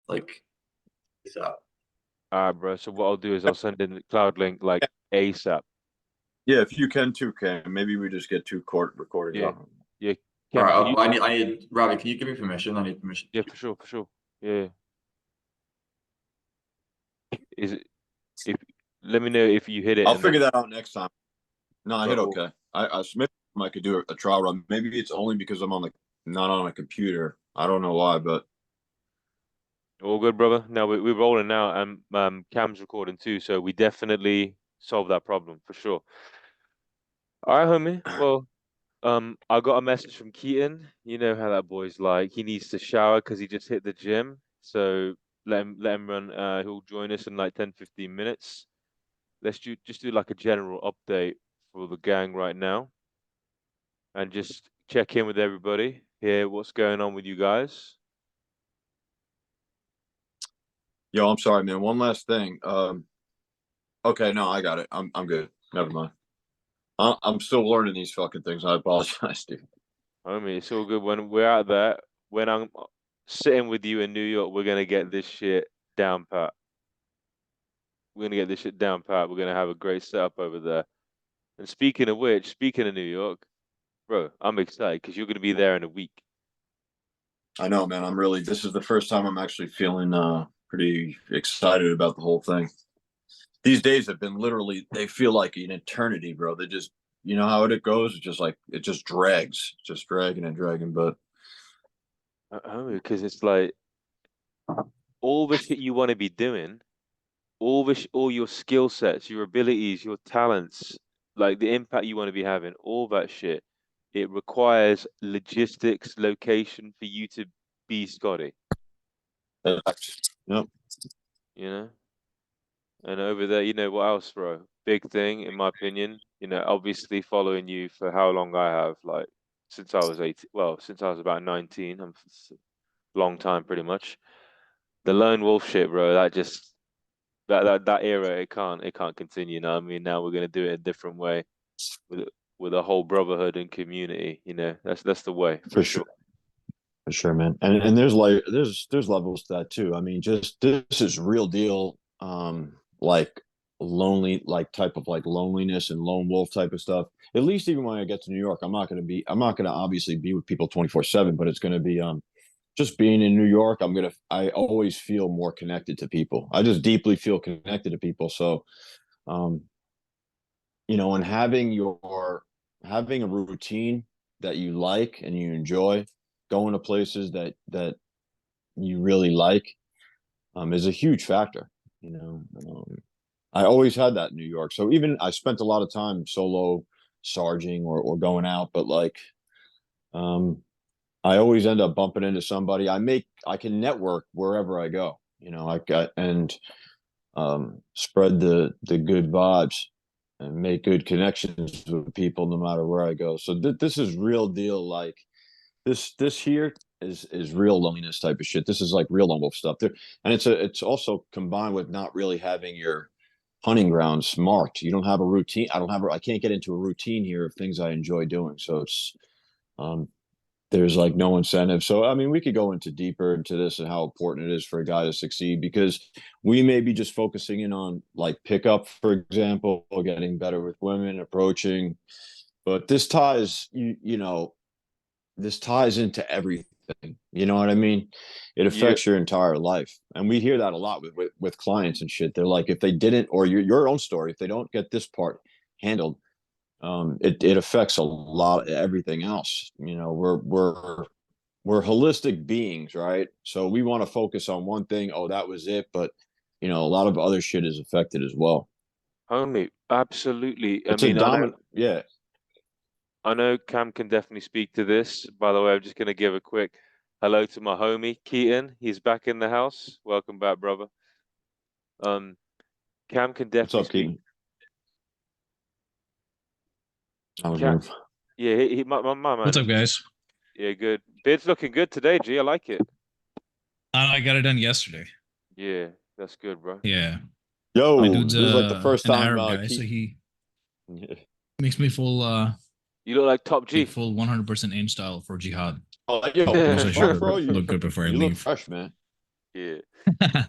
like ASAP. All right, bro. So what I'll do is I'll send in the cloud link like ASAP. Yeah, if you can too, Cam. Maybe we just get two court recordings Yeah, out. yeah. All Cam, right, can you? I need Ravi. Can you give me permission? I need permission. Yeah, for sure, for sure. Yeah. Is it if? Let me know if you hit it, I'll and then figure that out next time. No, I hit bro. okay. I submit I could do a trial run. Maybe it's only because I'm on the not on a computer. I don't know why, but All good, brother. No, we're rolling now, and Cam's recording too, so we definitely solve that problem for sure. All right, homie. Well, I got a message from Keaton. You know how that boy's like. He needs to shower because he just hit the gym. So let him run. He'll join us in like 10, 15 minutes. Let's just do like a general update for the gang right now, and just check in with everybody. Hear what's going on with you guys. yo, I'm sorry, man. One last thing. Okay, no, I got it. I'm good. Never mind. I'm still learning these fucking things. I apologize, dude. Homie, it's all good. When we're out there, when I'm sitting with you in New York, we're gonna get this shit down pat. We're gonna get this shit down pat. We're gonna have a great setup over there. And speaking of which, speaking of New York, bro, I'm excited because you're gonna be there in a week. I know, man. I'm really. This is the first time I'm actually feeling pretty excited about the whole thing. These days have been literally. They feel like an eternity, bro. They just, you know how it goes. It's just like it just drags, just dragging and dragging. But Homie, because it's like all the shit you want to be doing, all your skill sets, your abilities, your talents, like the impact you want to be having, all that shit. It requires logistics, location for you to be Scotty. yep, You know. And over there, you know what else, bro? Big thing, in my opinion. You know, obviously following you for how long I have, like since I was 18, well, since I was about 19, long time pretty much. The lone wolf shit, bro, that just that era, it can't continue. You know what I mean? Now we're gonna do it a different way with with a whole brotherhood and community. You know, that's the way for for sure. sure. For sure, man. And there's like there's levels to that too. I mean, just this is real deal like lonely like type of like loneliness and lone wolf type of stuff. At least even when I get to New York, I'm not gonna obviously be with people 24/7, but it's gonna be just being in New York, I always feel more connected to people. I just deeply feel connected to people. So um, you know, and having a routine that you like and you enjoy, going to places that you really like, is a huge factor. You know, I always had that in New York. So even I spent a lot of time solo sarging or going out, but like, um, I always end up bumping into somebody. I can network wherever I go. You know, I got and spread the good vibes and make good connections with people no matter where I go. So this is real deal. Like this here is real loneliness type of shit. This is like real lone wolf stuff there, and it's also combined with not really having your hunting grounds marked. You don't have a routine. I can't get into a routine here of things I enjoy doing. So it's um there's like no incentive. So I mean, we could go into deeper into this and how important it is for a guy to succeed because we may be just focusing in on like pickup, for example, getting better with women, approaching, but you know, this ties into everything. You know what I mean? It Yeah, affects your entire life, and we hear that a lot with clients and shit. They're like, if they didn't, or your own story, if they don't get this part handled, it affects a lot everything else. You know, we're holistic beings, right? So we want to focus on one thing. Oh, that was it, but you know, a lot of other shit is affected as well. homie, absolutely. I It's a mean, dominant, yeah. I know Cam can definitely speak to this. By the way, I'm just going to give a quick hello to my homie Keaton. He's back in the house. Welcome back, brother. Um, Cam can What's definitely up, speak. Keaton? I was Cam, gonna. yeah, my What's man up, is guys? yeah good. Beard's looking good today, G. I like it. I got it done yesterday. Yeah, that's good, bro. Yeah, my Yo, dude's this is like the first an time Arab guy, so Keaton. he makes me full You look like Top like G. full 100% aim style for jihad. Oh, yo, Of what course, the I should fuck, bro? look good before I You look leave. fresh, man. Yeah.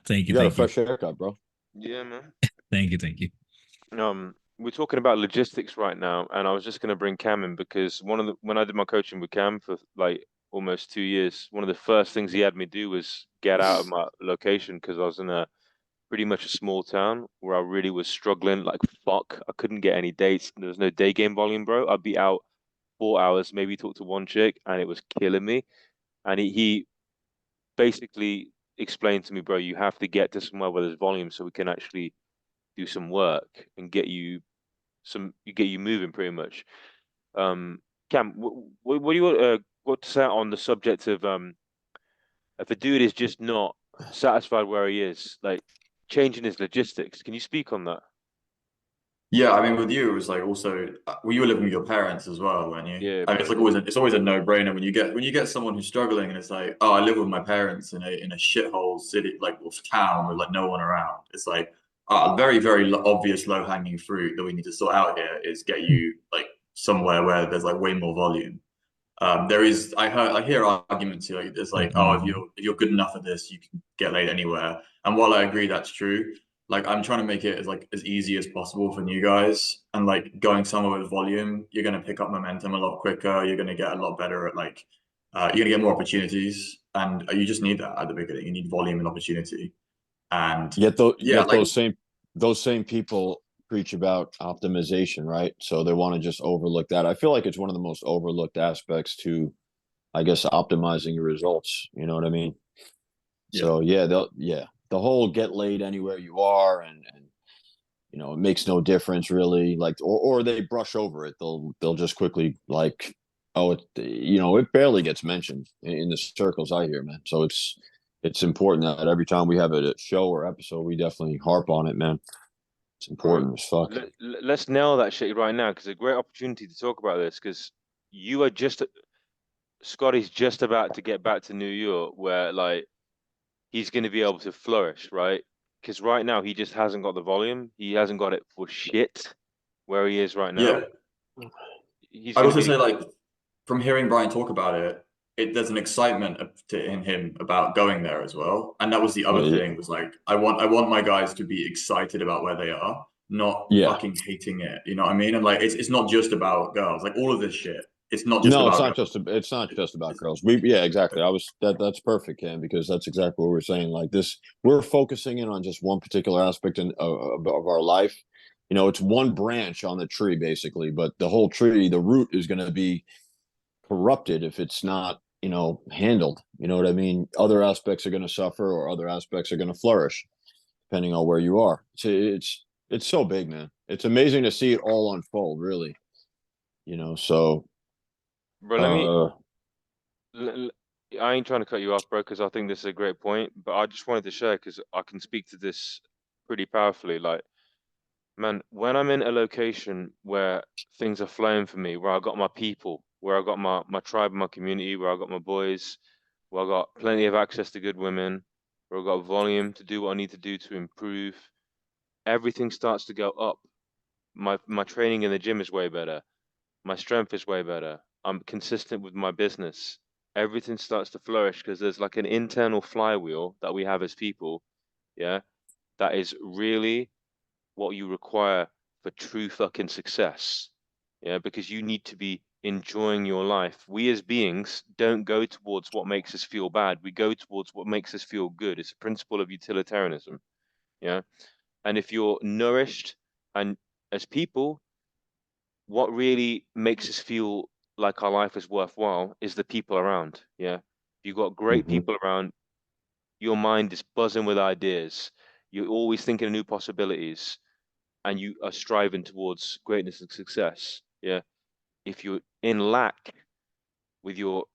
Thank You you, got a thank you, fresh haircut, bro. Yeah, man. thank you, thank you. We're talking about logistics right now, and I was just gonna bring Cam in because when I did my coaching with Cam for like almost 2 years, one of the first things he had me do was get out of my location because I was in a pretty much a small town where I really was struggling like fuck. I couldn't get any dates. There was no day game volume, bro. I'd be out 4 hours, maybe talk to one chick, and it was killing me. And he basically explained to me, bro, you have to get to somewhere where there's volume so we can actually do some work and get you moving pretty much. Cam, what do you what to say on the subject of if a dude is just not satisfied where he is, like changing his logistics? Can you speak on that? Yeah, I mean, with you, it was like also, well, you were living with your parents as well, weren't you? Yeah, I mean, it's like it's always a no-brainer when you get someone who's struggling and it's like, oh, I live with my parents in a shithole city, like or town with like no one around. It's like a very, very obvious low-hanging fruit that we need to sort out here is get you like somewhere where there's like way more volume. I hear arguments here, like it's like, oh, if you're good enough at this, you can get laid anywhere. And while I agree that's true, like I'm trying to make it as easy as possible for new guys. And like going somewhere with volume, you're gonna pick up momentum a lot quicker. You're gonna get a lot better at you're gonna get more opportunities, and you just need that at the beginning. You need volume and opportunity. And yeah, Yet those same people preach about optimization, right? So they want to just overlook that. I feel like it's one of the most overlooked aspects to, I guess, optimizing your results. You know what I mean? Yeah. So yeah, the whole get laid anywhere you are, and you know, it makes no difference really. Like, or they brush over it. They'll just quickly like, oh, it barely gets mentioned in the circles I hear, man. So it's important that every time we have a show or episode, we definitely harp on it, man. It's important as fuck. Let's nail that shit right now because it's a great opportunity to talk about this because you are just Scotty's just about to get back to New York where like he's going to be able to flourish, right? Because right now he just hasn't got the volume. He hasn't got it for shit where he is right now. Yeah. He's I'd going to also be say like from hearing Brian talk about it, there's an excitement in him about going there as well. And that was the other thing was like I want my guys to be excited about where they are, not fucking hating it. You know what I mean? And like it's not just about girls. Like all of this shit. It's not just No, about it's not just about girls. Exactly. That's perfect, Cam, because that's exactly what we're saying. Like this, we're focusing in on just one particular aspect of our life. You know, it's one branch on the tree basically, but the whole tree, the root is going to be corrupted if it's not, you know, handled. You know what I mean? Other aspects are going to suffer, or other aspects are going to flourish, depending on where you are. It's so big, man. It's amazing to see it all unfold, really. You know, so. Bro, I ain't trying to cut you off, bro, because I think this is a great point, but I just wanted to share because I can speak to this pretty powerfully. Like, man, when I'm in a location where things are flowing for me, where I got my people, where I got my tribe, my community, where I got my boys, where I got plenty of access to good women, where I got volume to do what I need to do to improve, everything starts to go up. My training in the gym is way better. My strength is way better. I'm consistent with my business. Everything starts to flourish because there's like an internal flywheel that we have as people, yeah, that is really what you require for true fucking success. Yeah, because you need to be enjoying your life. We as beings don't go towards what makes us feel bad. We go towards what makes us feel good. It's a principle of utilitarianism. Yeah. And if you're nourished and as people, what really makes us feel like our life is worthwhile is the people around. Yeah. If you've got great people around, your mind is buzzing with ideas. You're always thinking of new possibilities and you are striving towards greatness and success. Yeah. If you're in lack with your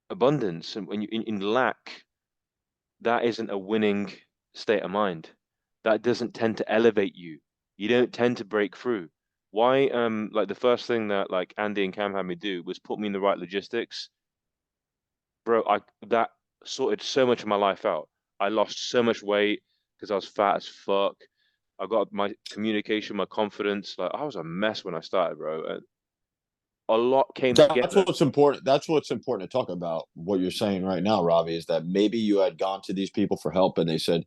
abundance and when you're in lack, that isn't a winning state of mind. That doesn't tend to elevate you. You don't tend to break through. Why like the first thing that like Andy and Cam had me do was put me in the right logistics. Bro, that sorted so much of my life out. I lost so much weight because I was fat as fuck. I got my communication, my confidence. Like I was a mess when I started, bro. a lot came That's together. what's important. That's what's important to talk about. What you're saying right now, Ravi, is that maybe you had gone to these people for help and they said,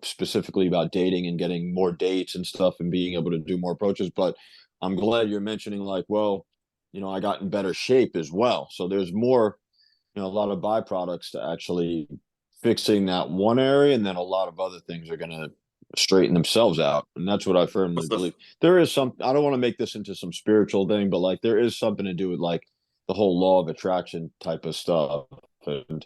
specifically about dating and getting more dates and stuff and being able to do more approaches. But I'm glad you're mentioning like, well, I got in better shape as well. So there's more, a lot of byproducts to actually fixing that one area, and then a lot of other things are going to straighten themselves out. And that's what I firmly believe. There is some, I don't want to make this into some spiritual thing, but like there is something to do with like the whole law of attraction type of stuff. And,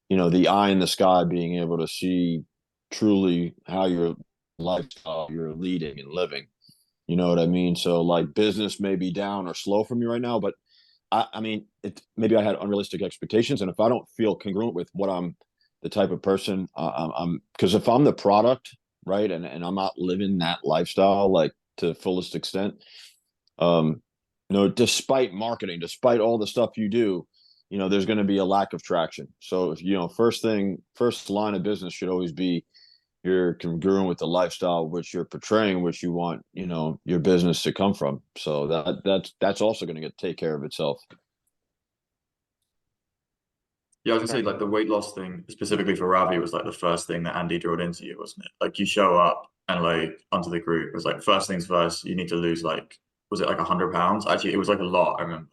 the eye in the sky, being able to see truly how your lifestyle you're leading and living. You know what I mean? So like business may be down or slow for me right now, but I mean, maybe I had unrealistic expectations. And if I don't feel congruent with what I'm the type of person I'm, because if I'm the product, right, and I'm not living that lifestyle like to the fullest extent, despite marketing, despite all the stuff you do, there's going to be a lack of traction. So if first line of business should always be you're congruent with the lifestyle which you're portraying, which you want, your business to come from. So that's also going to take care of itself. Yeah, I was gonna say like the weight loss thing specifically for Ravi was like the first thing that Andy drilled into you, wasn't it? Like you show up and like onto the group, it was like first things first, you need to lose like, was it like 100 pounds? Actually, it was like a lot, I remember,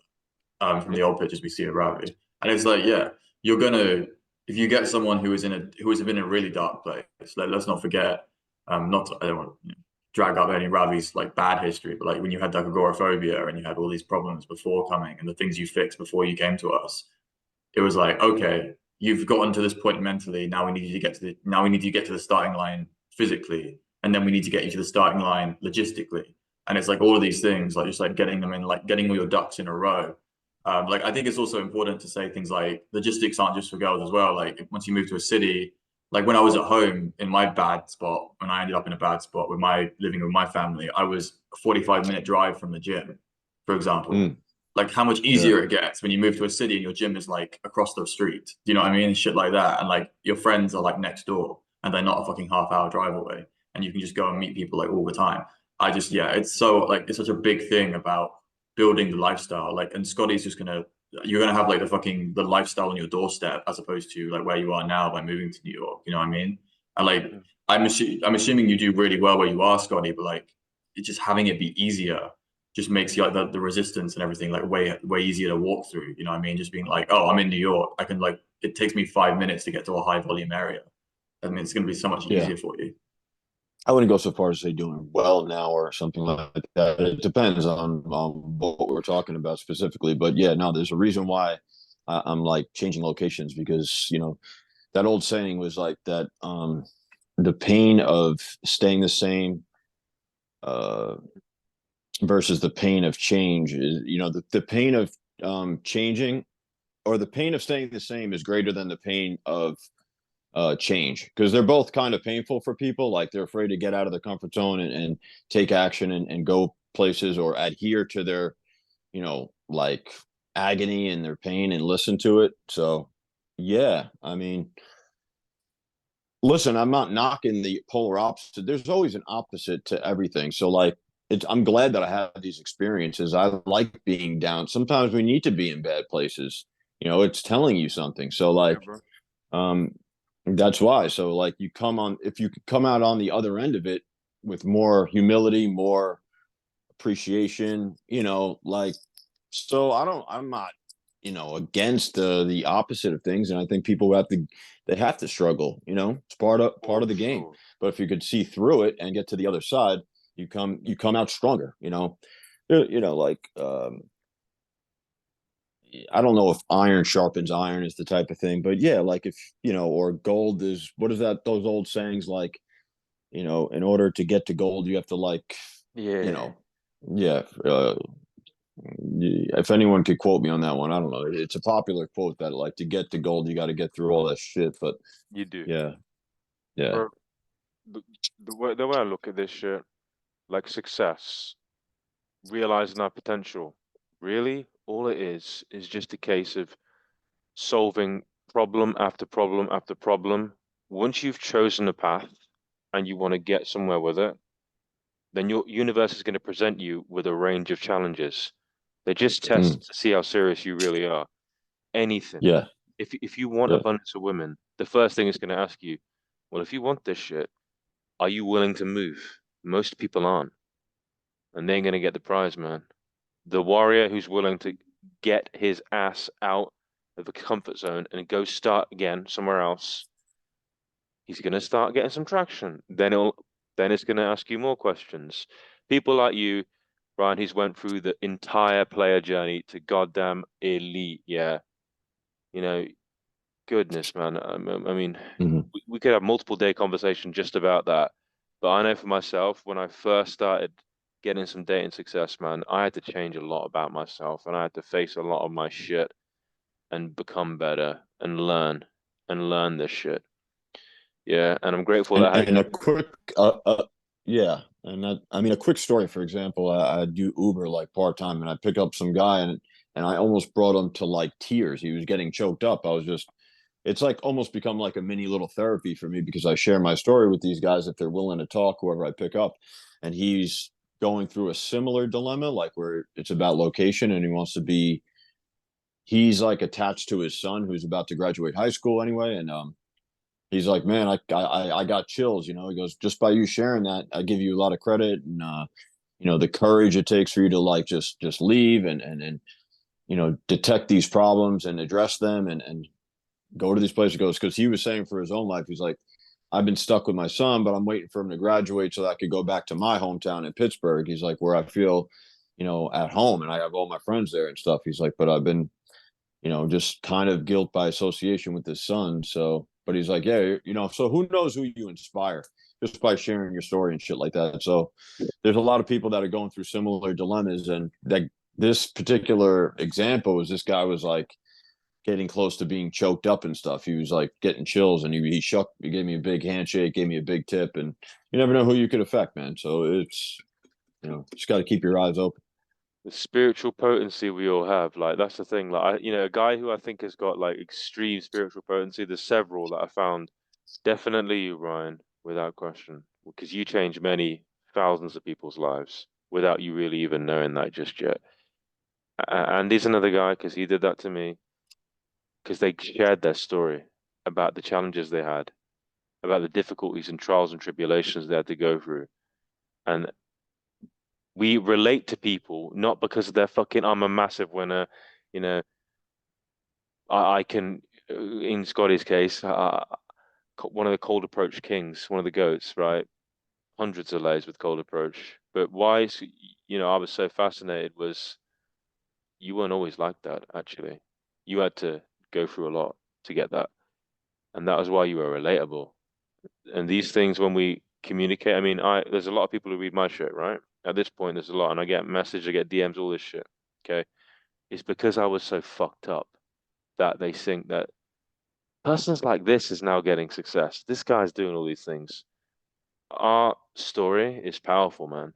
from the old pictures we see of Ravi. And it's like, yeah, you're gonna, if you get someone who is in a really dark place, like let's not forget, I don't want to drag up any Ravi's like bad history, but like when you had like agoraphobia and you had all these problems before coming and the things you fixed before you came to us, it was like, okay, you've gotten to this point mentally. Now we need you to get to the starting line physically, and then we need to get you to the starting line logistically. And it's like all of these things, like just like getting them in, like getting all your ducks in a row. Like I think it's also important to say things like logistics aren't just for girls as well. Like once you move to a city, like when I was at home in my bad spot, when I ended up in a bad spot with my living with my family, I was a 45-minute drive from the gym, for example. Like how much easier it gets when you move to a city and your gym is like across the street. Do you know what I mean? Shit like that. And like your friends are like next door and they're not a fucking half-hour drive away. And you can just go and meet people like all the time. It's so like, it's such a big thing about building the lifestyle. Like, and Scotty's just you're gonna have like the lifestyle on your doorstep as opposed to like where you are now by moving to New York. You know what I mean? And like, I'm assuming you do really well where you are, Scotty, but like, it's just having it be easier just makes like the resistance and everything like way easier to walk through. You know what I mean? Just being like, oh, I'm in New York. I can like, it takes me 5 minutes to get to a high volume area. I mean, it's going to be so much easier for you. I wouldn't go so far as to say doing well now or something like that. It depends on what we're talking about specifically. But yeah, no, there's a reason why I'm like changing locations because, that old saying was like that the pain of staying the same versus the pain of change is, the pain of changing or the pain of staying the same is greater than the pain of change, because they're both kind of painful for people. Like they're afraid to get out of their comfort zone and take action and go places or adhere to their, like agony and their pain and listen to it. So yeah, I mean, listen, I'm not knocking the polar opposite. There's always an opposite to everything. So like, I'm glad that I have these experiences. I like being down. Sometimes we need to be in bad places. It's telling you something. So like, that's why. So like if you come out on the other end of it with more humility, more appreciation, like, so I'm not, against the opposite of things. And I think people they have to struggle, it's part of the game. But if you could see through it and get to the other side, you come out stronger, like, I don't know if iron sharpens iron is the type of thing, but yeah, like if, or gold is, what is that, those old sayings, like, in order to get to gold, you have to like, yeah. If anyone could quote me on that one, I don't know. It's a popular quote that like to get to gold, you got to get through all that shit, but you do. Yeah. Bro, the way I look at this shit, like success, realizing our potential, really, all it is just a case of solving problem after problem after problem. Once you've chosen a path and you want to get somewhere with it, then your universe is going to present you with a range of challenges. They just test to see how serious you really are. Anything. Yeah. If you want abundance of women, the first thing it's going to ask you, well, if you want this shit, are you willing to move? Most people aren't. And they're going to get the prize, man. The warrior who's willing to get his ass out of the comfort zone and go start again somewhere else, he's going to start getting some traction. Then it's going to ask you more questions. People like you, Brian, he's went through the entire player journey to goddamn elite. Yeah. You know, goodness, man. I mean, we could have multiple day conversation just about that. But I know for myself, when I first started getting some dating success, man, I had to change a lot about myself, and I had to face a lot of my shit and become better and learn this shit. Yeah, and I'm grateful that I had And a quick, yeah, and that, I mean, a quick story. For example, I do Uber like part time, and I pick up some guy, and I almost brought him to like tears. He was getting choked up. I was just, it's like almost become like a mini little therapy for me because I share my story with these guys if they're willing to talk, whoever I pick up, and he's going through a similar dilemma, like where it's about location, and he wants to be. He's like attached to his son who's about to graduate high school anyway, and he's like, man, I got chills. You know, he goes, just by you sharing that, I give you a lot of credit, and you know, the courage it takes for you to like just leave and you know, detect these problems and address them and go to these places. He goes, because he was saying for his own life, he's like, I've been stuck with my son, but I'm waiting for him to graduate so that I could go back to my hometown in Pittsburgh. He's like, where I feel, you know, at home, and I have all my friends there and stuff. He's like, but I've been, you know, just kind of guilt by association with his son. So, but he's like, yeah, you know, so who knows who you inspire just by sharing your story and shit like that. So there's a lot of people that are going through similar dilemmas. And that this particular example was this guy was like getting close to being choked up and stuff. He was like getting chills, and he gave me a big handshake, gave me a big tip, and you never know who you could affect, man. So it's, you know, just got to keep your eyes open. the spiritual potency we all have. Like that's the thing. Like a guy who I think has got like extreme spiritual potency. There's several that I found. Definitely you, Ryan, without question, because you changed many thousands of people's lives without you really even knowing that just yet. And he's another guy because he did that to me because they shared their story about the challenges they had, about the difficulties and trials and tribulations they had to go through. And we relate to people not because they're fucking, I'm a massive winner, you know, I can, in Scotty's case, one of the cold approach kings, one of the goats, right? Hundreds of layers with cold approach. But why, I was so fascinated was you weren't always like that, actually. You had to go through a lot to get that. And that was why you were relatable. And these things, when we communicate, I mean, there's a lot of people who read my shit, right? At this point, there's a lot, and I get messages, I get DMs, all this shit. Okay. It's because I was so fucked up that they think that persons like this is now getting success. This guy's doing all these things. Our story is powerful, man,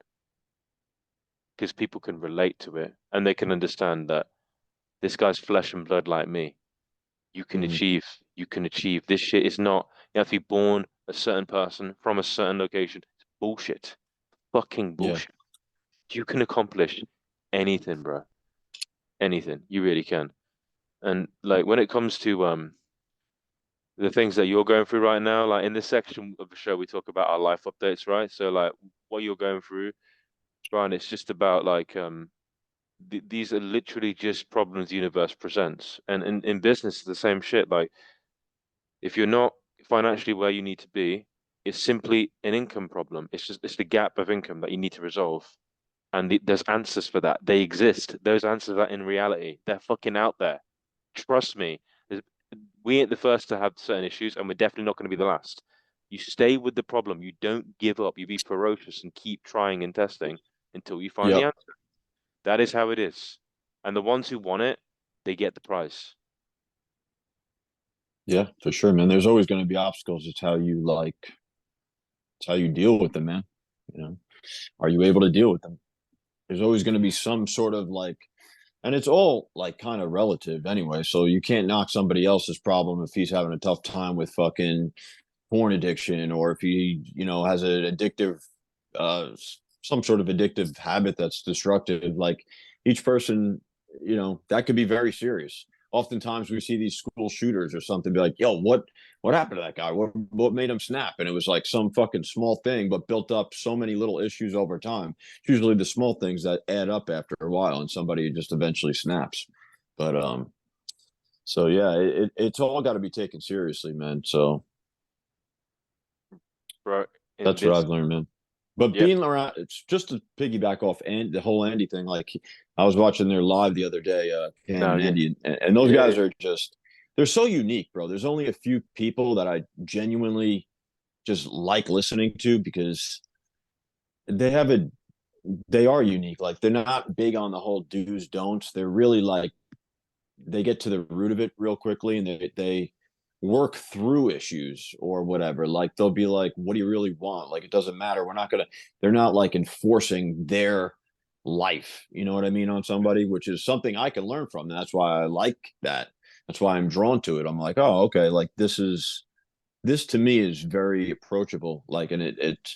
because people can relate to it and they can understand that this guy's flesh and blood like me. You can achieve. You can achieve. This shit is not. You have to be born a certain person from a certain location. It's bullshit. Fucking bullshit. Yeah. You can accomplish anything, bro. Anything. You really can. And like when it comes to the things that you're going through right now, like in this section of the show, we talk about our life updates, right? So like what you're going through, Brian, it's just about like these are literally just problems the universe presents. And in business, it's the same shit. Like if you're not financially where you need to be, it's simply an income problem. It's the gap of income that you need to resolve. And there's answers for that. They exist. Those answers are in reality. They're fucking out there. Trust me. We ain't the first to have certain issues, and we're definitely not going to be the last. You stay with the problem. You don't give up. You be ferocious and keep trying and testing until you find the answer. That is how it is. And the ones who want it, they get the prize. Yeah, for sure, man. There's always going to be obstacles. It's how you deal with them, man. You know, are you able to deal with them? There's always going to be some sort of like, and it's all like kind of relative anyway. So you can't knock somebody else's problem if he's having a tough time with fucking porn addiction, or if he, you know, has an addictive, some sort of addictive habit that's destructive. Like each person you know, that could be very serious. Oftentimes we see these school shooters or something be like, yo, what happened to that guy? What made him snap? And it was like some fucking small thing, but built up so many little issues over time. It's usually the small things that add up after a while, and somebody just eventually snaps. But so yeah, it's all got to be taken seriously, man. So Bro, that's what I've learned, man. But Yep. being around, it's just to piggyback off and the whole Andy thing. Like I was watching their live the other day, Cam No, and yeah. Andy, and those Yeah, guys yeah. are just, they're so unique, bro. There's only a few people that I genuinely just like listening to because they have a, they are unique. Like they're not big on the whole do's don'ts. They're really like, they get to the root of it real quickly, and they work through issues or whatever. Like they'll be like, what do you really want? Like it doesn't matter, we're not gonna, they're not like enforcing their life, you know what I mean, on somebody, which is something I can learn from. And that's why I like that. That's why I'm drawn to it. I'm like, oh, okay, like this to me is very approachable. Like, and it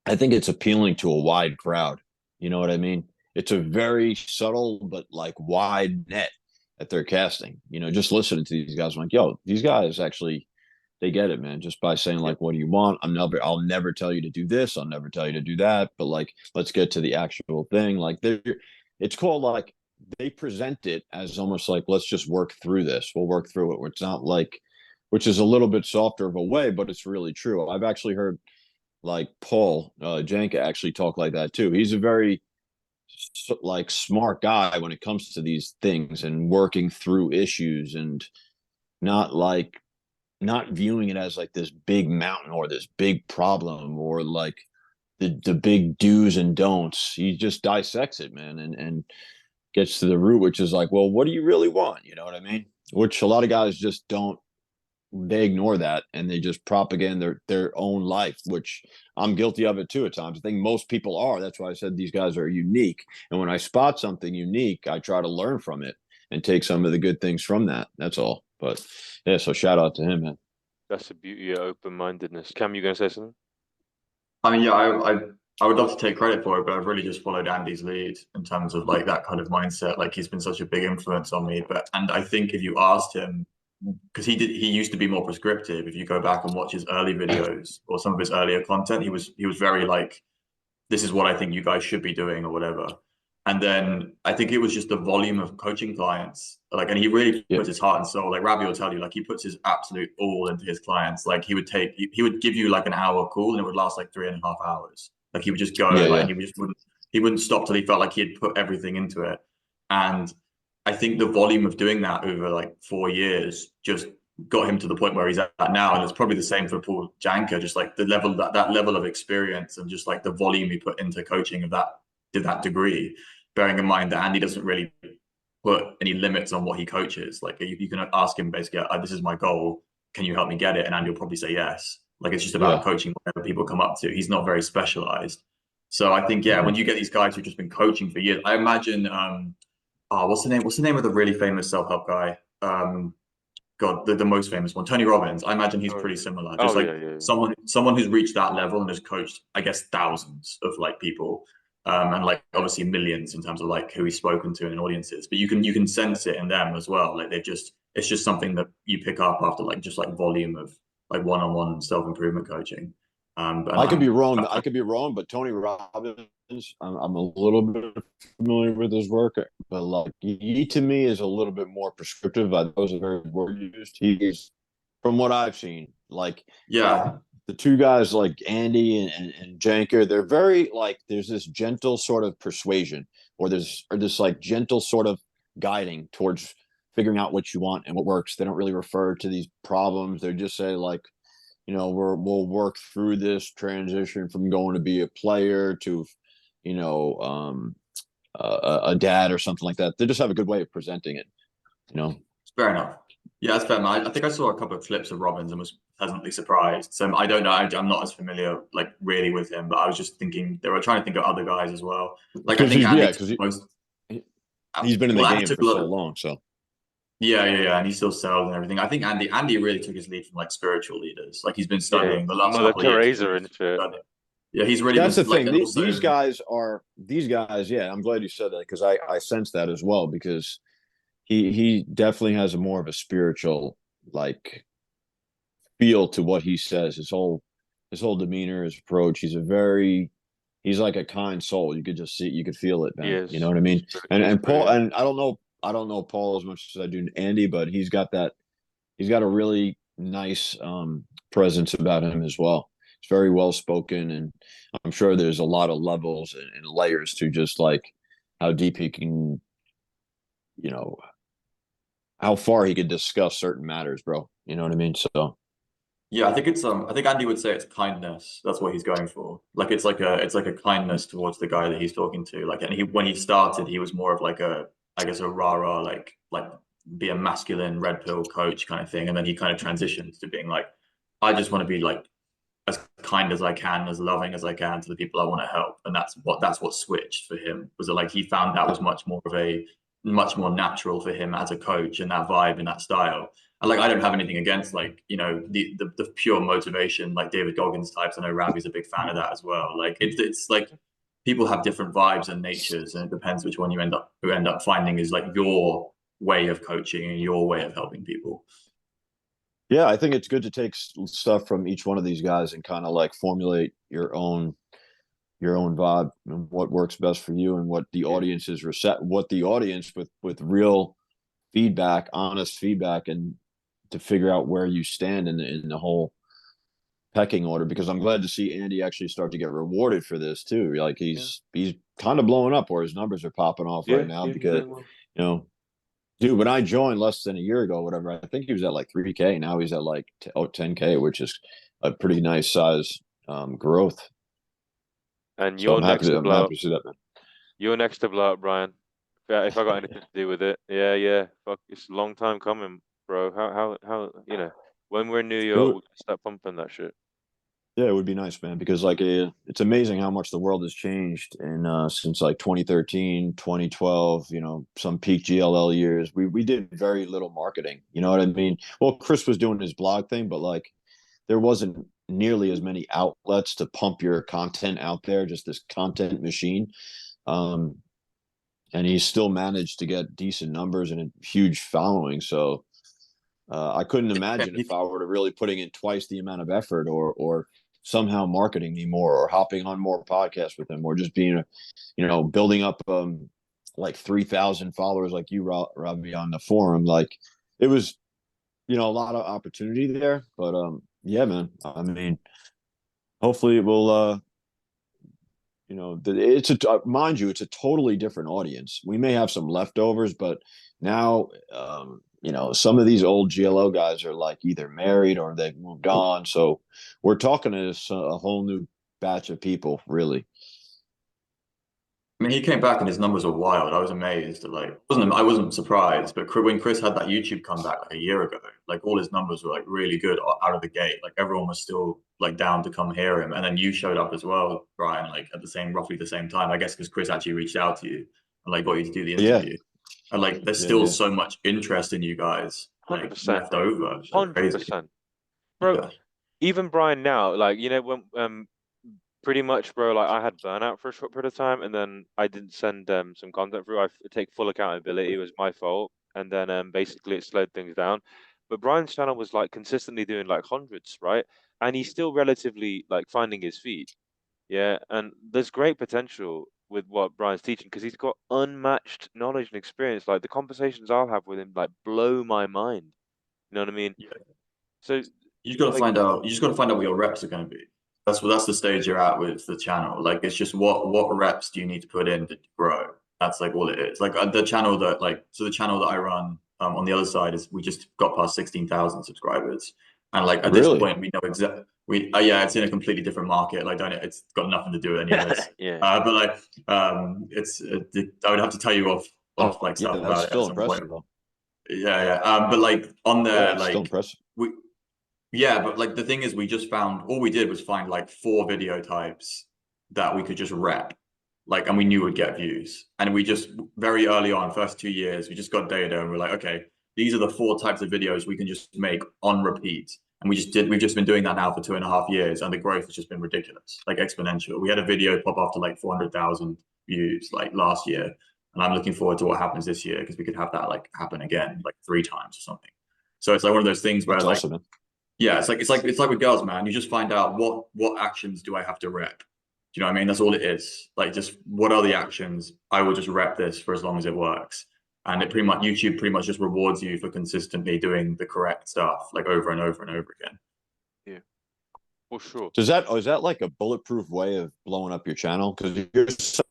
I think it's appealing to a wide crowd. You know what I mean? It's a very subtle but like wide net that they're casting. You know, just listening to these guys, I'm like, yo, these guys actually, they get it, man. Just by saying like, what do you want? I'll never tell you to do this. I'll never tell you to do that. But like, let's get to the actual thing. Like it's called like, they present it as almost like, let's just work through this. We'll work through it. It's not like, which is a little bit softer of a way, but it's really true. I've actually heard like Paul Janka actually talk like that too. He's a very like smart guy when it comes to these things and working through issues, and not like, not viewing it as like this big mountain or this big problem or like the big do's and don'ts. He just dissects it, man, and gets to the root, which is like, well, what do you really want? You know what I mean? Which a lot of guys just don't, they ignore that and they just propagate their own life, which I'm guilty of it too at times. I think most people are. That's why I said these guys are unique. And when I spot something unique, I try to learn from it and take some of the good things from that. That's all. But yeah, so shout out to him, man. That's the beauty of open-mindedness. Cam, you gonna say something? I mean, yeah, I would love to take credit for it, but I've really just followed Andy's lead in terms of like that kind of mindset. Like he's been such a big influence on me. And I think if you asked him, because he used to be more prescriptive. If you go back and watch his early videos or some of his earlier content, he was very like, this is what I think you guys should be doing or whatever. And then I think it was just the volume of coaching clients. Like, and he really puts his heart and soul. Like Ravi will tell you, like he puts his absolute all into his clients. Like he would give you like an hour call and it would last like 3.5 hours. Like he would just go and he wouldn't stop till he felt like he had put everything into it. And I think the volume of doing that over like 4 years just got him to the point where he's at now. And it's probably the same for Paul Janka, just like the level, that level of experience and just like the volume he put into coaching of that, to that degree, bearing in mind that Andy doesn't really put any limits on what he coaches. Like you can ask him basically, this is my goal. Can you help me get it? And Andy will probably say yes. Like it's just about coaching whatever people come up to. He's not very specialized. So I think, when you get these guys who've just been coaching for years, I imagine, what's the name of the really famous self-help guy? God, the most famous one, Tony Robbins. I imagine he's pretty similar. Just someone who's reached that level and has coached, I guess, thousands of like people, and like obviously millions in terms of like who he's spoken to in audiences. But you can sense it in them as well. Like it's just something that you pick up after like just like volume of like one-on-one self-improvement coaching. I could be wrong. But Tony Robbins, I'm a little bit familiar with his work, but like he to me is a little bit more prescriptive. That was a very word used. He's, from what I've seen, like the two guys like Andy and Janker, they're very like, there's this gentle sort of persuasion, or this like gentle sort of guiding towards figuring out what you want and what works. They don't really refer to these problems. They just say like, you know, we'll work through this transition from going to be a player to, you know, a dad or something like that. They just have a good way of presenting it, you know. Fair enough. Yeah, that's fair. I think I saw a couple of clips of Robbins and was pleasantly surprised. So I don't know. I'm not as familiar, like, really with him, but I was just thinking they were trying to think of other guys as well. Like I think he's been in the game for so long. So yeah, and he still sells and everything. I think Andy really took his lead from like spiritual leaders. Like he's been studying the last Mother couple of years. Teresa and shit. Yeah, he's really That's the good. Like, thing. and also, These guys. Yeah, I'm glad you said that because I sense that as well because he definitely has a more of a spiritual like feel to what he says. His whole demeanor, his approach. He's like a kind soul. You could just see, you could feel it, He man. You know is. what I mean? And Paul, Very- and I don't know Paul as much as I do Andy, but he's got a really nice presence about him as well. He's very well spoken, and I'm sure there's a lot of levels and layers to just like how deep he can, you know, how far he could discuss certain matters, bro. You know what I mean? So yeah, I think Andy would say it's kindness. That's what he's going for. Like it's like a kindness towards the guy that he's talking to. Like, and he when he started, he was more of like a, I guess, a rah-rah, like be a masculine red pill coach kind of thing. And then he kind of transitions to being like, I just want to be like as kind as I can, as loving as I can to the people I want to help. And that's what switched for him. Was that like he found that was much more natural for him as a coach, and that vibe and that style. And like I don't have anything against like, you know, the pure motivation, like David Goggins types. I know Ravi's a big fan of that as well. Like it's like people have different vibes and natures, and it depends which one you end up finding is like your way of coaching and your way of helping people. yeah, I think it's good to take stuff from each one of these guys and kind of like formulate your own vibe and what works best for you and what the audience is what the audience with real feedback, honest feedback, and to figure out where you stand in the whole pecking order. Because I'm glad to see Andy actually start to get rewarded for this too. Like he's kind of blowing up, or his numbers are popping off right now because you know, dude, when I joined less than a year ago, whatever, I think he was at like 3K. Now he's at like 10K, which is a pretty nice size growth. And So you're next to I'm blow happy up. to see that, man. You're next to blow up, Brian. If I got anything to do with it, yeah. Fuck, it's a long time coming, bro. How you know, when we're in New York, we can start pumping that shit. Yeah, it would be nice, man, because like it's amazing how much the world has changed in since like 2013, 2012, you know, some peak GLL years. We did very little marketing, you know what I mean? Well, Chris was doing his blog thing, but like there wasn't nearly as many outlets to pump your content out there, just this content machine. Um, and he still managed to get decent numbers and a huge following. So I couldn't imagine if I were to really putting in twice the amount of effort or somehow marketing me more or hopping on more podcasts with him or just being, you know, building up like 3,000 followers like you, Ravi, on the forum. Like it was, you know, a lot of opportunity there. But yeah, man, I mean, hopefully it will, you know, it's mind you, it's a totally different audience. We may have some leftovers, but now, you know, some of these old GLO guys are like either married or they've moved on. So we're talking to a whole new batch of people, really. I mean, he came back and his numbers were wild. I was amazed. I wasn't surprised, but when Chris had that YouTube comeback like a year ago, like all his numbers were like really good out of the gate. Like everyone was still like down to come hear him, and then you showed up as well, Brian, like at roughly the same time. I guess because Chris actually reached out to you and like got you to do the interview. Yeah. And like there's still so much interest in you guys, like 100%, left over. It's like crazy. 100%, bro. Yeah. Even Brian now, like you know when pretty much, bro. Like I had burnout for a short period of time, and then I didn't send some content through. I take full accountability. It was my fault, and then basically it slowed things down. But Brian's channel was like consistently doing like hundreds, right? And he's still relatively like finding his feet. Yeah, and there's great potential with what Brian's teaching because he's got unmatched knowledge and experience. Like the conversations I'll have with him like blow my mind. You know what I mean? Yeah. So You just got to like find out. You just got to find out what your reps are going to be. That's the stage you're at with the channel. Like it's just what reps do you need to put in to grow? That's like all it is. Like the channel that the channel that I run on the other side is we just got past 16,000 subscribers, and like at this point we know exactly yeah, it's in a completely different market. Like it's got nothing to do with any of this. yeah, But like I would have to tell you off like Yeah, stuff that's about it at still some point. impressive, though. Yeah. But like on there, Yeah, it's still impressive. Yeah, but like the thing is, we just found all we did was find like 4 video types that we could just rep, like, and we knew would get views. And we just very early on, first 2 years, we just got data and we're like, okay, these are the 4 types of videos we can just make on repeat. And we've just been doing that now for 2.5 years, and the growth has just been ridiculous, like exponential. We had a video pop off to like 400,000 views like last year, and I'm looking forward to what happens this year because we could have that like happen again like 3 times or something. So it's like one of those things where That's like, awesome, man. yeah, it's like with girls, man. You just find out what actions do I have to rep. Do you know what I mean? That's all it is. Like, just what are the actions? I will just rep this for as long as it works. And it pretty much YouTube pretty much just rewards you for consistently doing the correct stuff like over and over and over again. Yeah, for sure. Is that like a bulletproof way of blowing up your channel? Because you're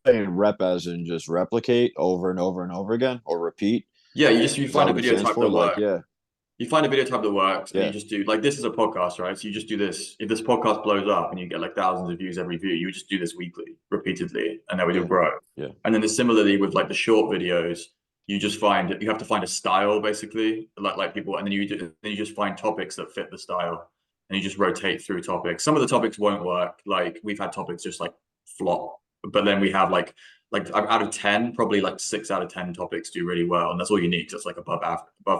saying rep as in just replicate over and over and over again, or repeat. Yeah, you find a video type that works. Like, yeah. You find a video type that works, and Yeah. you just do, like, this is a podcast, right? So you just do this. If this podcast blows up and you get like thousands of views every view, you just do this weekly, repeatedly, and then we do grow. Yeah. And then similarly with like the short videos, you just find you have to find a style basically, like people, and then you just find topics that fit the style, and you just rotate through topics. Some of the topics won't work. Like, we've had topics just like flop, but then we have like out of 10, probably like 6 out of 10 topics do really well, and that's all you need because it's like above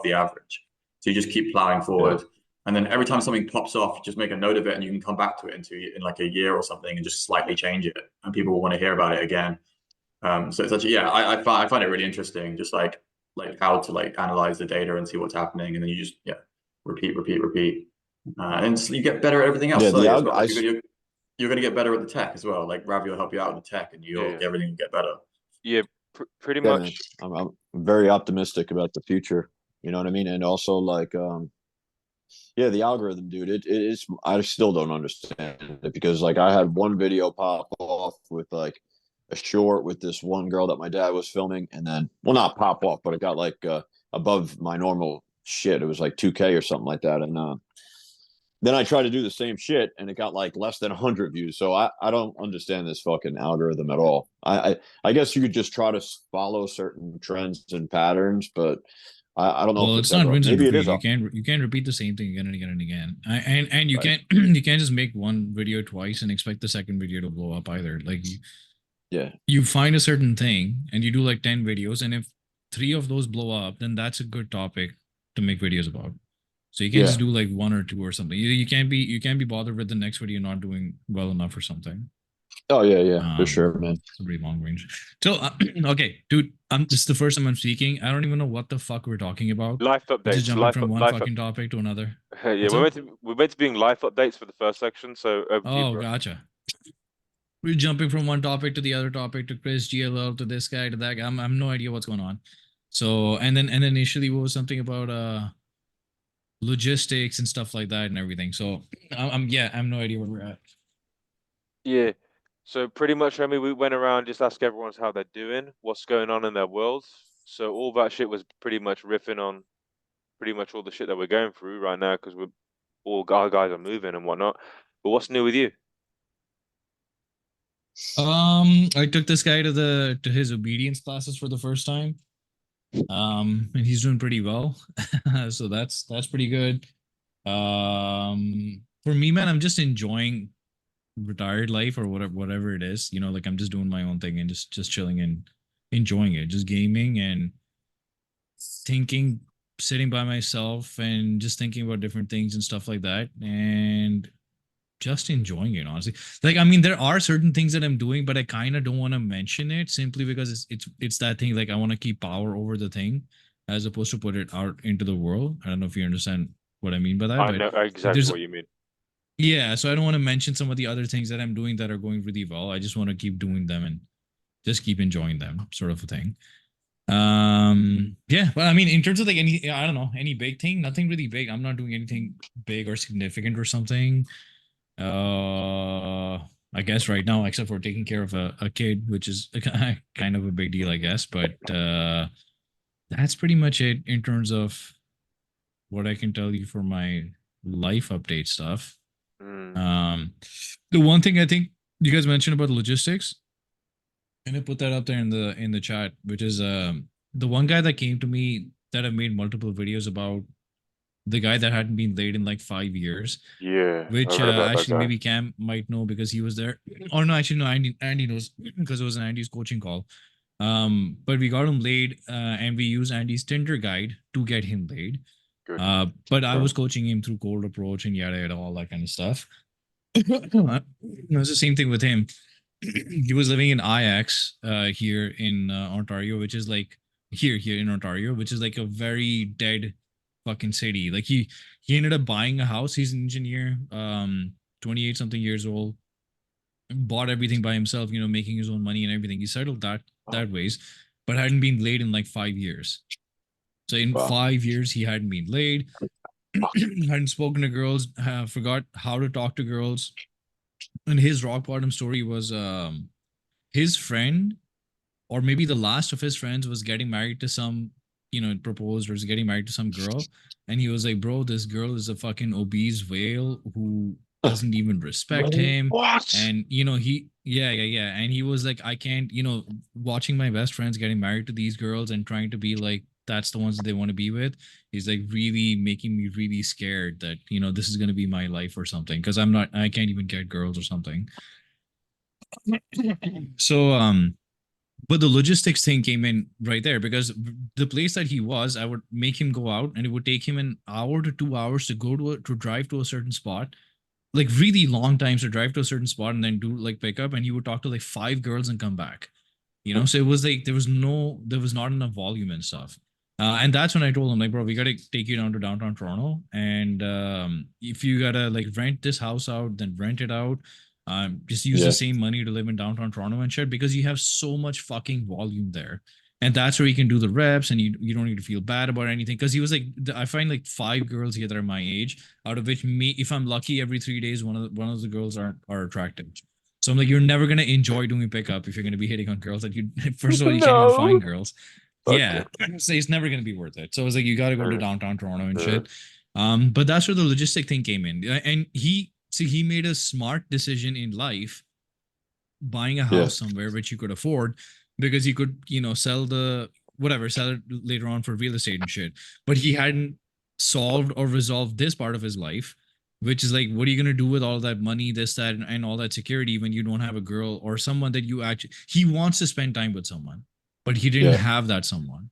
the average. So you just keep plowing forward. Yeah. And then every time something pops off, just make a note of it, and you can come back to it in like a year or something and just slightly change it, and people will want to hear about it again. So it's actually, yeah, I find it really interesting, just like how to like analyze the data and see what's happening, and then you just repeat, and you get better at everything else. Yeah, so you're going to get better at the tech as well. Like, Ravi will help you out with the tech, and everything will get better. Yeah, pretty much. I'm very optimistic about the future. You know what I mean? And also, like, the algorithm, dude, it is, I still don't understand it, because like I had one video pop off with like a short with this one girl that my dad was filming, and then, well, not pop off, but it got like above my normal shit. It was like 2K or something like that. And then I tried to do the same shit, and it got like less than 100 views. So I don't understand this fucking algorithm at all. I guess you could just try to follow certain trends and patterns, but I don't know. Well, it's not rinse and repeat. You can't repeat the same thing again and again and again. And you can't you can't just make one video twice and expect the second video to blow up either. Like, you find a certain thing and you do like 10 videos, and if 3 of those blow up, then that's a good topic to make videos about. So you can't just do like 1 or 2 or something. You can't be bothered with the next video not doing well enough or something. Oh yeah, for sure, man. It's a pretty long range. So okay, dude, this is the first time I'm speaking. I don't even know what the fuck we're talking about. Life updates. Just jumping from one fucking topic to another. Yeah, we're meant to be doing life updates for the first section. So gotcha. We're jumping from one topic to the other topic, to Chris, GLL, to this guy, to that guy. I have no idea what's going on. So and then initially what was something about logistics and stuff like that and everything. So I have no idea where we're at. Yeah. So pretty much, I mean, we went around just ask everyone how they're doing, what's going on in their worlds. So all that shit was pretty much riffing on pretty much all the shit that we're going through right now, because our guys are moving and whatnot. But what's new with you? I took this guy to his obedience classes for the first time. And he's doing pretty well. So that's pretty good. For me, man, I'm just enjoying retired life or whatever it is, like I'm just doing my own thing and just chilling and enjoying it, just gaming and thinking, sitting by myself and just thinking about different things and stuff like that, and just enjoying it, honestly. Like, I mean, there are certain things that I'm doing, but I kind of don't want to mention it, simply because it's that thing, like I want to keep power over the thing as opposed to put it out into the world. I don't know if you understand what I mean by that. I know exactly what you mean. Yeah, so I don't want to mention some of the other things that I'm doing that are going really well. I just want to keep doing them and just keep enjoying them, sort of a thing. But I mean, in terms of like any big thing, nothing really big. I'm not doing anything big or significant or something. I guess right now, except for taking care of a kid, which is kind of a big deal, I guess. But that's pretty much it in terms of what I can tell you for my life update stuff. The one thing I think you guys mentioned about logistics, and I put that up there in the chat, which is the one guy that came to me that I've made multiple videos about, the guy that hadn't been laid in like 5 years. Yeah. Which actually maybe Cam might know because he was there. Or no, actually no, Andy knows because it was an Andy's coaching call. But we got him laid, and we used Andy's Tinder guide to get him laid. Good. But I Sure. was coaching him through cold approach and yada yada, all that kind of stuff. It was the same thing with him. He was living in IX here in Ontario, which is like here in Ontario, which is like a very dead fucking city. Like he ended up buying a house. He's an engineer, 28 something years old, bought everything by himself, making his own money and everything. He settled that ways, but hadn't been laid in like 5 years. So in Wow. 5 years, he hadn't been laid, hadn't spoken to girls, forgot how to talk to girls. And his rock bottom story was his friend, or maybe the last of his friends, was getting married to some, proposed or was getting married to some girl. And he was like, bro, this girl is a fucking obese whale who doesn't even respect him. What? And, yeah. And he was like, I can't, watching my best friends getting married to these girls and trying to be like, that's the ones that they want to be with. He's like really making me really scared that, this is going to be my life or something. Cause I can't even get girls or something. So, but the logistics thing came in right there, because the place that he was, I would make him go out and it would take him an hour to 2 hours to to drive to a certain spot, like really long times to drive to a certain spot and then do like pickup. And he would talk to like 5 girls and come back, so it was like there was not enough volume and stuff. And that's when I told him, like, bro, we gotta take you down to downtown Toronto, and if you gotta like rent this house out, then rent it out. Just use Yeah. the same money to live in downtown Toronto and shit, because you have so much fucking volume there, and that's where you can do the reps, and you don't need to feel bad about anything. Because he was like, I find like 5 girls here that are my age, out of which me, if I'm lucky, every 3 days one of the girls are attractive. So I'm like, you're never gonna enjoy doing pickup if you're gonna be hitting on girls that you first of all you can't even find girls. Fuck Yeah, so it's never gonna be worth it. So I was like, you got to go to downtown Toronto and Yeah. shit. But that's where the logistic thing came in, and he made a smart decision in life, buying a house somewhere which you could afford, because you could sell sell it later on for real estate and shit. But he hadn't solved or resolved this part of his life, which is like, what are you going to do with all that money, this, that, and all that security, when you don't have a girl or someone that you actually, he wants to spend time with someone, but he didn't have that someone.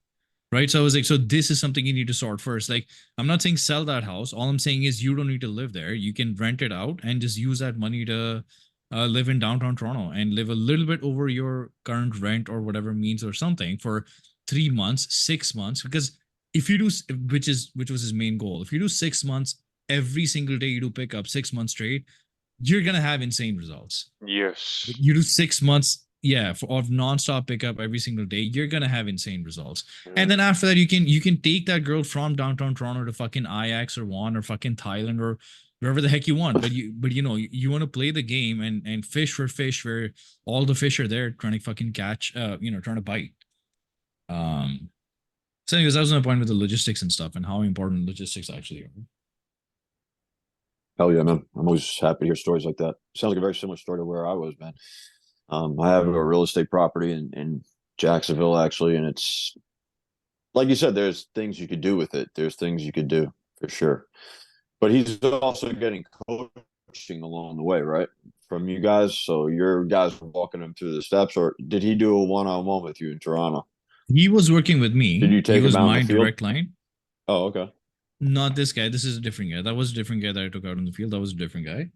Right. So I was like, so this is something you need to sort first. Like, I'm not saying sell that house. All I'm saying is you don't need to live there. You can rent it out and just use that money to live in downtown Toronto and live a little bit over your current rent or whatever means or something for 3 months, 6 months. Because if you do, which was his main goal, if you do 6 months, every single day you do pick up 6 months straight, you're going to have insane results. Yes. You do 6 months, of nonstop pickup every single day, you're gonna have insane results. And then after that, you can take that girl from downtown Toronto to fucking Ajax or Vaughan or fucking Thailand or wherever the heck you want. But you want to play the game and fish for fish where all the fish are there trying to fucking catch, trying to bite. So anyways, that was my point with the logistics and stuff and how important logistics actually are. Hell yeah, man. I'm always happy to hear stories like that. Sounds like a very similar story to where I was, man. I have a real estate property in Jacksonville, actually, and it's like you said, there's things you could do with it. There's things you could do for sure. But he's also getting coaching along the way, right? From you guys. So your guys were walking him through the steps, or did he do a one-on-one with you in Toronto? He was working with me. Did you take he was him out in my the field? direct line. Oh, okay. Not this guy. This is a different guy. That was a different guy that I took out in the field. That was a different guy.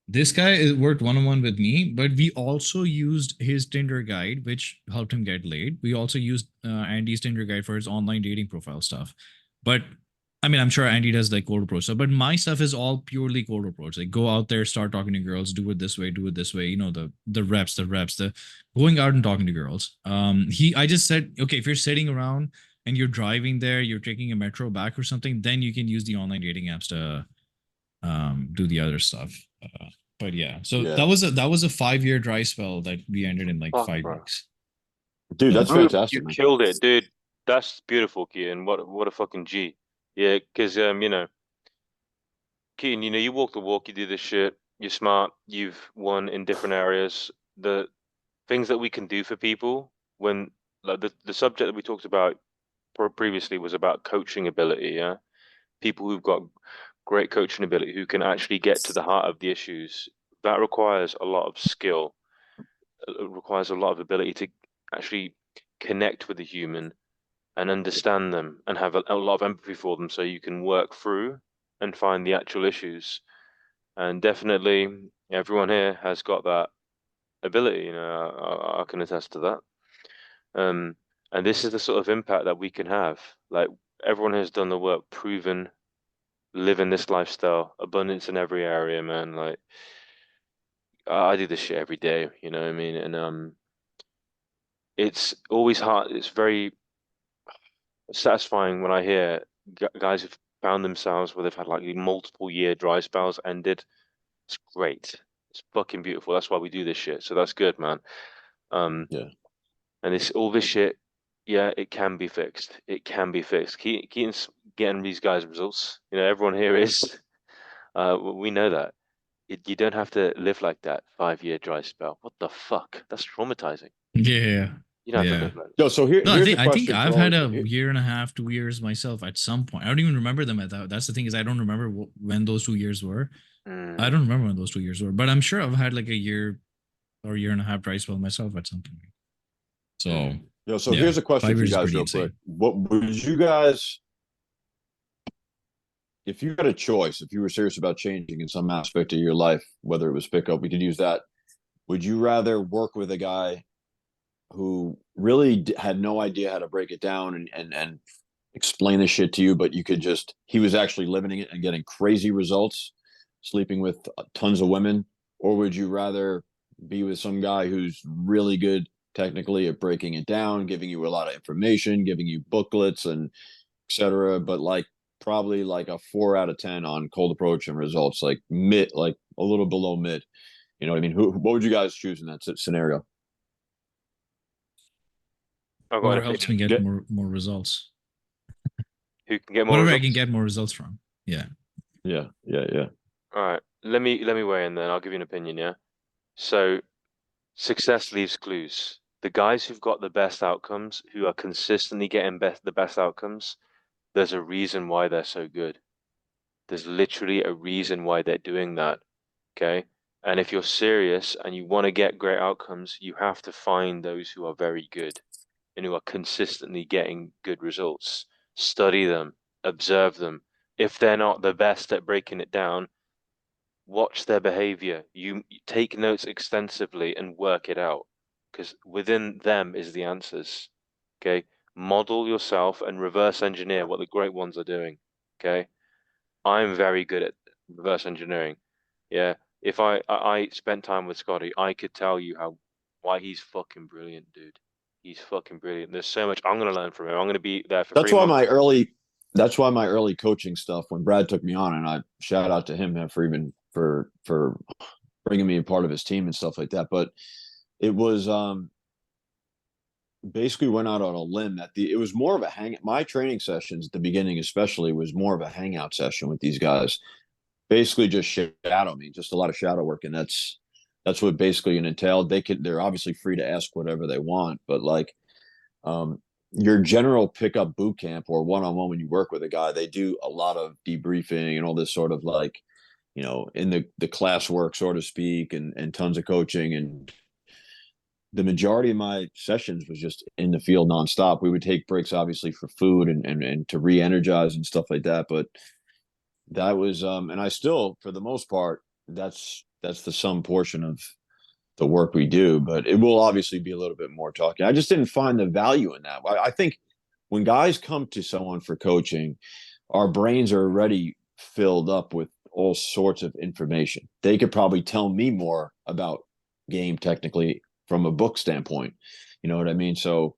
This guy worked one-on-one with me, but we also used his Tinder guide, which helped him get laid. We also used Andy's Tinder guide for his online dating profile stuff. But I mean, I'm sure Andy does like cold approach stuff, but my stuff is all purely cold approach. Like, go out there, start talking to girls, do it this way, do it this way. The reps, the going out and talking to girls. I just said, okay, if you're sitting around and you're driving there, you're taking a metro back or something, then you can use the online dating apps to do the other stuff. But yeah, so that was a 5-year dry spell that we ended in like Fuck, 5 bro. weeks. Dude, that's Boom, fantastic, you man. killed it, dude. That's beautiful, Keaton. What a fucking G. Yeah, because Keaton, you walk the walk, you do this shit, you're smart, you've won in different areas. The things that we can do for people when like the subject that we talked about previously was about coaching ability, yeah. People who've got great coaching ability who can actually get to the heart of the issues. That requires a lot of skill. It requires a lot of ability to actually connect with the human and understand them and have a lot of empathy for them so you can work through and find the actual issues. And definitely everyone here has got that ability, I can attest to that. And this is the sort of impact that we can have. Like, everyone has done the work, proven, living this lifestyle, abundance in every area, man. Like, I do this shit every day, you know what I mean? And it's always hard. It's very satisfying when I hear guys who've found themselves where they've had like multiple year dry spells ended. It's great. It's fucking beautiful. That's why we do this shit. So that's good, man. Yeah. And all this shit, yeah, it can be fixed. It can be fixed. Keaton's getting these guys results. Everyone here is. We know that. You don't have to live like that 5-year dry spell. What the fuck? That's traumatizing. Yeah. You don't have to Yeah. live like that. No, so No, here's a I think question for I've all had of a you. year and a half, 2 years myself at some point. I don't even remember them at that. That's the thing, is I don't remember when those 2 years were. I don't remember when those 2 years were, but I'm sure I've had like a year or year and a half dry spell myself at some point. So So yeah, here's a question 5 for you years is guys pretty real insane. quick. What would you guys, if you had a choice, if you were serious about changing in some aspect of your life, whether it was pickup, we could use that. Would you rather work with a guy who really had no idea how to break it down and explain the shit to you, but he was actually living it and getting crazy results, sleeping with tons of women? Or would you rather be with some guy who's really good technically at breaking it down, giving you a lot of information, giving you booklets and etc., but like probably like a 4 out of 10 on cold approach and results, like mid, like a little below mid? You know what I mean? What would you guys choose in that scenario? I've got an Whoever helps me opinion. get Get, more results. Who can get more Whatever I results? can get more results from. Yeah. yeah. All right. Let me weigh in then. I'll give you an opinion, yeah? So success leaves clues. The guys who've got the best outcomes, who are consistently getting the best outcomes, there's a reason why they're so good. There's literally a reason why they're doing that. Okay. And if you're serious and you want to get great outcomes, you have to find those who are very good and who are consistently getting good results. Study them, observe them. If they're not the best at breaking it down, watch their behavior. You take notes extensively and work it out, because within them is the answers. Okay. Model yourself and reverse engineer what the great ones are doing. Okay. I'm very good at reverse engineering. Yeah. If I spent time with Scotty, I could tell you why he's fucking brilliant, dude. He's fucking brilliant. There's so much I'm gonna learn from him. I'm gonna be there for That's 3 why months. that's why my early coaching stuff, when Brad took me on, and I shout out to him for even for bringing me a part of his team and stuff like that. But it was basically went out on a limb it was more of a my training sessions at the beginning especially was more of a hangout session with these guys. Basically just shadow me, just a lot of shadow work, and that's what basically it entailed. They're obviously free to ask whatever they want, but like your general pickup boot camp or one-on-one, when you work with a guy, they do a lot of debriefing and all this sort of like, in the class work, so to speak, and tons of coaching. And the majority of my sessions was just in the field nonstop. We would take breaks obviously for food and to re-energize and stuff like that. But that was and I still, for the most part, that's the sum portion of the work we do, but it will obviously be a little bit more talking. I just didn't find the value in that. I think when guys come to someone for coaching, our brains are already filled up with all sorts of information. They could probably tell me more about game technically from a book standpoint. You know what I mean? So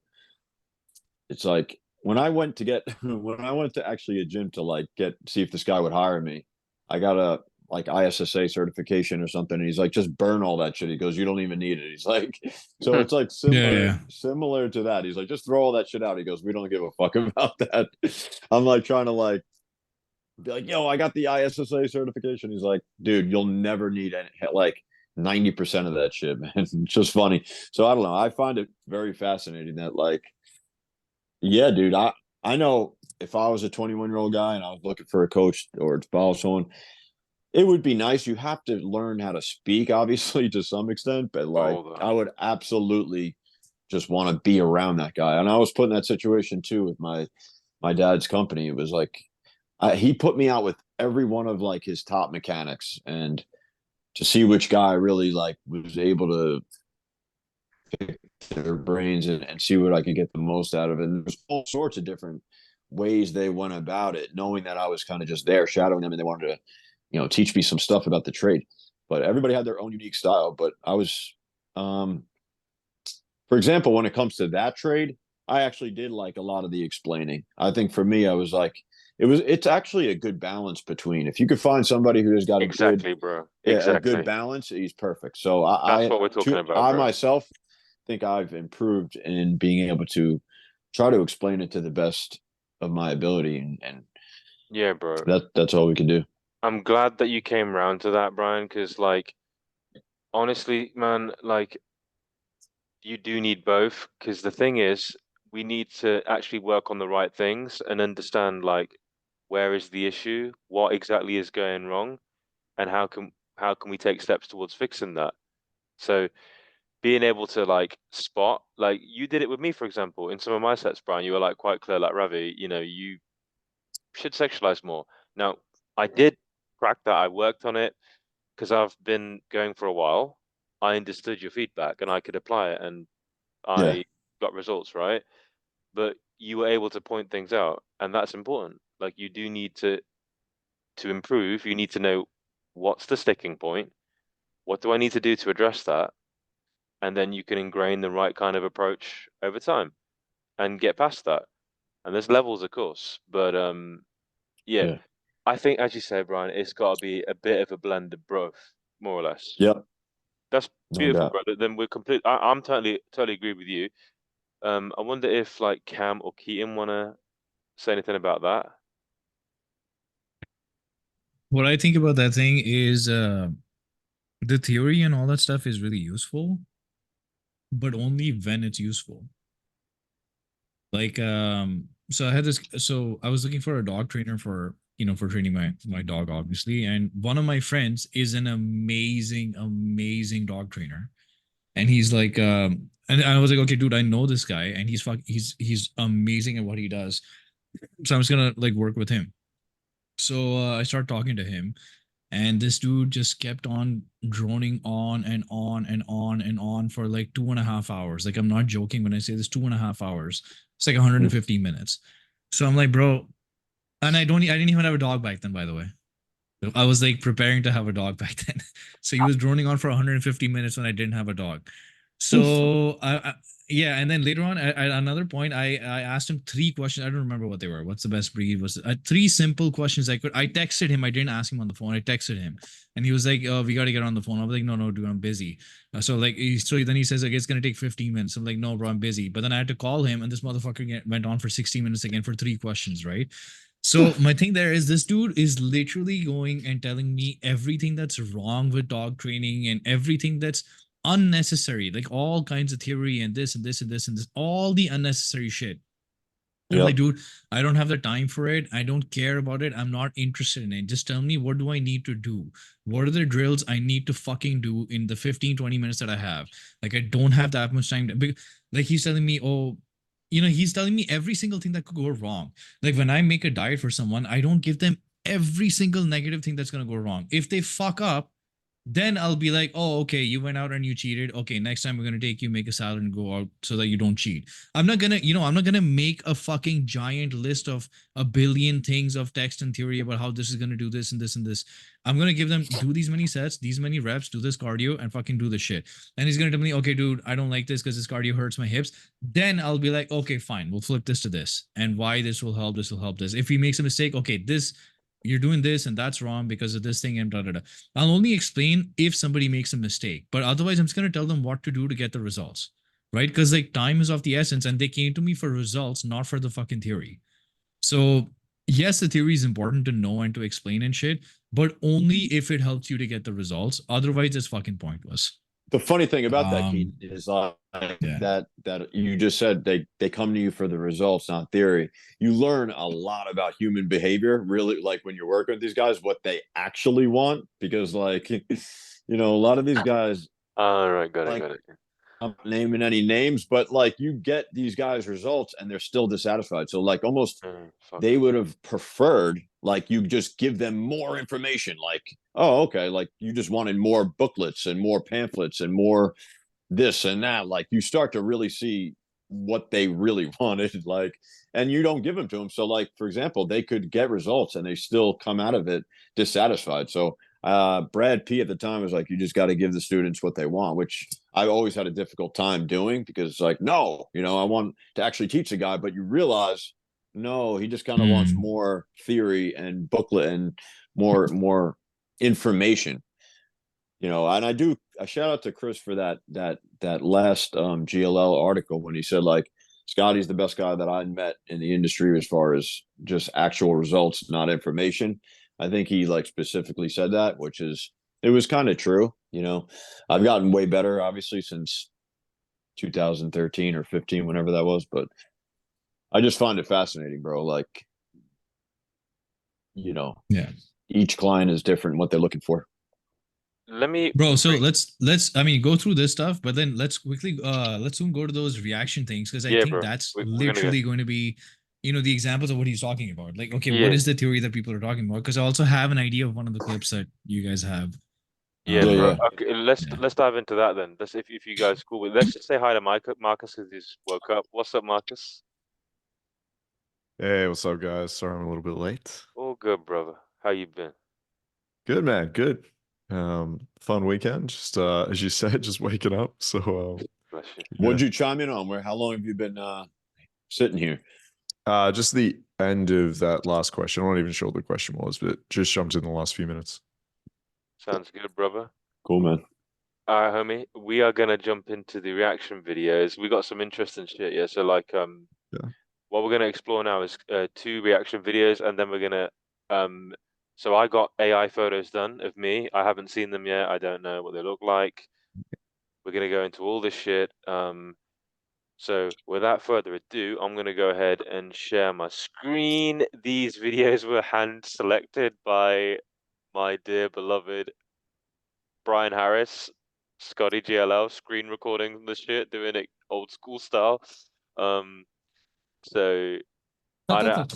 it's like when I went to actually a gym to like see if this guy would hire me, I got a like ISSA certification or something. And he's like, just burn all that shit. He goes, you don't even need it. He's like, so it's like similar to that. He's like, just throw all that shit out. He goes, we don't give a fuck about that. I'm like trying to like be like, yo, I got the ISSA certification. He's like, dude, you'll never need any, like 90% of that shit, man. It's just funny. So I don't know. I find it very fascinating that like, yeah, dude, I know if I was a 21-year-old guy and I was looking for a coach or to follow someone, it would be nice. You have to learn how to speak, obviously, to some extent, but like I would absolutely just want to be around that guy. And I was put in that situation too with my dad's company. It was like he put me out with every one of like his top mechanics, and to see which guy really like was able to pick their brains and see what I could get the most out of it. And there's all sorts of different ways they went about it, knowing that I was kind of just there shadowing them and they wanted to, teach me some stuff about the trade. But everybody had their own unique style. But I was, for example, when it comes to that trade, I actually did like a lot of the explaining. I think for me, I was like, it's actually a good balance between, if you could find somebody who has got Exactly, bro. Exactly. a good balance, he's perfect. So That's what we're talking about, I bro. myself think I've improved in being able to try to explain it to the best of my ability, and yeah, bro. That's all we can do. I'm glad that you came around to that, Brian, because like honestly, man, like you do need both, because the thing is we need to actually work on the right things and understand like where is the issue, what exactly is going wrong, and how can we take steps towards fixing that. So being able to like spot, like you did it with me, for example, in some of my sets, Brian, you were like quite clear, like Ravi, you should sexualize more. Now, I did crack that. I worked on it because I've been going for a while. I understood your feedback and I could apply it, and Yeah. I got results, right? But you were able to point things out, and that's important. Like you do need to improve. You need to know what's the sticking point. What do I need to do to address that? And then you can ingrain the right kind of approach over time and get past that. And there's levels, of course, but yeah. Yeah. I think, as you say, Brian, it's got to be a bit of a blend of both, more or less. Yep. That's No beautiful, doubt. brother. Then we're complete. I'm totally agree with you. I wonder if like Cam or Keaton wanna say anything about that. What I think about that thing is the theory and all that stuff is really useful, but only when it's useful. Like so I had this, so I was looking for a dog trainer for for training my dog, obviously, and one of my friends is an amazing dog trainer. And he's like and I was like, okay, dude, I know this guy, and he's amazing at what he does, so I'm just gonna like work with him. So I start talking to him, and this dude just kept on droning on and on and on and on for like 2.5 hours. Like, I'm not joking when I say this, 2.5 hours. It's like 150 minutes. So I'm like, bro, and I didn't even have a dog back then, by the way. I was like preparing to have a dog back then. So he was droning on for 150 minutes when I didn't have a dog. So yeah, and then later on at another point, I asked him 3 questions. I don't remember what they were. What's the best breed? Was 3 simple questions I texted him. I didn't ask him on the phone. I texted him, and he was like, "Oh, we got to get on the phone." I was like, "No, dude, I'm busy." So like, so then he says, "Like, it's gonna take 15 minutes." I'm like, "No, bro, I'm busy." But then I had to call him, and this motherfucker went on for 60 minutes again for 3 questions, right? So my thing there is, this dude is literally going and telling me everything that's wrong with dog training and everything that's unnecessary, like all kinds of theory and this and this and this and this, all the unnecessary shit. I'm like, dude, I don't have the time for it. I don't care about it. I'm not interested in it. Just tell me, what do I need to do? What are the drills I need to fucking do in the 15, 20 minutes that I have? Like, I don't have that much time. Like, he's telling me, oh, he's telling me every single thing that could go wrong. Like, when I make a diet for someone, I don't give them every single negative thing that's going to go wrong. If they fuck up, then I'll be like, oh, okay, you went out and you cheated. Okay, next time we're gonna take you, make a salad, and go out so that you don't cheat. I'm not gonna make a fucking giant list of a billion things of text and theory about how this is gonna do this and this and this. I'm gonna give them, do these many sets, these many reps, do this cardio, and fucking do the shit. And he's gonna tell me, okay, dude, I don't like this because this cardio hurts my hips. Then I'll be like, okay, fine, we'll flip this to this, and why this will help. This will help this. If he makes a mistake, okay, this, you're doing this and that's wrong because of this thing and da da da. I'll only explain if somebody makes a mistake, but otherwise I'm just going to tell them what to do to get the results, right? Because like, time is of the essence, and they came to me for results, not for the fucking theory. So yes, the theory is important to know and to explain and shit, but only if it helps you to get the results. Otherwise, it's fucking pointless. The funny thing about that, Keith, is yeah. that you just said they come to you for the results, not theory. You learn a lot about human behavior, really, like when you're working with these guys, what they actually want, because like a lot of these guys. All right, got like, it. I'm not naming any names, but like you get these guys results and they're still dissatisfied. So like almost they would have preferred like you just give them more information. Like, oh, okay, like you just wanted more booklets and more pamphlets and more this and that. Like you start to really see what they really wanted, like, and you don't give them to them. So, like, for example, they could get results and they still come out of it dissatisfied. So Brad P at the time was like, you just got to give the students what they want, which I always had a difficult time doing because it's like, no, you know, I want to actually teach the guy, but you realize, no, he just kind of wants more theory and booklet and more information, you know. And I shout out to Chris for that last GLL article when he said like Scotty's the best guy that I met in the industry as far as just actual results, not information. I think he like specifically said that, which is it was kind of true. You know, I've gotten way better obviously since 2013 or 15, whenever that was, but I just find it fascinating, bro. Like, you know, Yeah. each client is different what they're looking for. Let me, Bro, so let's I mean go through this stuff, but then let's quickly let's soon go to those reaction things because I think bro. that's We're literally going to be, you know, the examples of what he's talking about. Like, okay, Yeah. what is the theory that people are talking about? Because I also have an idea of one of the clips that you guys have. Yeah, Yeah, bro. yeah. Okay, let's dive into that then. Let's if you guys cool with. Let's just say hi to Marcus because he's woke up. What's up, Marcus? Hey, what's up, guys? Sorry I'm a little bit late. All good, brother. How you been? Good, man. Good. Fun weekend. Just as you said, just waking up. So Bless you. What'd you chime in on? How long have you been sitting here? Just the end of that last question. I'm not even sure what the question was, but just jumped in the last few minutes. Sounds good, brother. Cool, man. All right, homie. We are gonna jump into the reaction videos. We got some interesting shit, yeah. So like, Yeah. what we're gonna explore now is 2 reaction videos, and then we're gonna So I got AI photos done of me. I haven't seen them yet. I don't know what they look like. We're gonna go into all this shit. So without further ado, I'm gonna go ahead and share my screen. These videos were hand selected by my dear beloved Brian Harris, Scotty GLL, screen recording the shit, doing it old school style. So I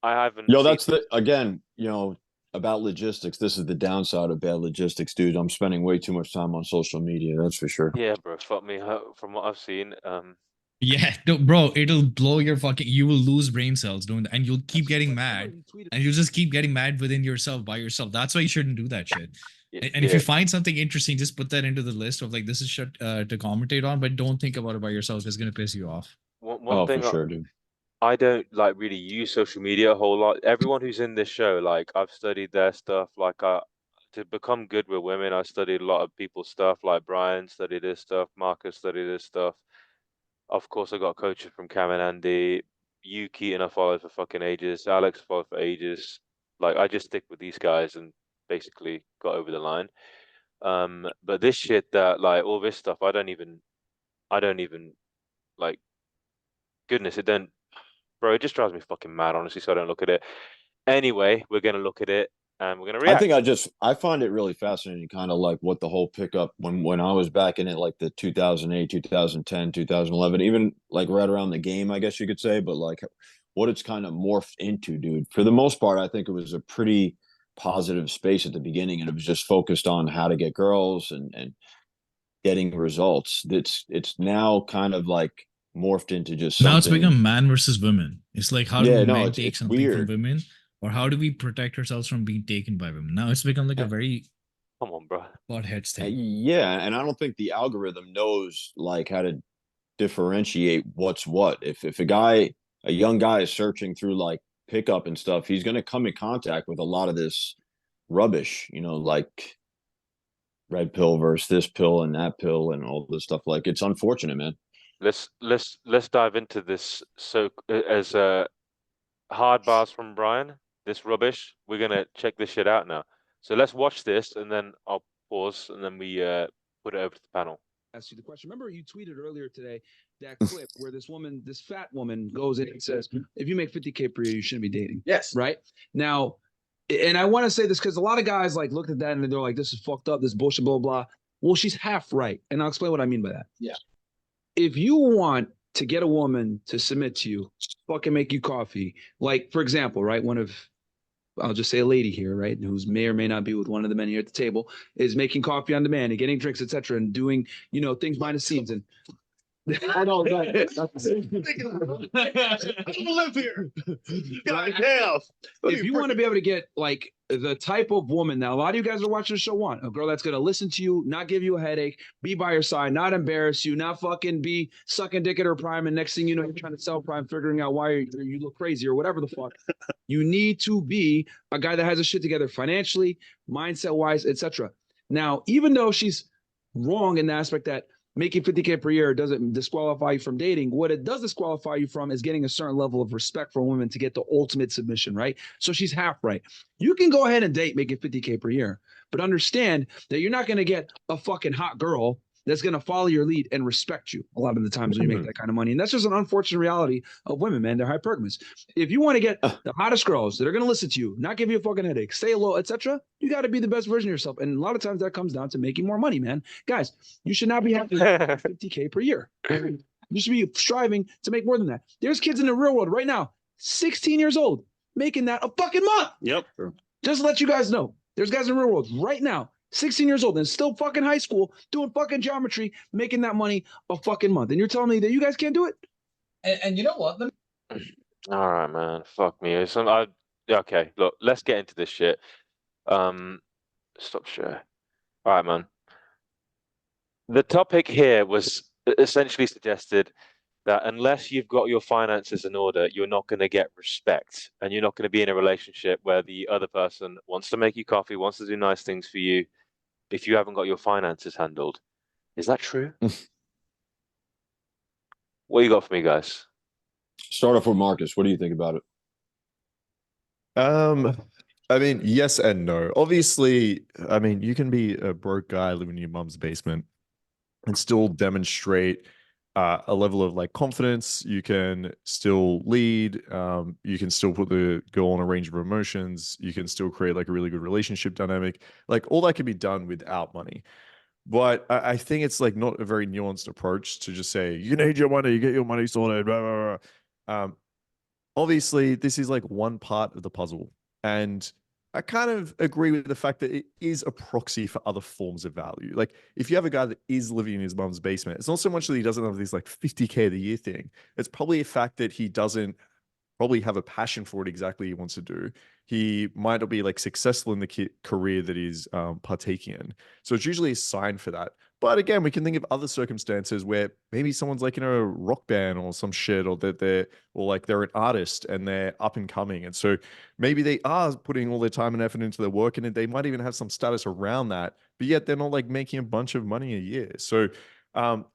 haven't Yo, seen. that's again, you know, about logistics. This is the downside of bad logistics, dude. I'm spending way too much time on social media. That's for sure. Yeah, bro, fuck me. From what I've seen, Yeah, no, bro, it'll blow your fucking. You will lose brain cells doing that, and you'll keep getting mad, and you'll just keep getting mad within yourself by yourself. That's why you shouldn't do that shit. And if you find something interesting, just put that into the list of like this is shit to commentate on, but don't think about it by yourself. It's gonna piss you off. One thing for sure, dude. I don't like really use social media a whole lot. Everyone who's in this show, like I've studied their stuff. Like to become good with women, I studied a lot of people's stuff. Like Brian studied this stuff, Marcus studied this stuff. Of course, I got coaching from Cam and Andy. You, Keaton, I followed for fucking ages. Alex followed for ages. Like I just stick with these guys and basically got over the line. But this shit that like all this stuff, I don't even like. Goodness, it don't. Bro, it just drives me fucking mad, honestly, so I don't look at it. Anyway, we're going to look at it and we're going to react. I think I find it really fascinating, kind of like what the whole pickup when I was back in it, like the 2008, 2010, 2011, even like right around the game, I guess you could say, but like what it's kind of morphed into, dude. For the most part, I think it was a pretty positive space at the beginning, and it was just focused on how to get girls and getting results. It's now kind of like morphed into just something. Now it's become man versus women. It's like how do men take it's something weird from women, or how do we protect ourselves from being taken by women? Now it's become like a very come on, bro. butt heads thing. Yeah, and I don't think the algorithm knows like how to differentiate what's what. If a young guy is searching through like pickup and stuff, he's going to come in contact with a lot of this rubbish, you know, like red pill versus this pill and that pill and all this stuff. Like it's unfortunate, man. Let's dive into this. So as hard bars from Brian, this rubbish. We're gonna check this shit out now. So let's watch this and then I'll pause and then we put it over to the panel. Ask you the question. Remember you tweeted earlier today that clip where this fat woman goes in and says, if you make 50K per year, you shouldn't be dating. Yes. Right? Now, and I want to say this because a lot of guys like looked at that and they're like, this is fucked up, this bullshit, blah, blah. Well, she's half right. And I'll explain what I mean by that. Yeah. If you want to get a woman to submit to you, fucking make you coffee. Like, for example, right? I'll just say a lady here, right? Who's may or may not be with one of the men here at the table, is making coffee on demand and getting drinks, etc., and doing, things behind the scenes. And I know, right? I don't live here. Goddamn. If you want to be able to get like the type of woman that a lot of you guys are watching the show want, a girl that's going to listen to you, not give you a headache, be by your side, not embarrass you, not fucking be sucking dick at her prime, and next thing you know, you're trying to sell prime, figuring out why you look crazy or whatever the fuck. You need to be a guy that has a shit together financially, mindset wise, etc. Now, even though she's wrong in the aspect that making 50K per year doesn't disqualify you from dating. What it does disqualify you from is getting a certain level of respect for women to get the ultimate submission, right? So she's half right. You can go ahead and date making 50K per year, but understand that you're not going to get a fucking hot girl that's going to follow your lead and respect you a lot of the times when you make that kind of money. And that's just an unfortunate reality of women, man. They're hypergamous. If you want to get the hottest girls that are going to listen to you, not give you a fucking headache, stay low, etc., you got to be the best version of yourself. And a lot of times that comes down to making more money, man. Guys, you should not be having 50K per year. You should be striving to make more than that. There's kids in the real world right now, 16 years old, making that a fucking month. Yep. Just to let you guys know, there's guys in the real world right now, 16 years old and still fucking high school, doing fucking geometry, making that money a fucking month. And you're telling me that you guys can't do it? And you know what? All right, man. Fuck me. Okay, look, let's get into this shit. Stop share. All right, man. The topic here was essentially suggested that unless you've got your finances in order, you're not going to get respect, and you're not going to be in a relationship where the other person wants to make you coffee, wants to do nice things for you, if you haven't got your finances handled. Is that true? What you got for me, guys? Start off with Marcus. What do you think about it? I mean, yes and no. Obviously, I mean, you can be a broke guy living in your mum's basement and still demonstrate a level of like confidence. You can still lead. You can still put the girl on a range of emotions. You can still create like a really good relationship dynamic. Like all that can be done without money. But I think it's like not a very nuanced approach to just say, you need your money, you get your money sorted, blah, blah, blah. Obviously, this is like one part of the puzzle. And I kind of agree with the fact that it is a proxy for other forms of value. Like if you have a guy that is living in his mom's basement, it's not so much that he doesn't have this like 50K a year thing. It's probably a fact that he doesn't probably have a passion for what exactly he wants to do. He might not be like successful in the career that he's partaking in. So it's usually a sign for that. But again, we can think of other circumstances where maybe someone's like in a rock band or some shit, or that they're an artist and they're up and coming. And so maybe they are putting all their time and effort into their work, and they might even have some status around that, but yet they're not like making a bunch of money a year. So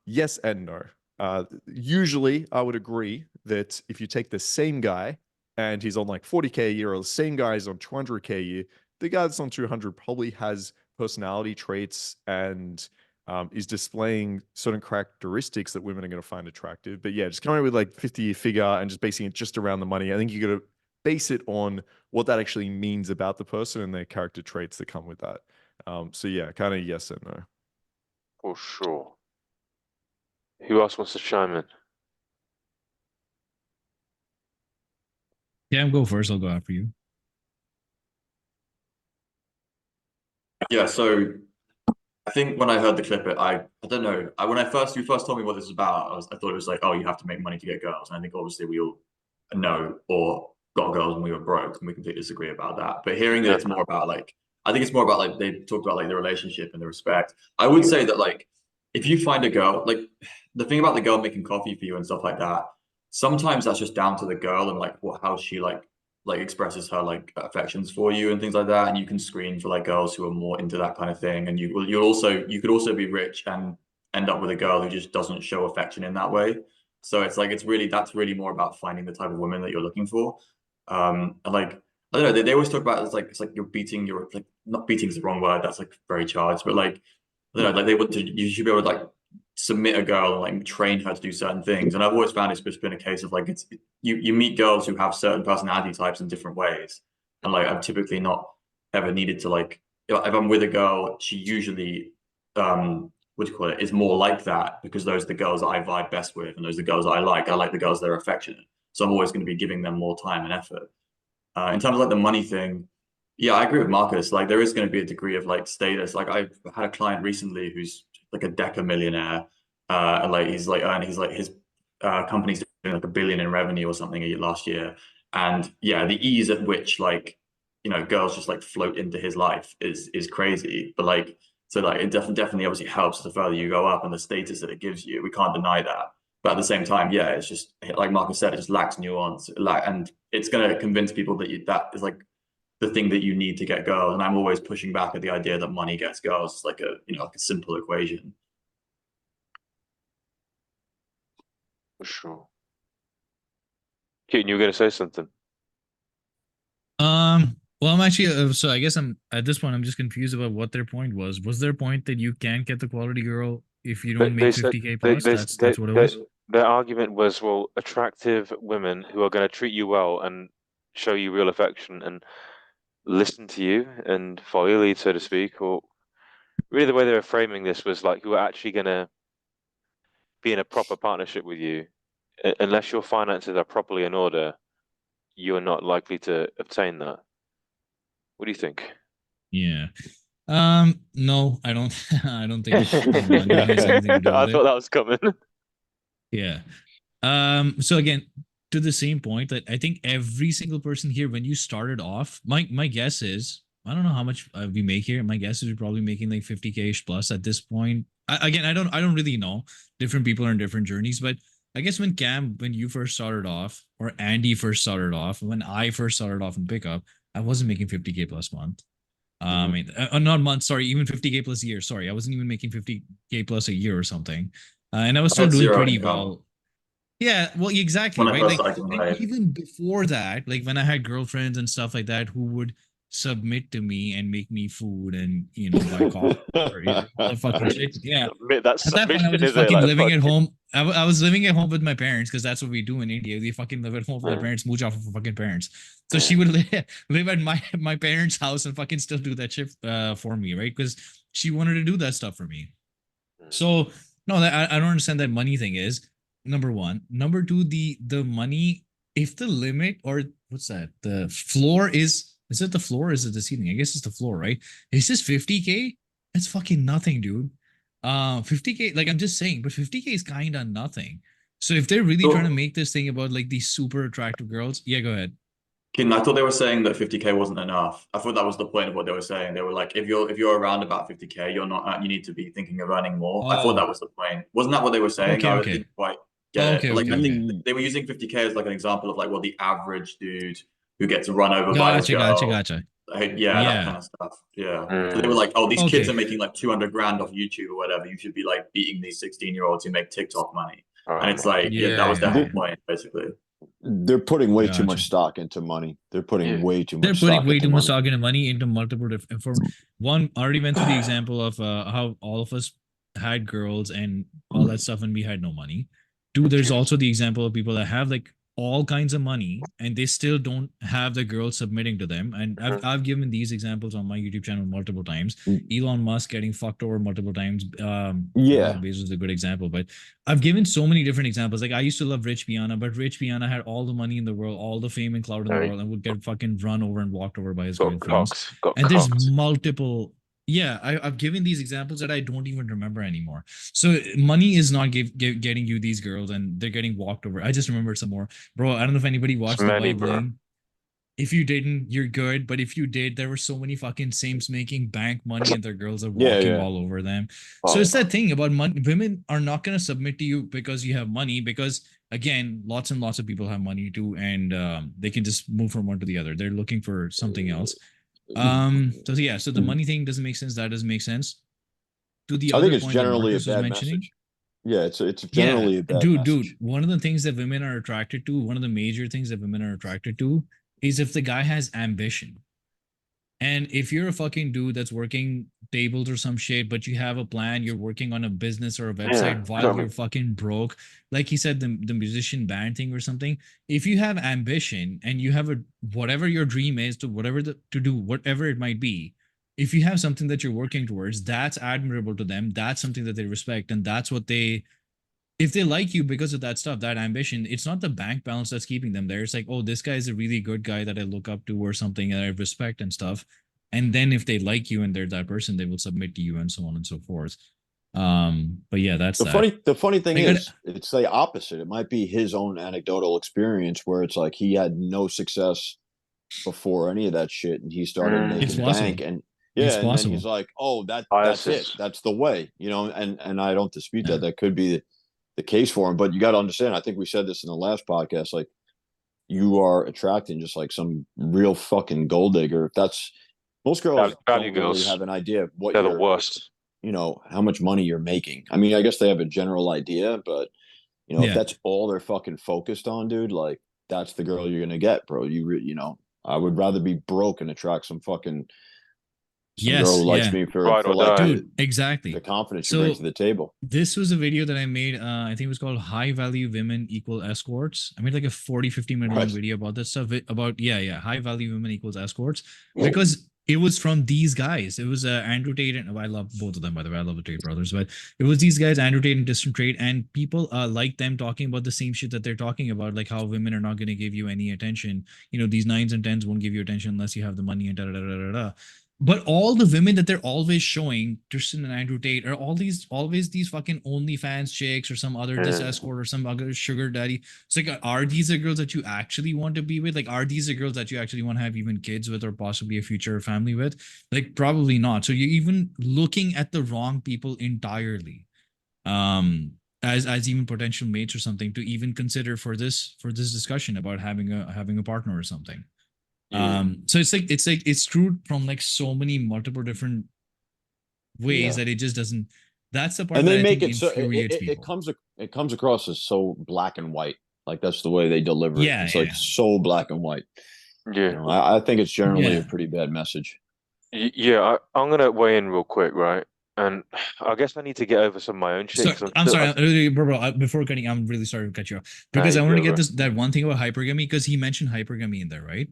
yes and no. Usually I would agree that if you take the same guy and he's on like 40K a year, or the same guy is on 200K a year, the guy that's on 200 probably has personality traits and is displaying certain characteristics that women are going to find attractive. But yeah, just coming up with like 50-year figure and just basing it just around the money, I think you got to base it on what that actually means about the person and their character traits that come with that. So yeah, kind of yes and no. For sure. Who else wants to chime in? Yeah, go first. I'll go after you. Yeah, so I think when I heard the clip, I don't know. When you first told me what this was about, I thought it was like, oh, you have to make money to get girls. And I think obviously we all know or got girls when we were broke, and we completely disagree about that. But hearing that it's more about like, I think it's more about like they talked about like the relationship and the respect. I would say that like if you find a girl, like the thing about the girl making coffee for you and stuff like that, sometimes that's just down to the girl and like how she like expresses her like affections for you and things like that. And you can screen for like girls who are more into that kind of thing. And you could also be rich and end up with a girl who just doesn't show affection in that way. So it's like that's really more about finding the type of women that you're looking for. And like I don't know, they always talk about it's like you're beating your, like, not beating is the wrong word, that's like very charged, but like I don't know, like you should be able to like submit a girl and like train her to do certain things. And I've always found it's just been a case of like you meet girls who have certain personality types in different ways, and like I've typically not ever needed to like, if I'm with a girl, she usually what do you call it, is more like that, because those are the girls that I vibe best with, and those are the girls that I like. I like the girls that are affectionate. So I'm always going to be giving them more time and effort. In terms of like the money thing, yeah, I agree with Marcus. Like there is going to be a degree of like status. Like I've had a client recently who's like a deca millionaire. And like he's like earning, he's like his company's doing like $1 billion in revenue or something last year. And yeah, the ease at which like, you know, girls just like float into his life is crazy. But like, so like it definitely obviously helps the further you go up and the status that it gives you. We can't deny that. But at the same time, yeah, it's just like Marcus said, it just lacks nuance. And it's gonna convince people that that is like the thing that you need to get girls. And I'm always pushing back at the idea that money gets girls. It's like a, you know, like a simple equation. For sure. Keaton, you were gonna say something. Well, I'm actually so I guess I'm at this point I'm just confused about what their point was. Was their point that you can't get the quality girl if you don't make 50K plus? That's what it was. Their argument was, well, attractive women who are going to treat you well and show you real affection and listen to you and follow your lead, so to speak, or really the way they were framing this was like who are actually going to be in a proper partnership with you. Unless your finances are properly in order, you're not likely to obtain that. What do you think? Yeah. No, I don't. I don't think money has anything to do with I thought it. that was coming. Yeah. So again, to the same point, that I think every single person here, when you started off, my guess is, I don't know how much we make here. My guess is we're probably making like 50K plus at this point. Again, I don't really know. Different people are in different journeys, but I guess when you first started off, or Andy first started off, when I first started off in pickup, I wasn't making 50K plus month. I mean, not month, sorry, even 50K plus a year. Sorry, I wasn't even making 50K plus a year or something. And I was still doing pretty well. Yeah, well, exactly, When I right? first Like, started, and right. even before that, like when I had girlfriends and stuff like that who would submit to me and make me food and, you know, buy coffee or all that fucking shit. Yeah. That At that point, I was submission just is it fucking like living at fucking home. I was living at home with my parents because that's what we do in India. We fucking live at home with our parents, mooch off of our fucking parents. So she would live at my parents' house and fucking still do that shit for me, right? Because she wanted to do that stuff for me. So no, I don't understand that money thing is number one. Number two, the money, if the limit, or what's that? The floor is it the floor or is it the ceiling? I guess it's the floor, right? Is this 50K? That's fucking nothing, dude. 50K, like I'm just saying, but 50K is kind of nothing. So if they're really trying to make this thing about like these super attractive girls, yeah, go ahead. Keaton, I thought they were saying that 50K wasn't enough. I thought that was the point of what they were saying. They were like, if you're around about 50K, you're not, you need to be thinking of earning more. I thought that was the point. Wasn't that what they were saying? I didn't quite get it. But like, I think they were using 50K as like an example of like what the average dude who gets run over by his girl. Gotcha. Yeah, that kind of stuff. Yeah. So they were like, oh, these kids are making like 200 grand off YouTube or whatever. You should be like beating these 16-year-olds who make TikTok money. And it's like, yeah, that was the whole point, basically. They're putting way too much stock into money. They're putting way too much. They're putting way too much stock into money into multiple different. For one, I already went through the example of how all of us had girls and all that stuff, and we had no money. Two, there's also the example of people that have like all kinds of money and they still don't have the girl submitting to them. And I've given these examples on my YouTube channel multiple times. Elon Musk getting fucked over multiple times. Bezos is a good example, but I've given so many different examples. Like I used to love Rich Piana, but Rich Piana had all the money in the world, all the fame and clout in the world, and would get fucking run over and walked over by his girlfriends. And there's multiple. Yeah, I've given these examples that I don't even remember anymore. So money is not getting you these girls, and they're getting walked over. I just remembered some more, bro. I don't know if anybody watched the Vibe Bling. If you didn't, you're good. But if you did, there were so many fucking Sims making bank money, and their girls are walking all over them. So it's that thing about money. Women are not gonna submit to you because you have money. Because again, lots and lots of people have money too, and they can just move from one to the other. They're looking for something else. So yeah, so the money thing doesn't make sense. That doesn't make sense. To the I think other it's point generally a that Markus was bad mentioning, message. Yeah, it's generally a bad message. Dude, one of the things that women are attracted to, one of the major things that women are attracted to, is if the guy has ambition. And if you're a fucking dude that's working tables or some shit, but you have a plan, you're working on a business or a website while you're fucking broke, like he said, the musician band thing or something. If you have ambition and you have whatever your dream is to do whatever it might be, if you have something that you're working towards, that's admirable to them. That's something that they respect, and that's what they. If they like you because of that stuff, that ambition, it's not the bank balance that's keeping them there. It's like, oh, this guy is a really good guy that I look up to or something, and I respect and stuff. And then if they like you and they're that person, they will submit to you and so on and so forth. But yeah, that's the funny thing Like, is, it's the opposite. It might be his own anecdotal experience where it's like he had no success before any of that shit, and he started It's making possible. bank, and It's and then possible. he's like, oh, that's Biases. it, that's the way, and I don't dispute that. That could be the case for him, but you got to understand. I think we said this in the last podcast. Like, you are attracting just like some real fucking gold digger. That's most girls Value don't really girls. have an idea of what They're the you're, worst. how much money you're making. I mean, I guess they have a general idea, but if Yeah. that's all they're fucking focused on, dude, like that's the girl you're gonna get, bro. I would rather be broke and attract some fucking girl who likes me for Ride or like die. Dude, exactly. the confidence you bring So to the table. this was a video that I made. I think it was called High Value Women Equal Escorts. I made like a 40-50 minute long Right. video about this stuff. About high value women equals escorts, because it was from these guys. It was Andrew Tate, and I love both of them, by the way. I love the Tate brothers, but it was these guys, Andrew Tate and Distant Trade, and people like them talking about the same shit that they're talking about, like how women are not going to give you any attention. These 9s and 10s won't give you attention unless you have the money and da da da da da. But all the women that they're always showing, Tristan and Andrew Tate, are always these fucking OnlyFans chicks or some other this escort or some other sugar daddy. It's like, are these the girls that you actually want to be with? Like, are these the girls that you actually want to have even kids with or possibly a future family with? Like, probably not. So you're even looking at the wrong people entirely, as even potential mates or something to even consider for this discussion about having a partner or something. So it's screwed from like so many multiple different ways that it just doesn't. That's the part And that they I make think it so infuriates it people. it comes across as so black and white. Like that's the way they deliver it. Yeah, It's like so black and white. Yeah. I think it's generally Yeah. a pretty bad message. Yeah, I'm gonna weigh in real quick, right? And I guess I need to get over some of my own shit. So 'cause I'm still- sorry, bro. Before cutting, I'm really sorry to cut you off Nah, because I you want to go, get bro. that one thing about hypergamy, because he mentioned hypergamy in there, right?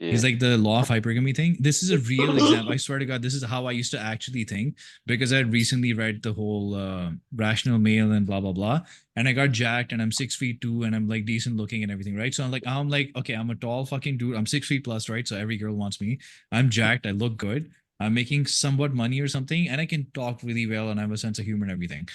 Yeah. He's like the law of hypergamy thing. This is a real example. I swear to God, this is how I used to actually think, because I recently read the whole rational male and blah blah blah, and I got jacked, and I'm 6'2", and I'm like decent looking and everything, right? So I'm like, okay, I'm a tall fucking dude. I'm 6 feet plus, right? So every girl wants me. I'm jacked. I look good. I'm making somewhat money or something, and I can talk really well, and I have a sense of humor and everything.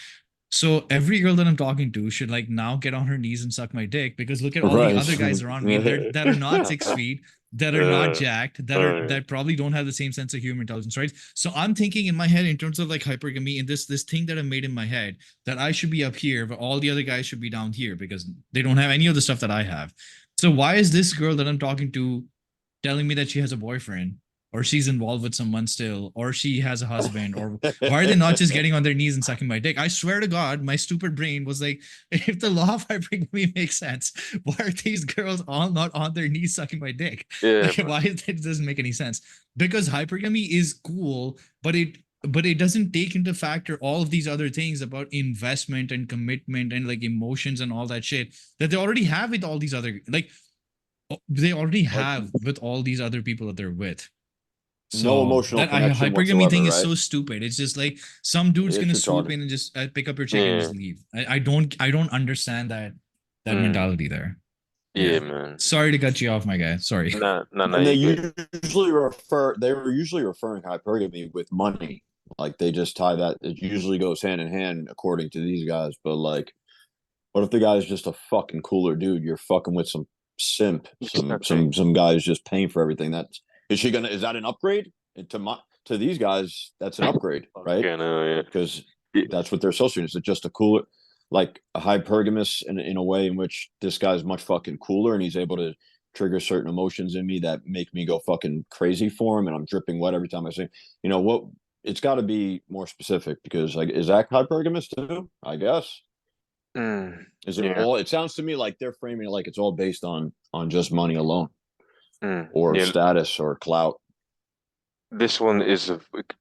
So every girl that I'm talking to should like now get on her knees and suck my dick, because look at all the other guys around me that are not 6 feet, that are not jacked, that probably don't have the same sense of humor intelligence, right? So I'm thinking in my head in terms of like hypergamy, and this thing that I made in my head, that I should be up here, but all the other guys should be down here because they don't have any of the stuff that I have. So why is this girl that I'm talking to telling me that she has a boyfriend, or she's involved with someone still, or she has a husband, or why are they not just getting on their knees and sucking my dick? I swear to God, my stupid brain was like, if the law of hypergamy makes sense, why are these girls all not on their knees sucking my dick? Yeah, Like, why it doesn't make any sense? Because hypergamy is cool, but it doesn't take into factor all of these other things about investment and commitment and like emotions and all that shit that they already have with all these other, like they already have with all these other people that they're with. So No emotional that connection hypergamy whatsoever, thing is right? so stupid. It's just like some dude's It's gonna swoop retarded. in and just pick up your chick and Yeah. just leave. I don't understand that mentality there. Yeah, man. Sorry to cut you off, my guy. Sorry. No, And they you good. usually they were usually referring hypergamy with money. Like they just tie that. It usually goes hand in hand according to these guys. But like, what if the guy's just a fucking cooler dude? You're fucking with some simp, Exactly. some guy who's just paying for everything. Is that an upgrade? To these guys, that's an upgrade, right? Yeah, no, yeah. Because Yeah. that's what they're associating. Is it just a cooler, like a hypergamous in a way in which this guy's much fucking cooler and he's able to trigger certain emotions in me that make me go fucking crazy for him, and I'm dripping wet every time I say, what? It's got to be more specific, because like, is that hypergamous too? I guess. Is it all? It sounds to me like they're framing it like it's all based on just money alone, or status or clout. This one is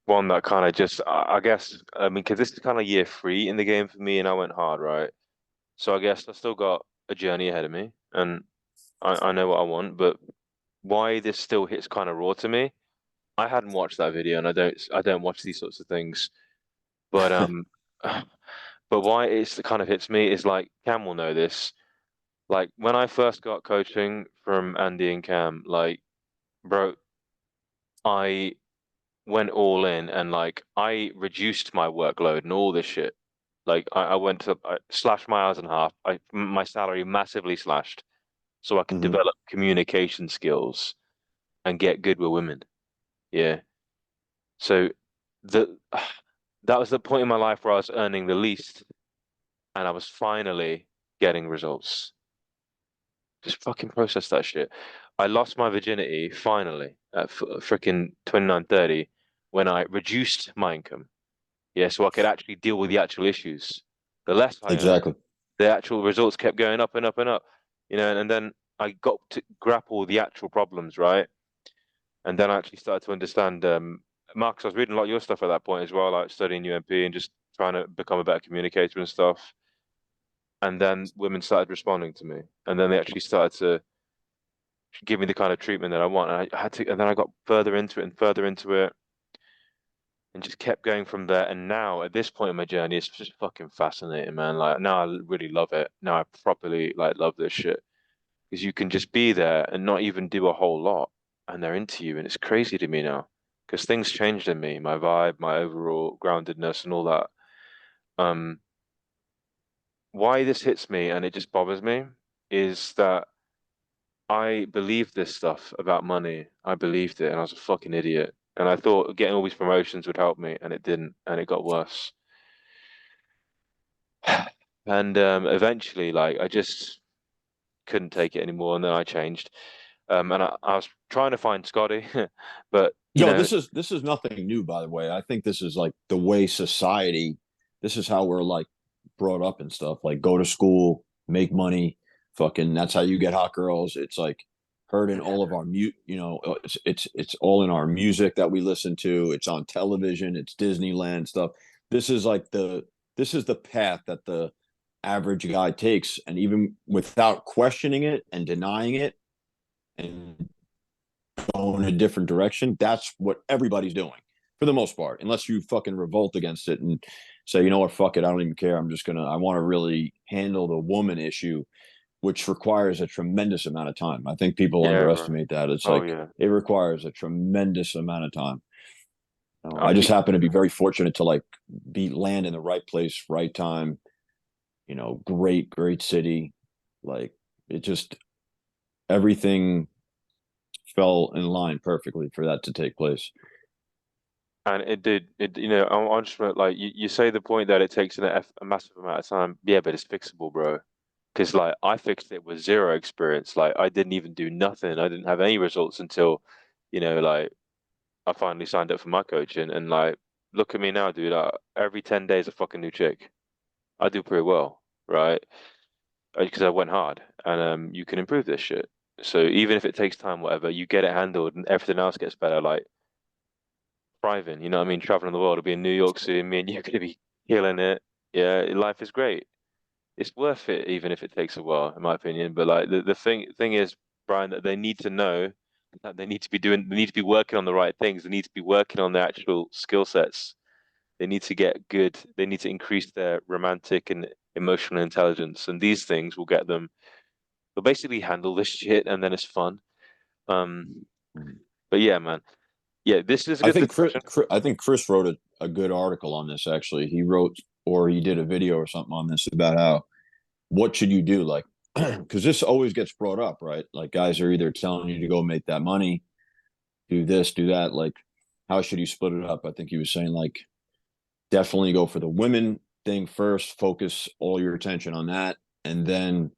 one that kind of just, I guess, I mean, because this is kind of year 3 in the game for me, and I went hard, right? So I guess I still got a journey ahead of me, and I know what I want, but why this still hits kind of raw to me, I hadn't watched that video, and I don't watch these sorts of things. But but why it kind of hits me is like Cam will know this. Like when I first got coaching from Andy and Cam, like, bro, I went all in and like I reduced my workload and all this shit. Like I slashed my hours in half. My salary massively slashed so I could Mhm. develop communication skills and get good with women. Yeah. So the that was the point in my life where I was earning the least and I was finally getting results. Just fucking process that shit. I lost my virginity finally at freaking 29, 30 when I reduced my income. Yeah, so I could actually deal with the actual issues. The less I earned, Exactly. the actual results kept going up and up and up. And then I got to grapple with the actual problems, right? And then I actually started to understand. Marcus, I was reading a lot of your stuff at that point as well, like studying UMP and just trying to become a better communicator and stuff. And then women started responding to me, and then they actually started to give me the kind of treatment that I want. And I had to, and then I got further into it and further into it, and just kept going from there. And now at this point in my journey, it's just fucking fascinating, man. Like now I really love it. Now I properly like love this shit because you can just be there and not even do a whole lot, and they're into you, and it's crazy to me now because things changed in me, my vibe, my overall groundedness, and all that. Um, why this hits me and it just bothers me is that I believed this stuff about money. I believed it, and I was a fucking idiot. And I thought getting all these promotions would help me, and it didn't, and it got worse. And eventually, like, I just couldn't take it anymore, and then I changed. And I was trying to find Scotty, but No, this is nothing new, by the way. I think this is like the way society. This is how we're like brought up and stuff. Like go to school, make money, fucking. That's how you get hot girls. It's like heard in all of our mute. You know, it's all in our music that we listen to. It's on television. It's Disneyland stuff. This is like this is the path that the average guy takes, and even without questioning it and denying it and going a different direction, that's what everybody's doing for the most part, unless you fucking revolt against it and say, you know what, fuck it, I don't even care. I want to really handle the woman issue, which requires a tremendous amount of time. I think people yeah, bro. underestimate that. It's Oh like yeah. it requires a tremendous amount of time. I I just keep happen to be very fortunate to like land in the right place, right time. Great city. Like it just everything fell in line perfectly for that to take place. And it did. I'm just like you say the point that it takes a massive amount of time. Yeah, but it's fixable, bro. Because like I fixed it with zero experience. Like I didn't even do nothing. I didn't have any results until, like I finally signed up for my coaching. And like, look at me now, dude. Every 10 days a fucking new chick. I do pretty well, right? Because I went hard, and you can improve this shit. So even if it takes time, whatever, you get it handled, and everything else gets better. Like thriving, you know what I mean? Traveling the world, I'll be in New York soon. Me and you're gonna be killing it. Yeah, life is great. It's worth it, even if it takes a while, in my opinion. But like the thing is, Brian, that they need to know that they need to be working on the right things. They need to be working on their actual skill sets. They need to get good. They need to increase their romantic and emotional intelligence, and these things will get them. They'll basically handle this shit, and then it's fun. Um, but yeah, man. Yeah, this is a I good think discussion. Chris wrote a good article on this. Actually, he wrote or he did a video or something on this about how what should you do, like because this always gets brought up, right? Like guys are either telling you to go make that money, do this, do that. Like, how should you split it up? I think he was saying like definitely go for the women thing first, focus all your attention on that, and then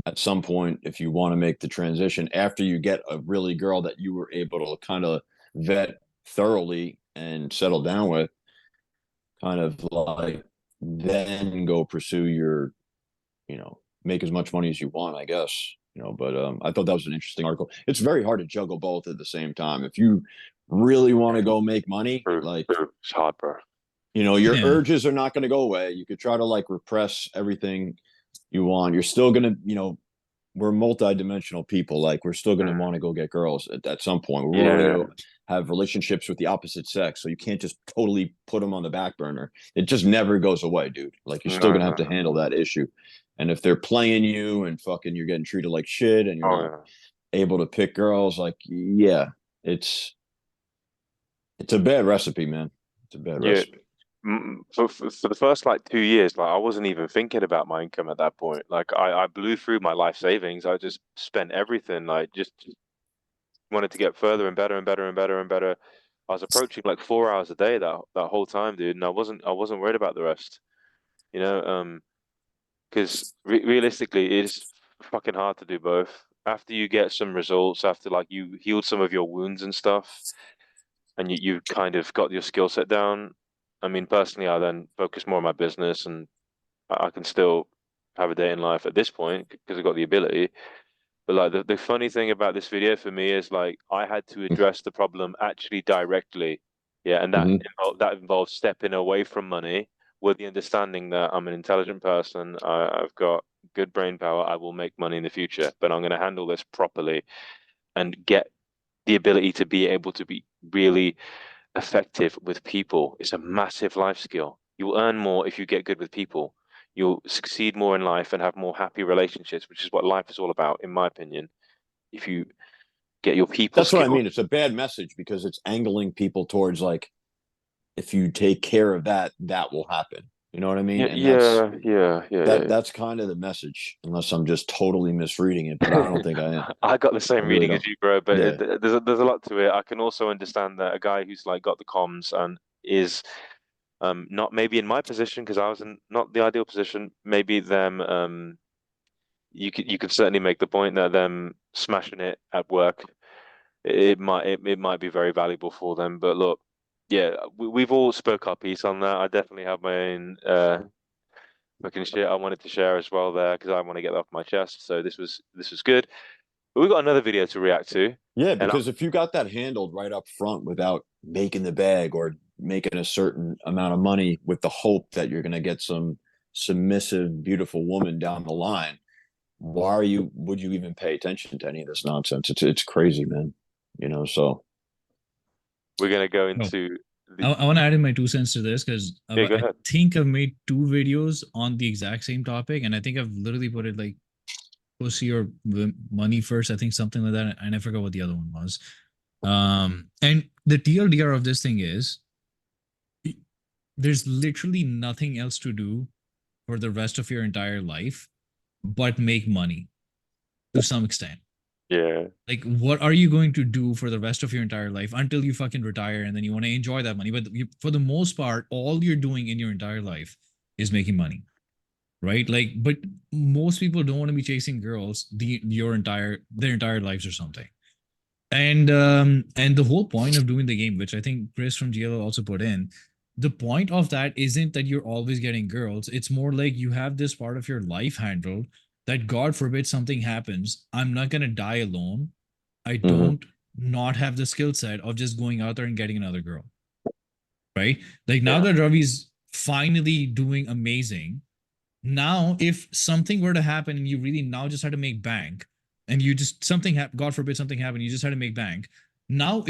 at some point, if you want to make the transition after you get a really girl that you were able to kind of vet thoroughly and settle down with, kind of like then go pursue your, make as much money as you want, I guess. But I thought that was an interesting article. It's very hard to juggle both at the same time. If you really want to go make money, like It's hard, bro. your Yeah. urges are not going to go away. You could try to like repress everything you want. You're still going to, we're multi-dimensional people. Like we're still going to want to go get girls at some point. We're going to have relationships with the opposite sex. So you can't just totally put them on the back burner. It just never goes away, dude. Like you're still going to have to handle that issue. And if they're playing you and fucking you're getting treated like shit and you're not able to pick girls, like, yeah, it's a bad recipe, man. It's a bad recipe. For the first like 2 years, like I wasn't even thinking about my income at that point. Like I blew through my life savings. I just spent everything. Like just wanted to get further and better and better and better and better. I was approaching like 4 hours a day that whole time, dude, and I wasn't worried about the rest. You know, because realistically, it's fucking hard to do both. After you get some results, after like you healed some of your wounds and stuff, and you kind of got your skill set down. I mean, personally, I then focus more on my business, and I can still have a day in life at this point because I've got the ability. But like the funny thing about this video for me is like I had to address the problem actually directly. Yeah, and that involves stepping away from money with the understanding that I'm an intelligent person. I've got good brain power. I will make money in the future, but I'm going to handle this properly and get the ability to be able to be really effective with people. Is a massive life skill. You'll earn more if you get good with people. You'll succeed more in life and have more happy relationships, which is what life is all about, in my opinion. If you get your people That's what I mean. It's a bad message because it's angling people towards like, if you take care of that, that will happen. You know what I mean? That's kind of the message, unless I'm just totally misreading it, but I don't think I am. I got the same reading as you, bro, but Yeah. there's a lot to it. I can also understand that a guy who's like got the comms and is not maybe in my position because I was in not the ideal position. Maybe them you could certainly make the point that them smashing it at work it might be very valuable for them. But look, yeah, we've all spoke our piece on that. I definitely have my own fucking shit I wanted to share as well there because I want to get that off my chest. So this was good. But we got another video to react to. Yeah, because if you got that handled right up front without making the bag or making a certain amount of money with the hope that you're going to get some submissive, beautiful woman down the line, would you even pay attention to any of this nonsense? It's crazy, man. You know, so we're gonna go into. I want to add in my 2 cents to this because I think I've made 2 videos on the exact same topic, and I think I've literally put it like pussy or money first. I think something like that, and I forgot what the other one was. And the TLDR of this thing is, there's literally nothing else to do for the rest of your entire life but make money to some extent. Yeah. Like, what are you going to do for the rest of your entire life until you fucking retire and then you want to enjoy that money? But for the most part, all you're doing in your entire life is making money, right? Like, but most people don't want to be chasing girls their entire lives or something. And the whole point of doing the game, which I think Chris from GLO also put in, the point of that isn't that you're always getting girls. It's more like you have this part of your life handled that God forbid something happens. I'm not going to die alone. I don't not have the skill set of just going out there and getting another girl. Right? Like now that Ravi's finally doing amazing, now if something were to happen and you really now just had to make bank and you just God forbid something happened, you just had to make bank. Now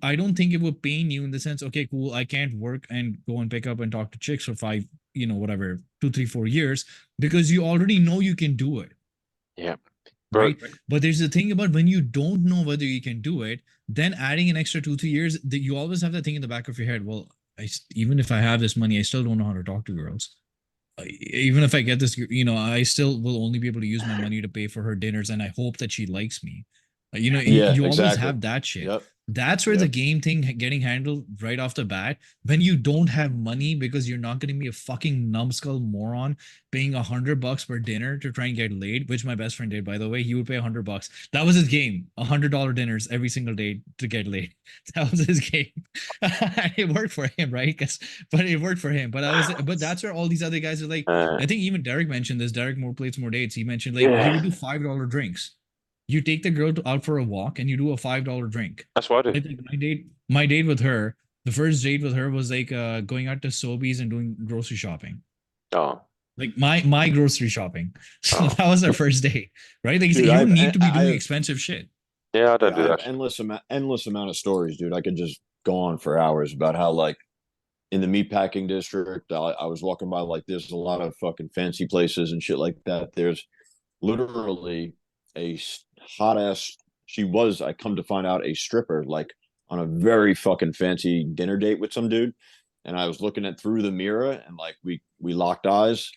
I don't think it would pain you in the sense, okay, cool, I can't work and go and pick up and talk to chicks for 5, 2, 3, 4 years because you already know you can do it. Yeah. Right. But there's the thing about when you don't know whether you can do it, then adding an extra 2, 3 years, that you always have that thing in the back of your head. Well, even if I have this money, I still don't know how to talk to girls. Even if I get this, I still will only be able to use my money to pay for her dinners, and I hope that she likes me. You always have that shit. Yep. That's where the game thing getting handled right off the bat. When you don't have money because you're not going to be a fucking numbskull moron paying $100 per dinner to try and get laid, which my best friend did, by the way. He would pay $100. That was his game. $100 dinners every single day to get laid. That was his game. It worked for him, right? But it worked for him. But that's where all these other guys are like. I think even Derek mentioned this. Derek More Plates More Dates. He mentioned like he would do $5 drinks. You take the girl out for a walk and you do a $5 drink. That's what I did. My date with her, the first date with her was like going out to Sobeys and doing grocery shopping. Oh. Like my grocery shopping. So that was our first date, right? Like, Dude, you I don't have- need to be I doing have- expensive shit. Yeah, I don't I do have that. endless amount of stories, dude. I could just go on for hours about how, like, in the meatpacking district, I was walking by, like, there's a lot of fucking fancy places and shit like that. There's literally a hot ass. She was, I come to find out, a stripper, like, on a very fucking fancy dinner date with some dude. And I was looking at through the mirror, and like we locked eyes,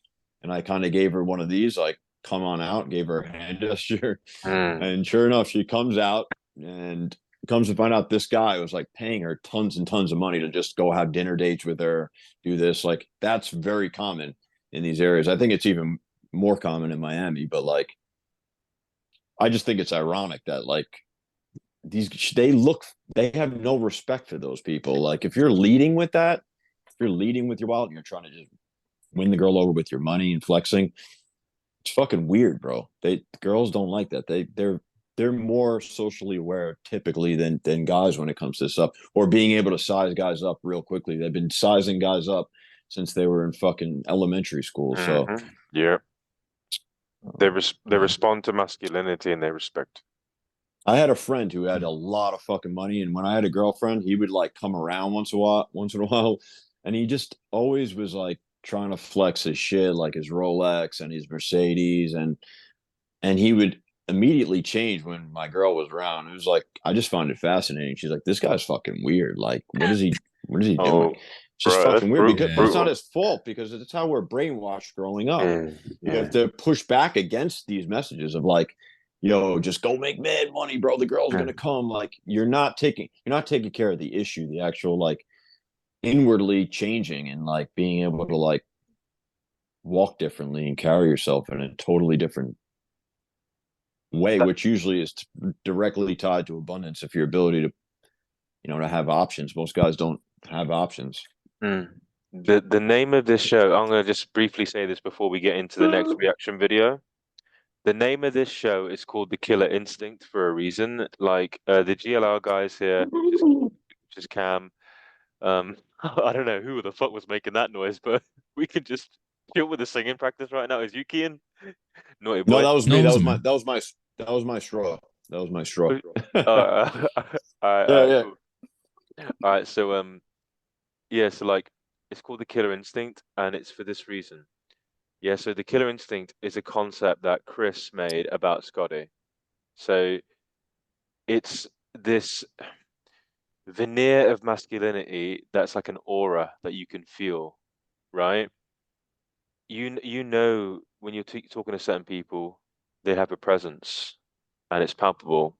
and I kind of gave her one of these, like, come on out, gave her a hand gesture. Mm. And sure enough, she comes out and comes to find out this guy was like paying her tons and tons of money to just go have dinner dates with her, do this. Like, that's very common in these areas. I think it's even more common in Miami, but like, I just think it's ironic that, like, they have no respect for those people. Like, if you're leading with that, if you're leading with your wallet and you're trying to just win the girl over with your money and flexing, it's fucking weird, bro. Girls don't like that. They're more socially aware typically than guys when it comes to stuff, or being able to size guys up real quickly. They've been sizing guys up since they were in fucking elementary school. So Mhm. Yeah, they respond to masculinity and they respect. I had a friend who had a lot of fucking money, and when I had a girlfriend, he would like come around once in a while, and he just always was like trying to flex his shit, like his Rolex and his Mercedes, and he would immediately change when my girl was around. It was like, I just found it fascinating. She's like, this guy's fucking weird. Like, what is he doing? Oh, It's just bro, that's fucking weird, because brutal. but it's not his fault, because it's how we're brainwashed growing up. You have Mm. to push back against these messages of like, yo, just go make mad money, bro. The girl's gonna come. Like, you're not taking care of the issue, the actual, like, inwardly changing and like being able to like walk differently and carry yourself in a totally different way, which usually is directly tied to abundance. If your ability to, to have options, most guys don't have options. Mm. The name of this show, I'm gonna just briefly say this before we get into the next reaction video. The name of this show is called The Killer Instinct for a reason. Like, the GLR guys here, which is Cam. I don't know who the fuck was making that noise, but we can just chill with the singing practice right now. Is you Kian? Naughty boy. No, that was No, me. it That wasn't was me. my straw. That was my straw. All right, Yeah. cool. All right, so yeah, so like it's called The Killer Instinct, and it's for this reason. Yeah, so the killer instinct is a concept that Chris made about Scotty. So it's this veneer of masculinity that's like an aura that you can feel, right? You know when you're talking to certain people, they have a presence and it's palpable.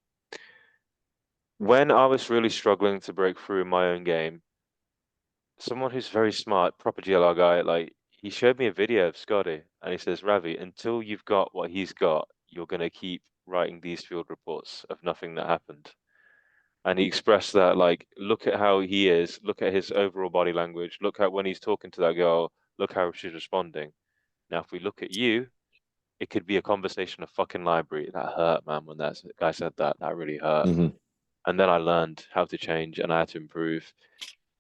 When I was really struggling to break through in my own game, someone who's very smart, proper GLR guy, like he showed me a video of Scotty and he says, Ravi, until you've got what he's got, you're gonna keep writing these field reports of nothing that happened. And he expressed that, like, look at how he is, look at his overall body language, look at when he's talking to that girl, look how she's responding. Now, if we look at you, it could be a conversation of fucking library. That hurt, man, when that guy said that. That really hurt. Mm-hmm. And then I learned how to change and I had to improve.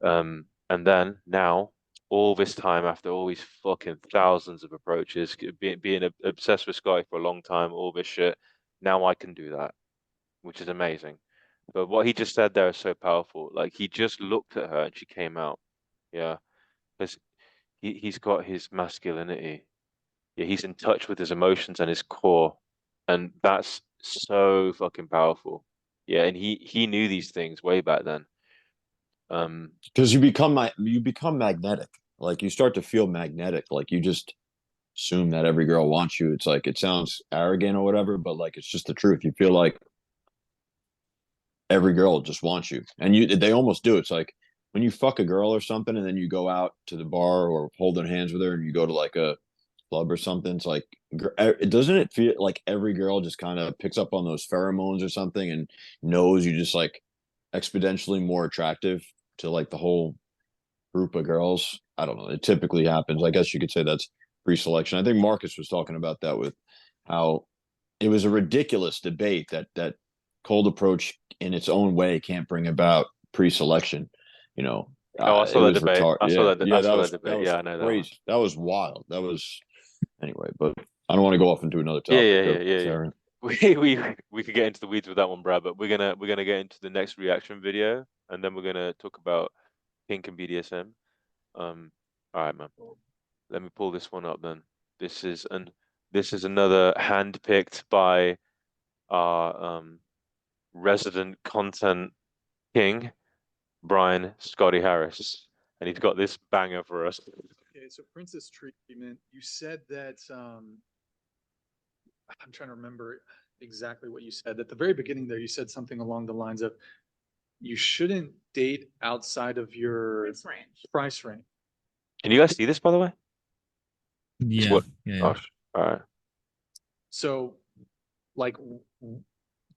And then now, all this time after all these fucking thousands of approaches, being obsessed with Sky for a long time, all this shit, now I can do that, which is amazing. But what he just said there is so powerful. Like, he just looked at her and she came out. Yeah. Because he's got his masculinity. Yeah, he's in touch with his emotions and his core. And that's so fucking powerful. Yeah, and he knew these things way back then. Because you become magnetic. Like, you start to feel magnetic. Like, you just assume that every girl wants you. It's like, it sounds arrogant or whatever, but like, it's just the truth. You feel like every girl just wants you, and they almost do. It's like when you fuck a girl or something, and then you go out to the bar or holding hands with her, and you go to like a club or something. It's like, doesn't it feel like every girl just kind of picks up on those pheromones or something and knows you just like exponentially more attractive to like the whole group of girls? I don't know. It typically happens. I guess you could say that's pre-selection. I think Marcus was talking about that, with how it was a ridiculous debate that cold approach in its own way can't bring about pre-selection. Oh, I saw that debate. Retarded. I saw that. Yeah, I saw that that debate. was Yeah, I know that one. crazy. That was wild. That was anyway, but I don't want to go off into another topic. Yeah. We could get into the weeds with that one, Brad, but we're gonna get into the next reaction video, and then we're gonna talk about Kink and BDSM. All right, man. Let me pull this one up then. This is another handpicked by our resident content king, Brian Scotty Harris, and he's got this banger for us. Okay, so princess treatment. You said that I'm trying to remember exactly what you said. At the very beginning there, you said something along the lines of you shouldn't date outside of your price range. Can you guys see this, by the way? Yeah. What? Yeah. Oh, all right. So, like,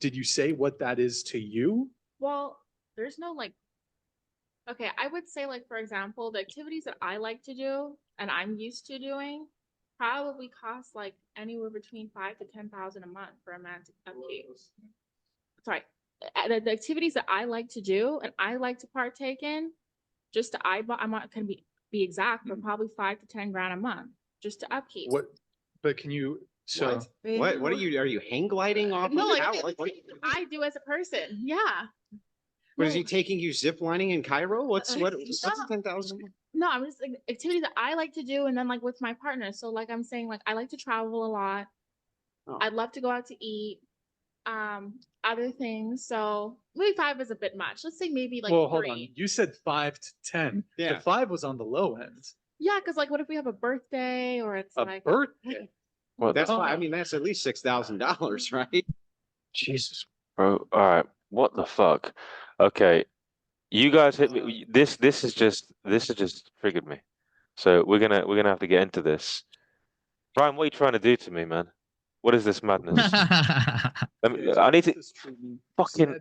did you say what that is to you? Well, there's no like, okay, I would say like, for example, the activities that I like to do and I'm used to doing probably cost like anywhere between 5,000 to 10,000 a month for a man to upkeep. Sorry, the activities that I like to do and I like to partake in, just to eyeball, I'm not going to be exact, but probably 5 to 10 grand a month just to upkeep. What? But can you? So What are you hang gliding off? No, of? like, How, what I do as a person. Yeah. is he taking you zip lining in Cairo? What's 10,000? No, I'm just like activities that I like to do, and then like with my partner. So like I'm saying, like I like to travel a lot. Oh. I'd love to go out to eat. Other things. So maybe 5 is a bit much. Let's say maybe like well, 3. hold on. You said 5 to 10. Yeah. The 5 was on the low end. Yeah, because like what if we have a birthday or it's A like birthday. Well, That's why. I mean, that's at least $6,000, right? Jesus, bro. All right. What the fuck? Okay. You guys hit me. This has just triggered me. So we're gonna have to get into this. Brian, what are you trying to do to me, man? What is this madness? I need to fucking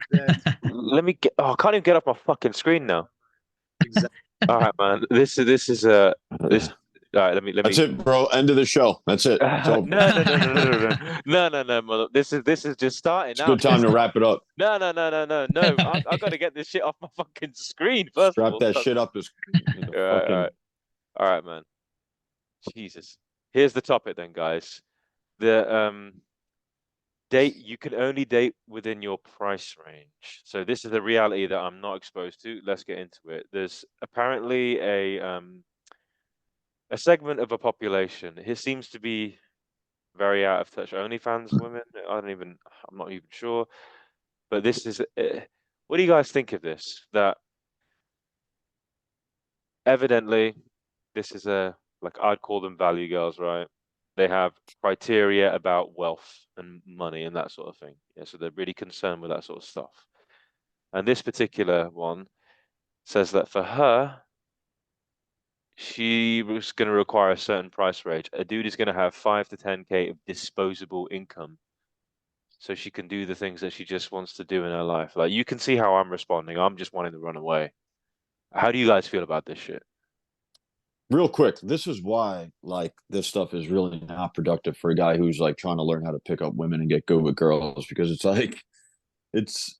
let me get. Oh, I can't even get off my fucking screen now. Exactly. All right, man. This is this. All right, let me. That's it, bro. End of the show. That's it. It's over. No, mother. This is just starting It's a now. good time to wrap it up. No. I got to get this shit off my fucking screen first. Strap that shit up. All right, man. Jesus. Here's the topic then, guys. The date, you can only date within your price range. So this is a reality that I'm not exposed to. Let's get into it. There's apparently a segment of a population. It seems to be very out of touch. OnlyFans women. I'm not even sure. But this is. What do you guys think of this? That evidently, this is like I'd call them value girls, right? They have criteria about wealth and money and that sort of thing. Yeah, so they're really concerned with that sort of stuff. And this particular one says that for her, she was going to require a certain price range. A dude is going to have 5 to 10K of disposable income, so she can do the things that she just wants to do in her life. Like, you can see how I'm responding. I'm just wanting to run away. How do you guys feel about this shit? Real quick, this is why like this stuff is really not productive for a guy who's like trying to learn how to pick up women and get good with girls, because it's like it's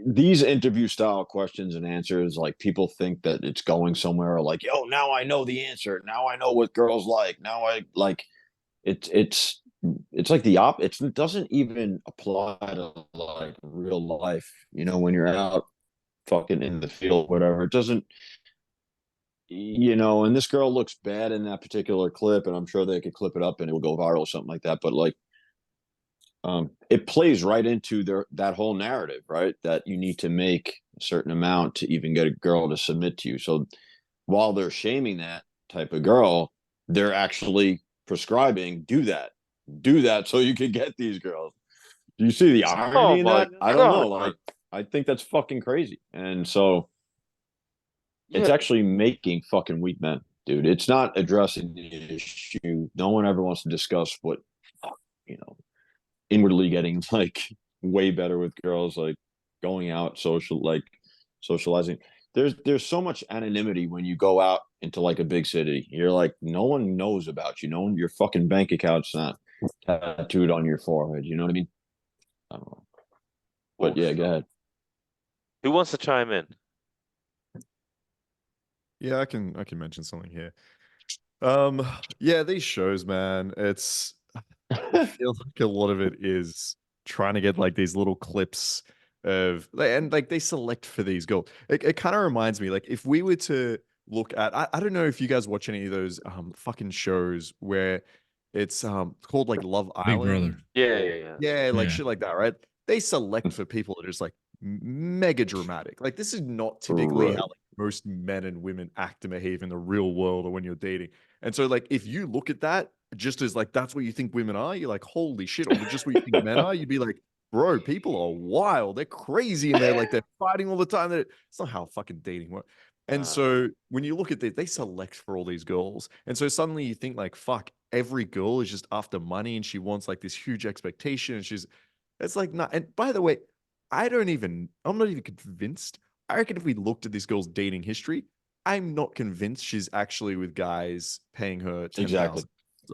these interview style questions and answers, like people think that it's going somewhere, or like, yo, now I know the answer, now I know what girls like, now I like it's like it doesn't even apply to like real life, you know, when you're out fucking in the field, whatever. It doesn't, you know, and this girl looks bad in that particular clip, and I'm sure they could clip it up and it will go viral or something like that. But like, it plays right into that whole narrative, right? That you need to make a certain amount to even get a girl to submit to you. So while they're shaming that type of girl, they're actually prescribing do that so you can get these girls. Do you see the irony in that? I don't know. Like, I think that's fucking crazy. And so it's actually making fucking weak men, dude. It's not addressing the issue. No one ever wants to discuss what, you know, inwardly getting like way better with girls, like going out, socializing. There's so much anonymity when you go out into like a big city. You're like, no one knows about you. No one, your fucking bank account's not tattooed on your forehead. You know what I mean? I don't know. But yeah, go ahead. Who wants to chime in? Yeah, I can mention something here. Yeah, these shows, man, it's I feel like a lot of it is trying to get like these little clips of and like they select for these girls. It kind of reminds me, like if we were to look at I don't know if you guys watch any of those fucking shows where it's called like Love Big Island. Brother. Yeah, like Yeah. shit like that, right? They select for people that are just like mega dramatic. Like this is not typically Right. how like most men and women act and behave in the real world or when you're dating. And so like if you look at that just as like that's what you think women are, you're like, holy shit, or just what you think men are, you'd be like, bro, people are wild. They're crazy and they're fighting all the time. It's not how fucking dating works. And so when you look at it, they select for all these girls. And so suddenly you think like, fuck, every girl is just after money and she wants like this huge expectation. And it's like, not. And by the way, I'm not even convinced. I reckon if we looked at this girl's dating history, I'm not convinced she's actually with guys paying her 10,000 Exactly.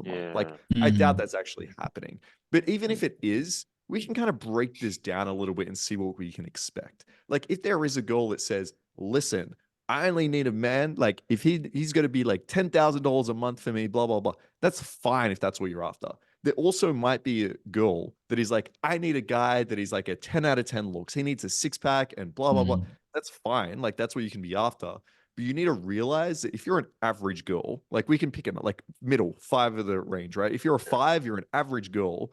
a month. Like, Yeah. I doubt that's actually happening. But even if it is, we can kind of break this down a little bit and see what we can expect. Like, if there is a girl that says, listen, I only need a man, like if he's going to be like $10,000 a month for me, blah, blah, blah. That's fine if that's what you're after. There also might be a girl that is like, I need a guy that is like a 10 out of 10 looks. He needs a six pack and blah, blah, blah. That's fine. Like, that's what you can be after. But you need to realize that if you're an average girl, like we can pick it like middle, 5 of the range, right? If you're a 5, you're an average girl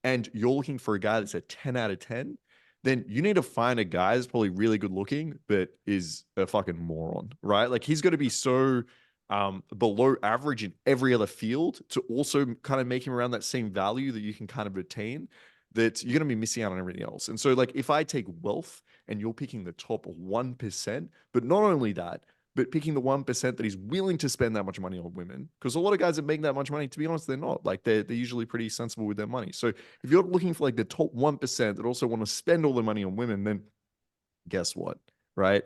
and you're looking for a guy that's a 10 out of 10, then you need to find a guy that's probably really good looking, but is a fucking moron, right? Like he's going to be so below average in every other field to also kind of make him around that same value that you can kind of attain, that you're going to be missing out on everything else. And so like if I take wealth and you're picking the top 1%, but not only that, but picking the 1% that is willing to spend that much money on women, because a lot of guys that make that much money, to be honest, they're not. Like they're usually pretty sensible with their money. So if you're looking for like the top 1% that also want to spend all their money on women, then guess what, right?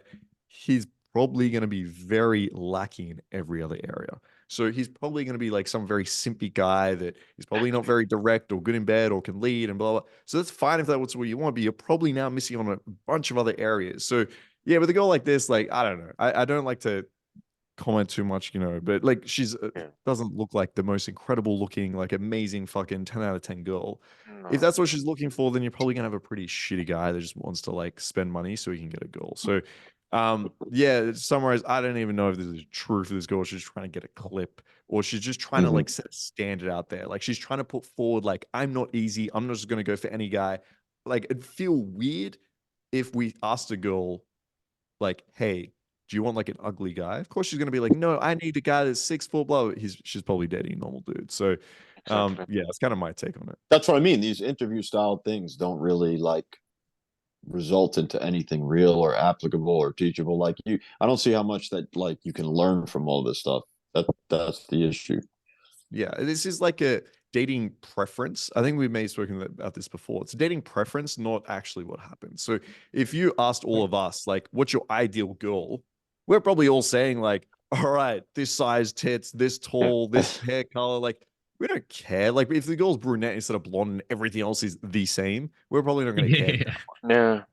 He's probably going to be very lacking in every other area. So he's probably going to be like some very simpy guy that is probably not very direct or good in bed or can lead and blah, blah. So that's fine if that's what you want, but you're probably now missing on a bunch of other areas. So yeah, with a girl like this, like, I don't know. I don't like to comment too much, but like she's doesn't look like the most incredible looking, like amazing fucking 10 out of 10 girl. If that's what she's looking for, then you're probably gonna have a pretty shitty guy that just wants to like spend money so he can get a girl. So yeah, to summarize, I don't even know if this is true for this girl. She's trying to get a clip or she's just trying to like set a standard out there. Like she's trying to put forward, like, I'm not easy. I'm not just gonna go for any guy. Like it'd feel weird if we asked a girl, like, hey, do you want like an ugly guy? Of course she's gonna be like, no, I need a guy that's 6 foot, blah. She's probably dating a normal dude. So yeah, that's kind of my take on it. That's what I mean. These interview style things don't really like result into anything real or applicable or teachable. Like I don't see how much that like you can learn from all this stuff. That's the issue. Yeah, this is like a dating preference. I think we may have spoken about this before. It's a dating preference, not actually what happens. So if you asked all of us, like, what's your ideal girl? We're probably all saying like, all right, this size tits, this tall, this hair color. Like, we don't care. Like, if the girl's brunette instead of blonde and everything else is the same, we're probably not going to care. Yeah.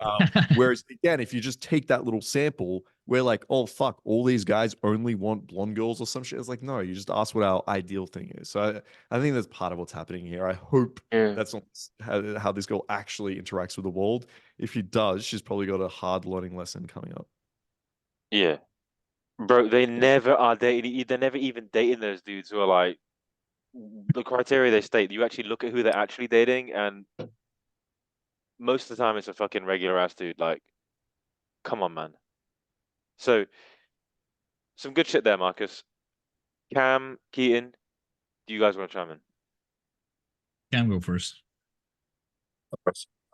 Whereas again, if you just take that little sample, we're like, oh fuck, all these guys only want blonde girls or some shit. It's like, no, you just ask what our ideal thing is. So I think that's part of what's happening here. I hope that's not how this girl actually interacts with the world. If she does, she's probably got a hard learning lesson coming up. Yeah. Bro, they never are dating. They're never even dating those dudes who are like, the criteria they state, you actually look at who they're actually dating, and most of the time it's a fucking regular ass dude. Like, come on, man. So, some good shit there, Marcus. Cam, Keaton, do you guys want to chime in? Cam, go first.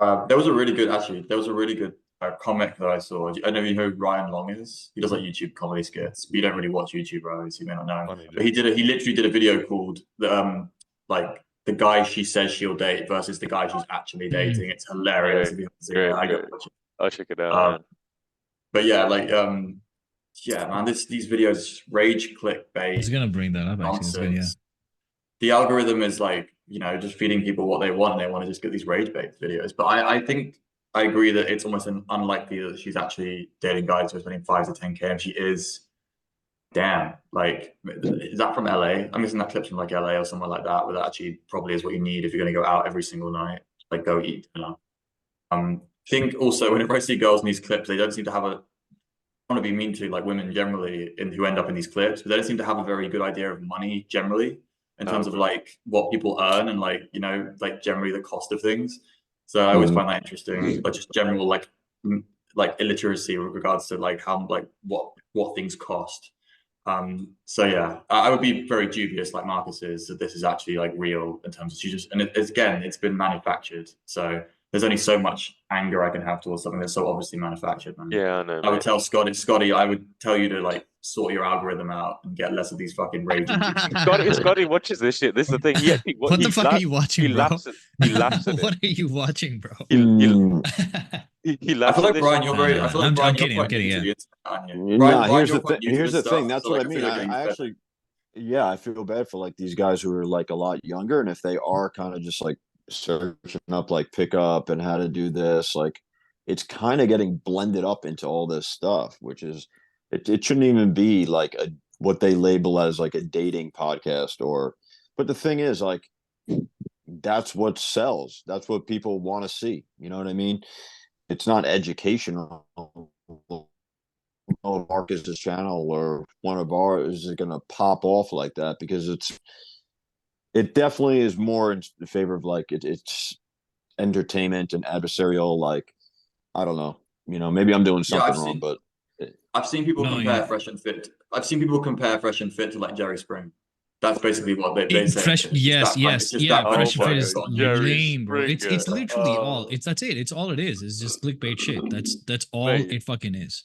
There was a really good comic that I saw. I know you know who Ryan Long is. He does like YouTube comedy skits. But you don't really watch YouTube, right? So you may not know. But he literally did a video called like the guy she says she'll date versus the guy she's actually dating. It's hilarious. If you haven't seen it, I gotta watch it. I'll check it out, man. But yeah, like yeah, man, these videos just rage clickbait. I was gonna bring that up actually. It's good, yeah. The algorithm is like, just feeding people what they want. They want to just get these rage bait videos. But I think I agree that it's almost unlikely that she's actually dating guys who are spending 5 to 10K. If she is, damn, like, is that from LA? I'm guessing that clip's from like LA or somewhere like that, where that actually probably is what you need if you're going to go out every single night, like go eat dinner. I think also whenever I see girls in these clips, they don't seem to have a, I want to be mean to like women generally who end up in these clips, but they don't seem to have a very good idea of money generally in terms of like what people earn and like, you know, like generally the cost of things. So I always find that interesting, like just general like illiteracy with regards to like how like what things cost. So yeah, I would be very dubious like Markus is that this is actually like real in terms of she just, and it's been manufactured. So there's only so much anger I can have towards something that's so obviously manufactured, man. Yeah, I know. I would tell Scotty, I would tell you to like sort your algorithm out and get less of these fucking raging. Scotty watches this shit. This is the thing. What the fuck are you watching, bro? He laughs at it. What are you watching, bro? He laughs I feel like at Brian, this you're shit. very. I feel like Brian, I'm kidding. you're I'm kidding. quite new Yeah. to the internet, aren't you? Nah, Brian, here's you're the quite thing. new to Here's the this thing. stuff, That's so, what like, I mean. feel like I you're actually, yeah, I feel bad for like these guys who are like a lot younger, and if they are kind of just like searching up like pickup and how to do this, like it's kind of getting blended up into all this stuff, which is it shouldn't even be like a what they label as like a dating podcast or. But the thing is, like, that's what sells. That's what people want to see. You know what I mean? It's not educational. Oh, Marcus's channel or one of ours is going to pop off like that because it definitely is more in favor of like it's entertainment and adversarial. Like, I don't know, you know, maybe I'm doing something wrong, but I've seen people No, compare yeah. Fresh and Fit. I've seen people compare Fresh and Fit to like Jerry Spring. That's basically what they say. Fresh, It's just yes, that kind- it's yes, just yeah. that kind of Fresh and Fit shit is going on. Jerry lame, bro. It's Springer. literally all. That's it. It's all it is. It's just clickbait shit. That's all Mate. it fucking is.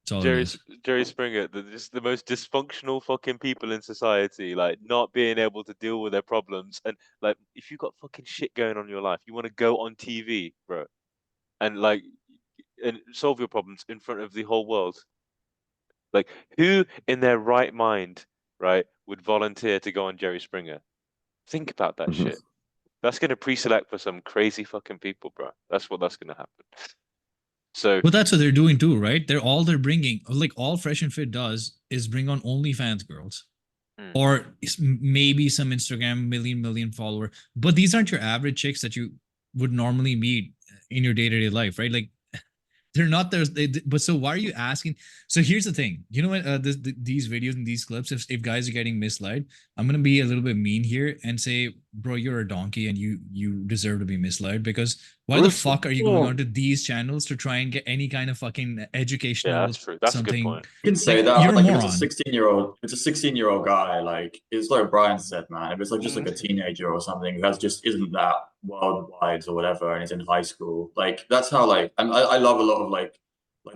That's all it is. Jerry Springer, just the most dysfunctional fucking people in society, like not being able to deal with their problems. And like, if you got fucking shit going on in your life, you want to go on TV, bro, and like, and solve your problems in front of the whole world. Like, who in their right mind, right, would volunteer to go on Jerry Springer? Think about that shit. That's gonna pre-select for some crazy fucking people, bro. That's that's gonna happen. So, But that's what they're doing too, right? They're bringing, like, all Fresh and Fit does is bring on OnlyFans girls, or maybe some Instagram million follower. But these aren't your average chicks that you would normally meet in your day-to-day life, right? Like, they're not there. But so why are you asking? So here's the thing. You know what? These videos and these clips, if guys are getting misled, I'm gonna be a little bit mean here and say, bro, you're a donkey and you deserve to be misled, because why the fuck are you going onto these channels to try and get any kind of fucking educational? yeah, that's true. That's something? a good point. You can say Like, that, you're but a like moron. if it's a 16-year-old guy, like it's like Brian said, man. If it's like just like a teenager or something who has just isn't that worldwide or whatever, and is in high school, like that's how like I love a lot of like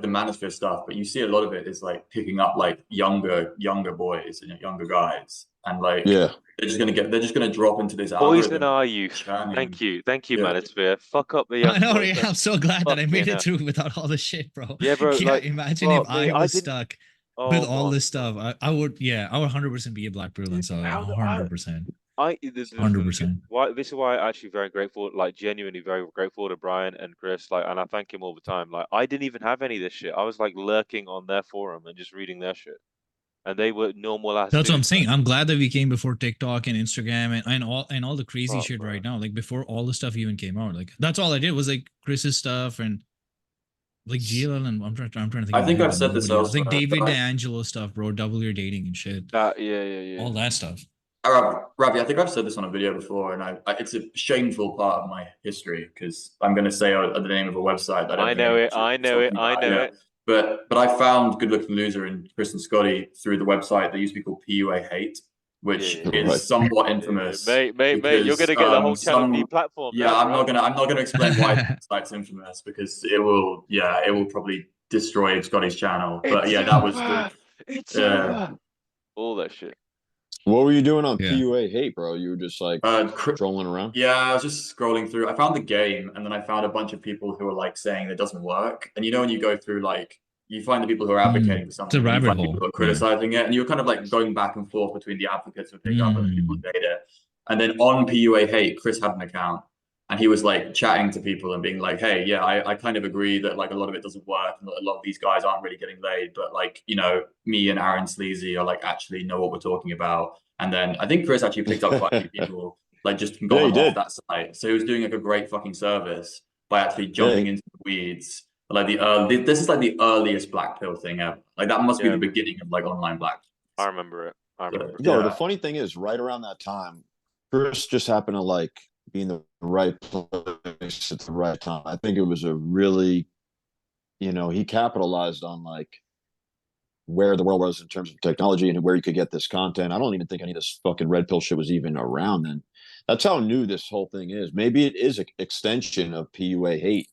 the Manosphere stuff, but you see a lot of it is like picking up like younger boys and younger guys, and like yeah, they're just gonna drop into this Poison algorithm. our youth. Thank you, Manosphere. Fuck up the young I know, boys. yeah, I'm so glad that I made Fucking it through without all this shit, bro. Yeah, bro, Yeah, like, imagine bro, if mate, I was didn't- stuck Oh with all my this stuff. I would 100% be a black pill inside. 100%. This 100%. is why I'm actually very grateful, like genuinely very grateful to Brian and Chris, like, and I thank him all the time. Like, I didn't even have any of this shit. I was like lurking on their forum and just reading their shit, and they were normal ass. That's what I'm dudes, saying. man. I'm glad that we came before TikTok and Instagram and all the crazy Bro, shit bro. right now. Like, before all the stuff even came out. Like, that's all I did was like Chris's stuff and like GLL, and I'm trying to think. I of think the I've said this nobody else. Like elsewhere, David but D'Angelo stuff, bro. Double Your Dating and shit. Yeah. All that stuff. Ravi, I think I've said this on a video before, and it's a shameful part of my history because I'm going to say the name of a website. That I know it. But I found Good Looking Loser and Chris and Scotty through the website that used to be called PUA Hate, which is Right. somewhat infamous. Mate, you're because, gonna get the whole channel some- deplatformed. Yeah, now, I'm bro. not gonna explain why the site's infamous because it will probably destroy Scotty's channel. But yeah, that was the all that shit. What were you doing on Yeah. PUA Hate, bro? You were just like trolling around? Yeah, I was just scrolling through. I found the game, and then I found a bunch of people who are like saying it doesn't work. And you know, when you go through like, you find the people who are advocating for something, and you rabbit find hole. people who are criticizing it, and you're kind of like going back and forth between the advocates who pick up and the people who hate it. And then on PUA Hate, Chris had an account, and he was like chatting to people and being like, hey, yeah, I kind of agree that like a lot of it doesn't work and a lot of these guys aren't really getting laid, but like, you know, me and Aaron Sleazy are like actually know what we're talking about. And then I think Chris actually picked up quite a few people like just got Yeah, he him off did. that site. So he was doing like a great fucking service by actually Yeah. jumping into the weeds. Like this is like the earliest black pill thing ever. Like that must be the beginning of like online black. I remember it. I remember it. No, Yeah. the funny thing is, right around that time, Chris just happened to like be in the right place at the right time. I think it was a really, you know, he capitalized on like where the world was in terms of technology and where you could get this content. I don't even think any of this fucking red pill shit was even around then. That's how new this whole thing is. Maybe it is an extension of PUA hate.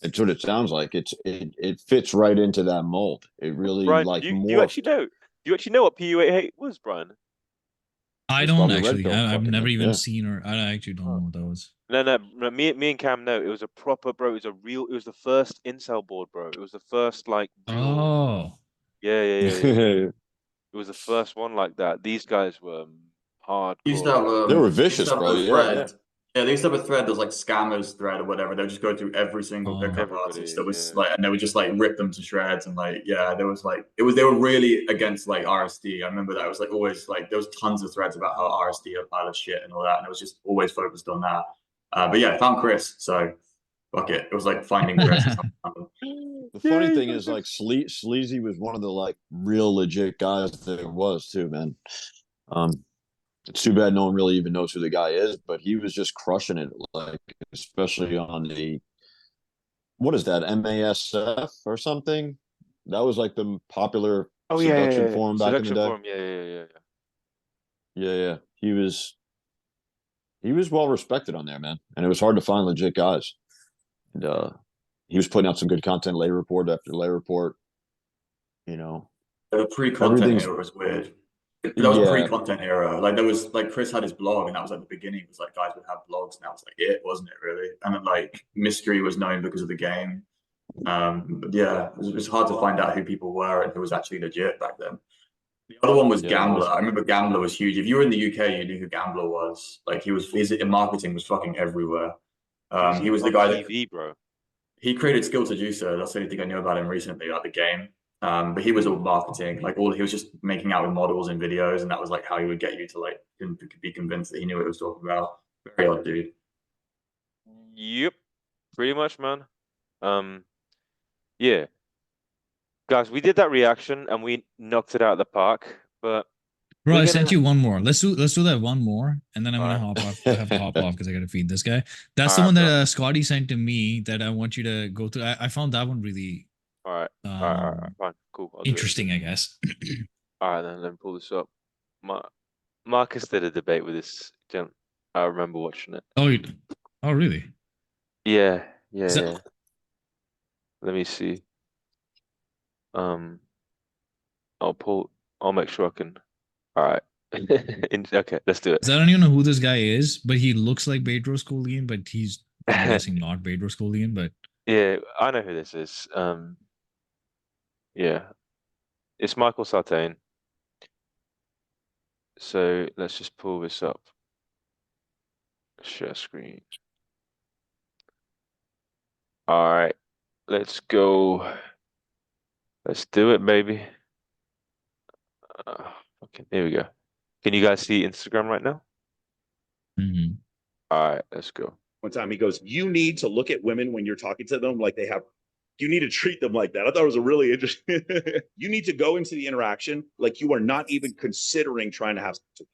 It's what it sounds like. It fits right into that mold. It really Brian, like do you morphed. actually know? Do you actually know what PUA hate was, Brian? I It's don't probably red actually. pill I've fucking never hate, even yeah. seen, or I actually don't know what that was. No, me and Cam know. It was a proper, bro. It was the first incel board, bro. It was the first like real. Oh, Yeah. It was the first one like that. These guys were Used to hardcore. have They were they used vicious, to have bro. a Yeah, thread. yeah. Yeah, they used to have a thread that was like scammers thread or whatever. They'll just go through every single pickup Everybody, artist that was yeah. like, and they would just like rip them to shreds. And like, yeah, there was like, they were really against like RSD. I remember that. It was like always like, there was tons of threads about how RSD are a pile of shit and all that. And it was just always focused on that. But yeah, I found Chris. So fuck it. It was like finding Chris. The funny thing is, like, Sleazy was one of the like real legit guys that it was too, man. It's too bad no one really even knows who the guy is, but he was just crushing it, like especially on the what is that, MASF or something? That was like the popular seduction forum back in the Seduction day. forum, yeah. Yeah. He was well respected on there, man, and it was hard to find legit guys. And he was putting out some good content, lay report after lay report. You know, The pre-content era was weird. That was pre-content era. Like there was like Chris had his blog, and that was like the beginning. It was like guys would have blogs, and that was like it, wasn't it? Really? And then like Mystery was known because of the game. But yeah, it was hard to find out who people were and who was actually legit back then. The other one was Gambler. I remember Gambler was huge. If you were in the UK, you knew who Gambler was. Like his marketing was fucking everywhere. He was the guy that bro. He created Skill Seducer. That's the only thing I knew about him recently, like the game. But he was all marketing, like he was just making out with models in videos, and that was like how he would get you to like be convinced that he knew what he was talking about. Very odd dude. Yep, pretty much, man. Yeah, guys, we did that reaction and we knocked it out of the park. But bro, I sent you one more. Let's do that one more, and then I'm gonna hop off. I have to hop off because I gotta feed this guy. That's the one that Scotty sent to me that I want you to go through. I found that one really. All right, fine, cool. Interesting, I guess. All right, then let me pull this up. Marcus did a debate with this gent. I remember watching it. Oh, really? Yeah. Let me see. I'll make sure I can. All right. Okay, let's do it. I don't even know who this guy is, but he looks like Bedros Keuilian, but he's, I'm guessing, not Bedros Keuilian. But yeah, I know who this is. Yeah, it's Michael Sartain. So let's just pull this up. Share screen. All right, let's go. Let's do it, baby. Okay, here we go. Can you guys see Instagram right now? Mm-hmm. All right, let's go. One time he goes, you need to look at women when you're talking to them like they have, you need to treat them like that. I thought it was a really interesting, you need to go into the interaction like you are not even considering trying to have sex.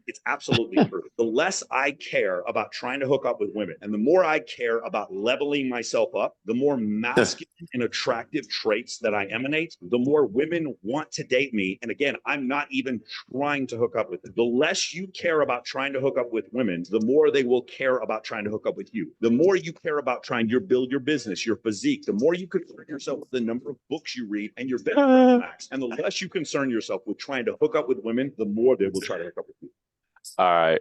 It's absolutely true. The less I care about trying to hook up with women and the more I care about leveling myself up, the more masculine and attractive traits that I emanate, the more women want to date me. And again, I'm not even trying to hook up with them. The less you care about trying to hook up with women, the more they will care about trying to hook up with you. The more you care about trying to build your business, your physique, the more you concern yourself with the number of books you read and your bedroom max. And the less you concern yourself with trying to hook up with women, the more they will try to hook up with you. All right.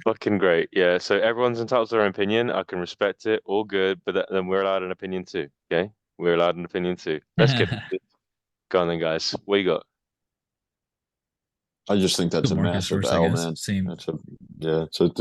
Fucking great. Yeah. So everyone's entitled to their opinion. I can respect it. All good. But then we're allowed an opinion too. Okay. We're allowed an opinion too. Let's get it. Go on then, guys. What you got? I just think that's a massive L, man. Same. That's a, yeah. So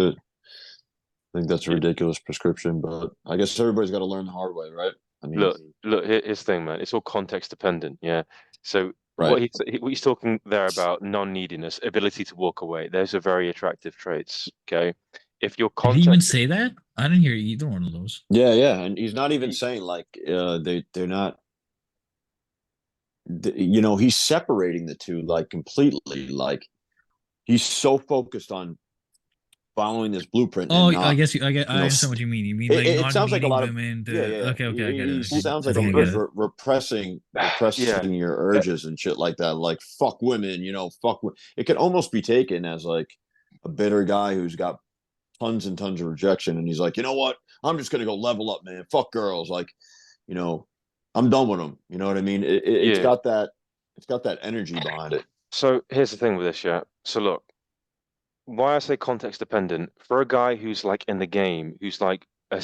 I I think that's a ridiculous prescription, but I guess everybody's got to learn the hard way, right? I mean, Look, here's the thing, man. It's all context dependent. Yeah. So right. what he's talking there about non-neediness, ability to walk away. Those are very attractive traits. Okay. If your Did he even context, say that? I didn't hear either one of those. Yeah, yeah, and he's not even saying like they're not. You know, he's separating the two like completely. Like he's so focused on following this blueprint Oh, and I not. guess I You know, understand what you mean. You mean like it not sounds like a needing lot of women to. yeah, yeah. Okay, I get it. He sounds like I think I get it. repressing yeah, your urges and shit like that. Like fuck women, you know, fuck. It could almost be taken as like a bitter guy who's got tons and tons of rejection, and he's like, you know what? I'm just gonna go level up, man. Fuck girls, like, you know, I'm done with them. You know what I mean? It's yeah. got that. It's got that energy behind it. So here's the thing with this, yeah. So look, why I say context dependent for a guy who's like in the game, who's like a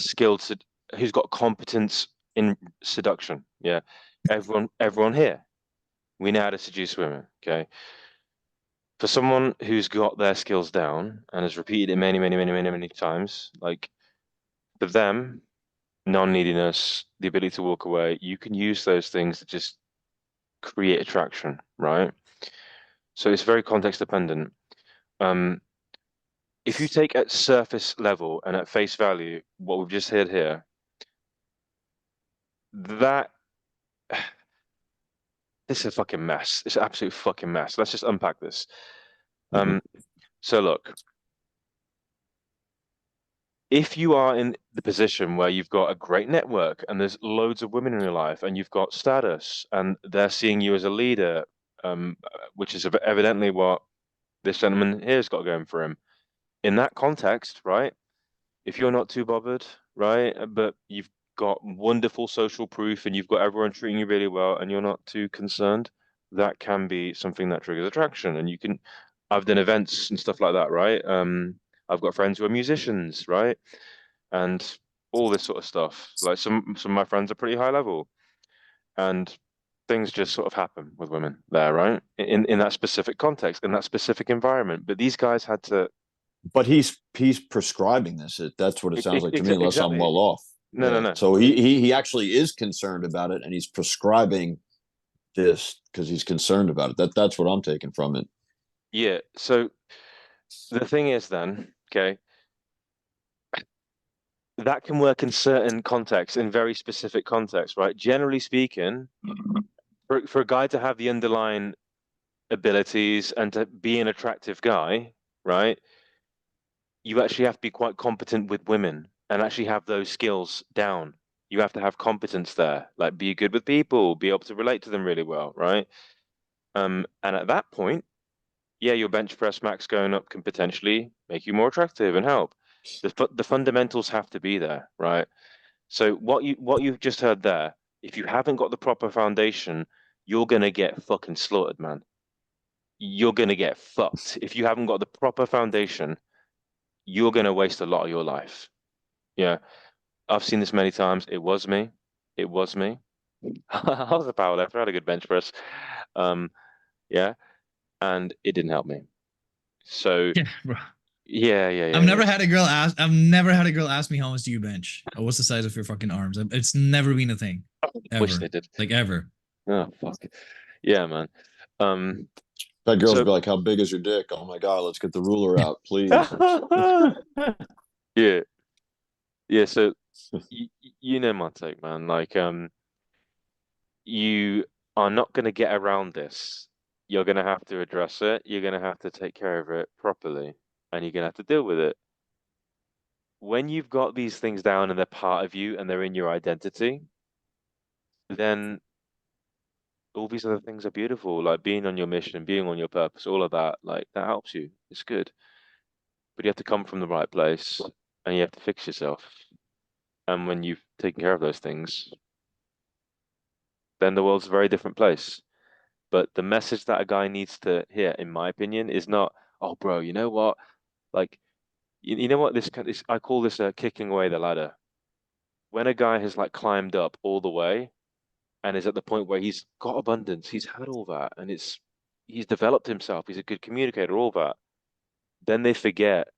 who's got competence in seduction. Yeah, everyone here, we know how to seduce women. Okay, for someone who's got their skills down and has repeated it many times, like for them, non-neediness, the ability to walk away, you can use those things to just create attraction, right? So it's very context dependent. If you take at surface level and at face value what we've just heard here, that this is a fucking mess. It's an absolute fucking mess. Let's just unpack this. So look, if you are in the position where you've got a great network and there's loads of women in your life and you've got status and they're seeing you as a leader, which is evidently what this gentleman here's got going for him. In that context, right? If you're not too bothered, right, but you've got wonderful social proof and you've got everyone treating you really well and you're not too concerned, that can be something that triggers attraction. And I've done events and stuff like that, right? I've got friends who are musicians, right? And all this sort of stuff. Like some of my friends are pretty high level, and things just sort of happen with women there, right? In that specific context, in that specific environment. But these guys had to. But he's prescribing this. That's what it sounds like to me, unless I'm Exactly. well off. No. So he actually is concerned about it, and he's prescribing this because he's concerned about it. That's what I'm taking from it. Yeah. So the thing is, then, okay, that can work in certain contexts, in very specific contexts, right? Generally speaking, for a guy to have the underlying abilities and to be an attractive guy, right? You actually have to be quite competent with women and actually have those skills down. You have to have competence there, like be good with people, be able to relate to them really well, right? And at that point, yeah, your bench press max going up can potentially make you more attractive and help. The fundamentals have to be there, right? So what you've just heard there, if you haven't got the proper foundation, you're gonna get fucking slaughtered, man. You're gonna get fucked. If you haven't got the proper foundation, you're gonna waste a lot of your life. Yeah. I've seen this many times. It was me. It was me. I was a power lifter. I had a good bench press. Yeah, and it didn't help me. So Yeah, bro. yeah. I've never had a girl ask me how much do you bench or what's the size of your fucking arms. It's never been a thing. Wish Ever. they did. Like ever. Oh fuck. Yeah, man. That girl's So- be like, "How big is your dick? Oh my god, let's get the ruler out, please." Yeah. So you know my take, man. Like you are not going to get around this. You're going to have to address it. You're going to have to take care of it properly, and you're going to have to deal with it. When you've got these things down and they're part of you and they're in your identity, then all these other things are beautiful, like being on your mission, being on your purpose, all of that, like that helps you. It's good. But you have to come from the right place and you have to fix yourself. And when you've taken care of those things, then the world's a very different place. But the message that a guy needs to hear, in my opinion, is not, oh, bro, you know what? Like, you know what? This I call this kicking away the ladder. When a guy has like climbed up all the way and is at the point where he's got abundance, he's had all that, and he's developed himself, he's a good communicator, all that. Then they forget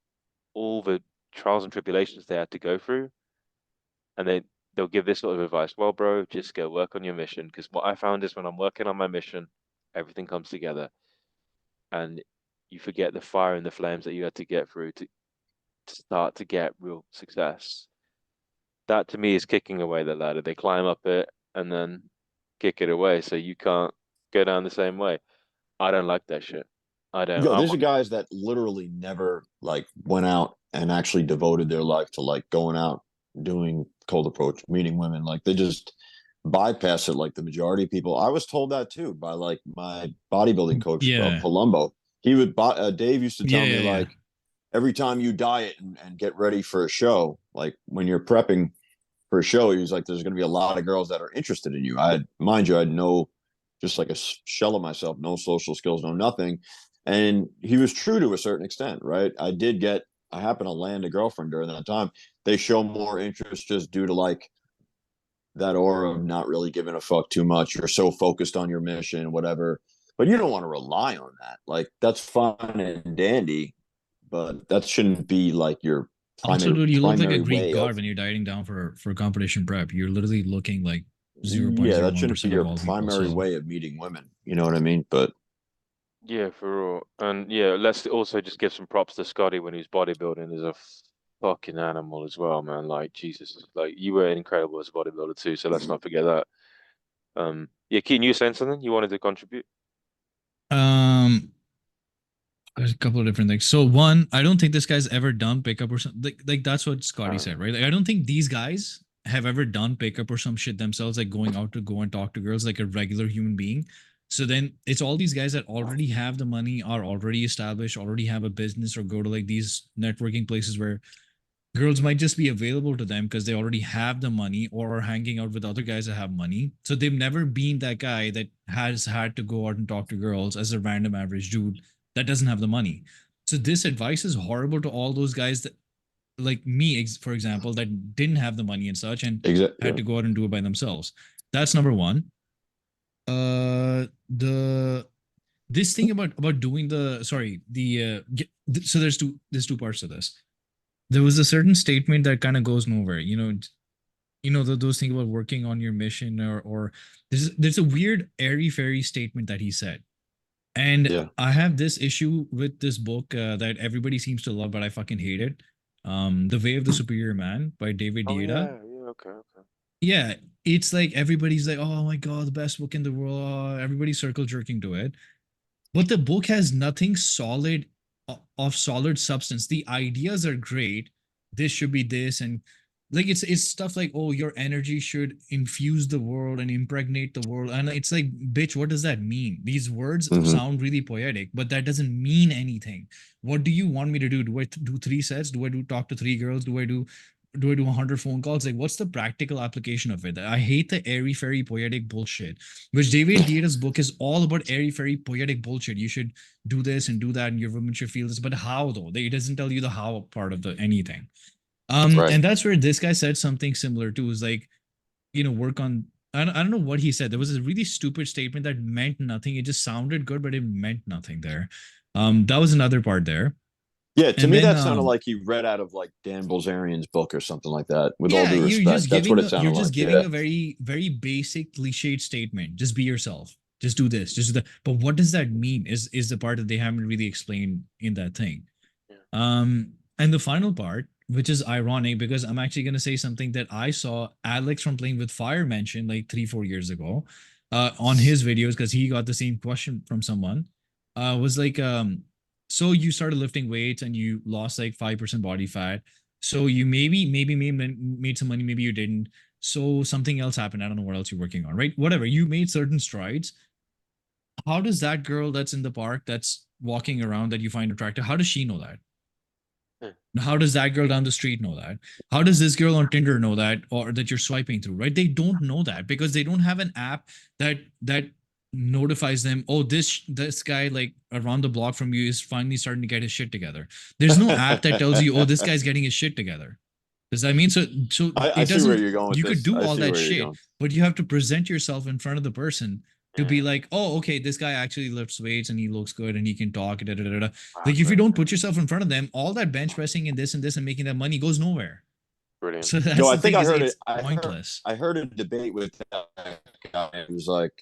all the trials and tribulations they had to go through, and they'll give this sort of advice. Well, bro, just go work on your mission, because what I found is when I'm working on my mission, everything comes together, and you forget the fire and the flames that you had to get through to start to get real success. That to me is kicking away the ladder. They climb up it and then kick it away, so you can't go down the same way. I don't like that shit. I don't. Yo, there's guys that literally never like went out and actually devoted their life to like going out, doing cold approach, meeting women. Like they just bypass it like the majority of people. I was told that too by like my bodybuilding coach, Palumbo. He would, Dave used to tell me like, every time you diet and get ready for a show, like when you're prepping for a show, he was like, there's going to be a lot of girls that are interested in you. I had no, just like a shell of myself, no social skills, no nothing. And he was true to a certain extent, right? I happened to land a girlfriend during that time. They show more interest just due to like that aura of not really giving a fuck too much. You're so focused on your mission, whatever. But you don't want to rely on that. Like that's fine and dandy, but that shouldn't be like your also, dude, you look like a Greek god of, when you're dieting down for competition prep. You're literally looking like 0.01% yeah, that shouldn't be your of all primary people, way of meeting women. You know what I mean? But yeah, for real. And yeah, let's also just give some props to Scotty when he's bodybuilding as a fucking animal as well, man. Like Jesus, like you were incredible as a bodybuilder too. So let's not forget that. Yeah, Keaton, you saying something? You wanted to contribute? There's a couple of different things. So one, I don't think this guy's ever done pickup or something. Like that's what Scotty said, right? Like, I don't think these guys have ever done pickup or some shit themselves, like going out to go and talk to girls like a regular human being. So then it's all these guys that already have the money, are already established, already have a business, or go to like these networking places where girls might just be available to them because they already have the money or are hanging out with other guys that have money. So they've never been that guy that has had to go out and talk to girls as a random average dude that doesn't have the money. So this advice is horrible to all those guys that, like me, for example, that didn't have the money and such and had to go out and do it by themselves. That's number one. This thing about doing so there's two parts to this. There was a certain statement that kind of goes nowhere. Those things about working on your mission or there's a weird airy fairy statement that he said. And I have this issue with this book that everybody seems to love, but I fucking hate it. The Way of the Superior Man by David Dieta. Okay. Yeah, it's like everybody's like, oh my God, the best book in the world. Oh, everybody's circle jerking to it. But the book has nothing solid of solid substance. The ideas are great. This should be this. And like it's stuff like, oh, your energy should infuse the world and impregnate the world. And it's like, bitch, what does that mean? These words sound really poetic, but that doesn't mean anything. What do you want me to do? Do I do 3 sets? Do I talk to 3 girls? Do I do 100 phone calls? Like, what's the practical application of it? I hate the airy fairy poetic bullshit, which David Dieta's book is all about airy fairy poetic bullshit. You should do this and do that, and your women should feel this. But how though? It doesn't tell you the how part of the anything. And that's where this guy said something similar too. Is like, work on. I don't know what he said. There was a really stupid statement that meant nothing. It just sounded good, but it meant nothing there. That was another part there. Yeah, to me that sounded like he read out of like Dan Bilzerian's book or something like that. With all due respect, that's what it sounded like. You're just giving a very, very basic cliched statement. Just be yourself. Just do this. Just do that. But what does that mean? Is the part that they haven't really explained in that thing. And the final part, which is ironic because I'm actually going to say something that I saw Alex from Playing with Fire mention like 3-4 years ago on his videos, because he got the same question from someone. Was like, so you started lifting weights and you lost like 5% body fat. So you maybe made some money, maybe you didn't. So something else happened. I don't know what else you're working on, right? Whatever. You made certain strides. How does that girl that's in the park, that's walking around, that you find attractive, how does she know that? How does that girl down the street know that? How does this girl on Tinder know that, or that you're swiping through, right? They don't know that because they don't have an app that notifies them, oh, this guy like around the block from you is finally starting to get his shit together. There's no app that tells you, oh, this guy's getting his shit together. Does that mean so it I doesn't? See where you're going with you this. could do all that shit, but you have to present yourself in front of the person to be Yeah. like, oh, okay, this guy actually lifts weights and he looks good and he can talk. Da, da, da, da. Wow, Like if you bro. don't put yourself in front of them, all that bench pressing and this and making that money goes nowhere. Brilliant. So that's No, I the think thing I is heard it. it's pointless. I heard a debate with that guy. It was like,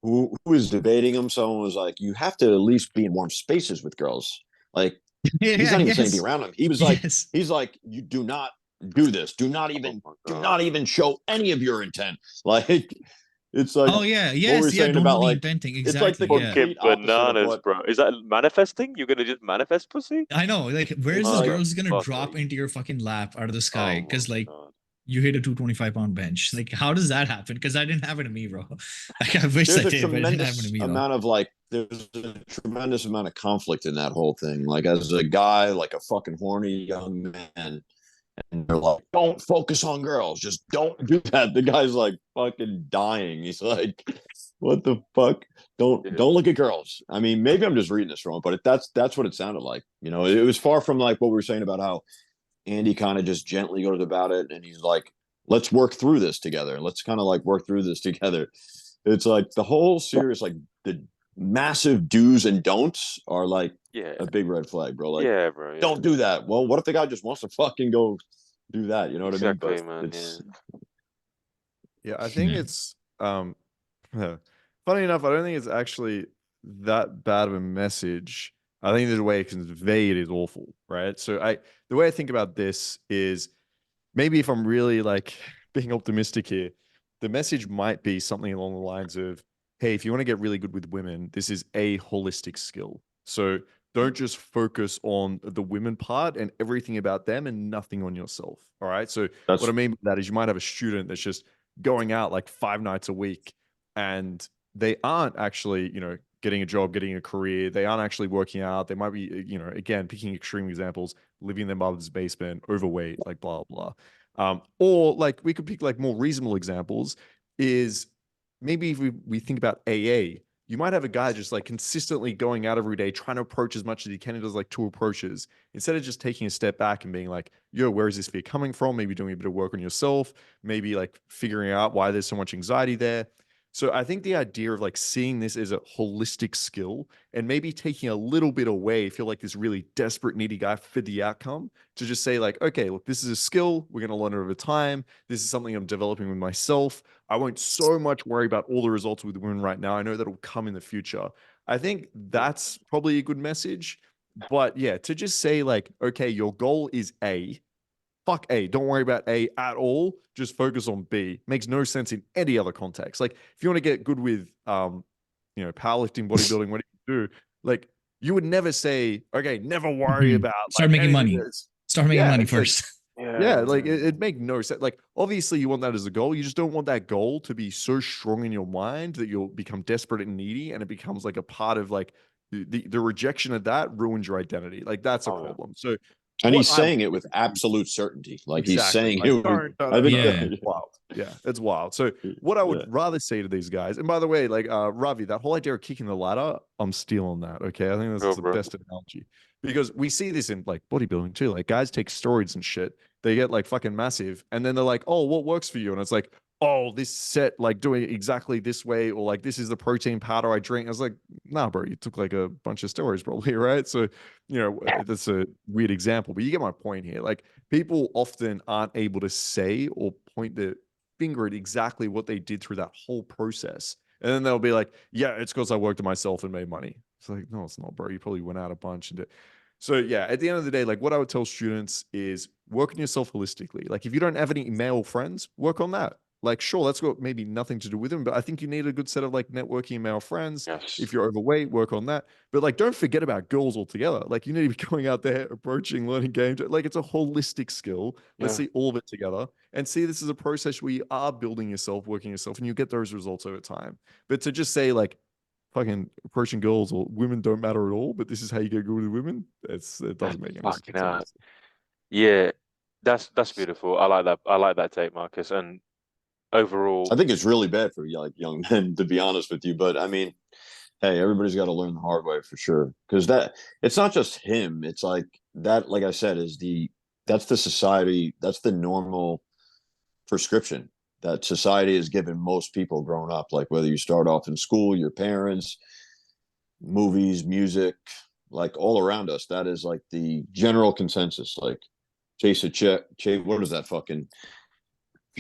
who was debating him? Someone was like, you have to at least be in warm spaces with girls. Like, he's not even saying be around them. He was like, Yes. he's like, you do not do this. Do not even show any of your intent. Like, it's like, Oh yeah, what were yes, we yeah. saying Don't about do the like, inventing. it's like Exactly. the Yeah. complete opposite of Bananas, what. bro. Is that manifesting? You're gonna just manifest pussy? I know. Like, where's It's this like, girl who's gonna fuck drop me. into your fucking lap out of the Oh sky? my Because like God. you hit a 225-pound bench. Like, how does that happen? Because I didn't have it to me, bro. Like, I wish I there's a did, but it didn't happen to tremendous me though. amount of like, there's a tremendous amount of conflict in that whole thing. Like, as a guy, like a fucking horny young man, and they're like, don't focus on girls, just don't do that. The guy's like fucking dying. He's like, what the fuck? Yeah. Don't look at girls. I mean, maybe I'm just reading this wrong, but that's what it sounded like. You know, it was far from like what we were saying about how Andy kind of just gently goes about it, and he's like, let's work through this together. Let's kind of like work through this together. It's like the whole series, like the massive do's and don'ts are like Yeah. a big red flag, bro. Like, Yeah, bro. Yeah. don't do that. Well, what if the guy just wants to fucking go do that? You know what I mean? Exactly, But man. it's Yeah, I think Yeah. it's funny enough, I don't think it's actually that bad of a message. I think the way it's conveyed is awful, right? So the way I think about this is maybe if I'm really like being optimistic here, the message might be something along the lines of, hey, if you want to get really good with women, this is a holistic skill. So don't just focus on the women part and everything about them and nothing on yourself. All right. So that's what I mean by that is you might have a student that's just going out like 5 nights a week and they aren't actually, getting a job, getting a career. They aren't actually working out. They might be, again, picking extreme examples, living in their mother's basement, overweight, like blah, blah. Or like we could pick like more reasonable examples is maybe if we think about AA, you might have a guy just like consistently going out every day, trying to approach as much as he can. He does like 2 approaches instead of just taking a step back and being like, yo, where is this fear coming from? Maybe doing a bit of work on yourself, maybe like figuring out why there's so much anxiety there. So I think the idea of like seeing this as a holistic skill and maybe taking a little bit away, if you're like this really desperate, needy guy for the outcome, to just say like, okay, look, this is a skill. We're going to learn it over time. This is something I'm developing with myself. I won't so much worry about all the results with women right now. I know that'll come in the future. I think that's probably a good message. But yeah, to just say like, okay, your goal is A. Fuck A. Don't worry about A at all. Just focus on B. Makes no sense in any other context. Like if you want to get good with powerlifting, bodybuilding, what do you do? Like you would never say, okay, never worry about Start like, making money. Start making money it's like, first. yeah, like it make no sense. Like obviously you want that as a goal. You just don't want that goal to be so strong in your mind that you'll become desperate and needy, and it becomes like a part of like the rejection of that ruins your identity. Like that's a problem. So and what he's saying it with absolute certainty. Like he's saying like, it. don't, Yeah. it's wild. Yeah, it's wild. So what I would rather say to these guys, and by the way, like Ravi, that whole idea of kicking the ladder, I'm stealing that. Okay, I think that's the best analogy because we see this in like bodybuilding too. Like guys take steroids and shit, they get like fucking massive, and then they're like, oh, what works for you? And it's like, oh, this set, like doing it exactly this way, or like this is the protein powder I drink. I was like, nah, bro, you took like a bunch of steroids probably, right? So, that's a weird example, but you get my point here. Like people often aren't able to say or point the finger at exactly what they did through that whole process. And then they'll be like, yeah, it's because I worked on myself and made money. It's like, no, it's not, bro. You probably went out a bunch and did. So yeah, at the end of the day, like what I would tell students is work on yourself holistically. Like if you don't have any male friends, work on that. Like, sure, that's got maybe nothing to do with them, but I think you need a good set of like networking male friends. Yes. If you're overweight, work on that. But like, don't forget about girls altogether. Like, you need to be going out there, approaching, learning games. Like, it's a holistic skill. Let's see all of it together and see this is a process where you are building yourself, working yourself, and you get those results over time. But to just say like, fucking approaching girls or women don't matter at all, but this is how you get good with women, it doesn't make any sense. Yeah, that's beautiful. I like that take, Marcus. And overall, I think it's really bad for like young men, to be honest with you. But I mean, hey, everybody's got to learn the hard way for sure. Because it's not just him. It's like that. Like I said, that's the society. That's the normal prescription. that society has given most people growing up. Like whether you start off in school, your parents, movies, music, like all around us, that is like the general consensus. Like chase a check, what is that fucking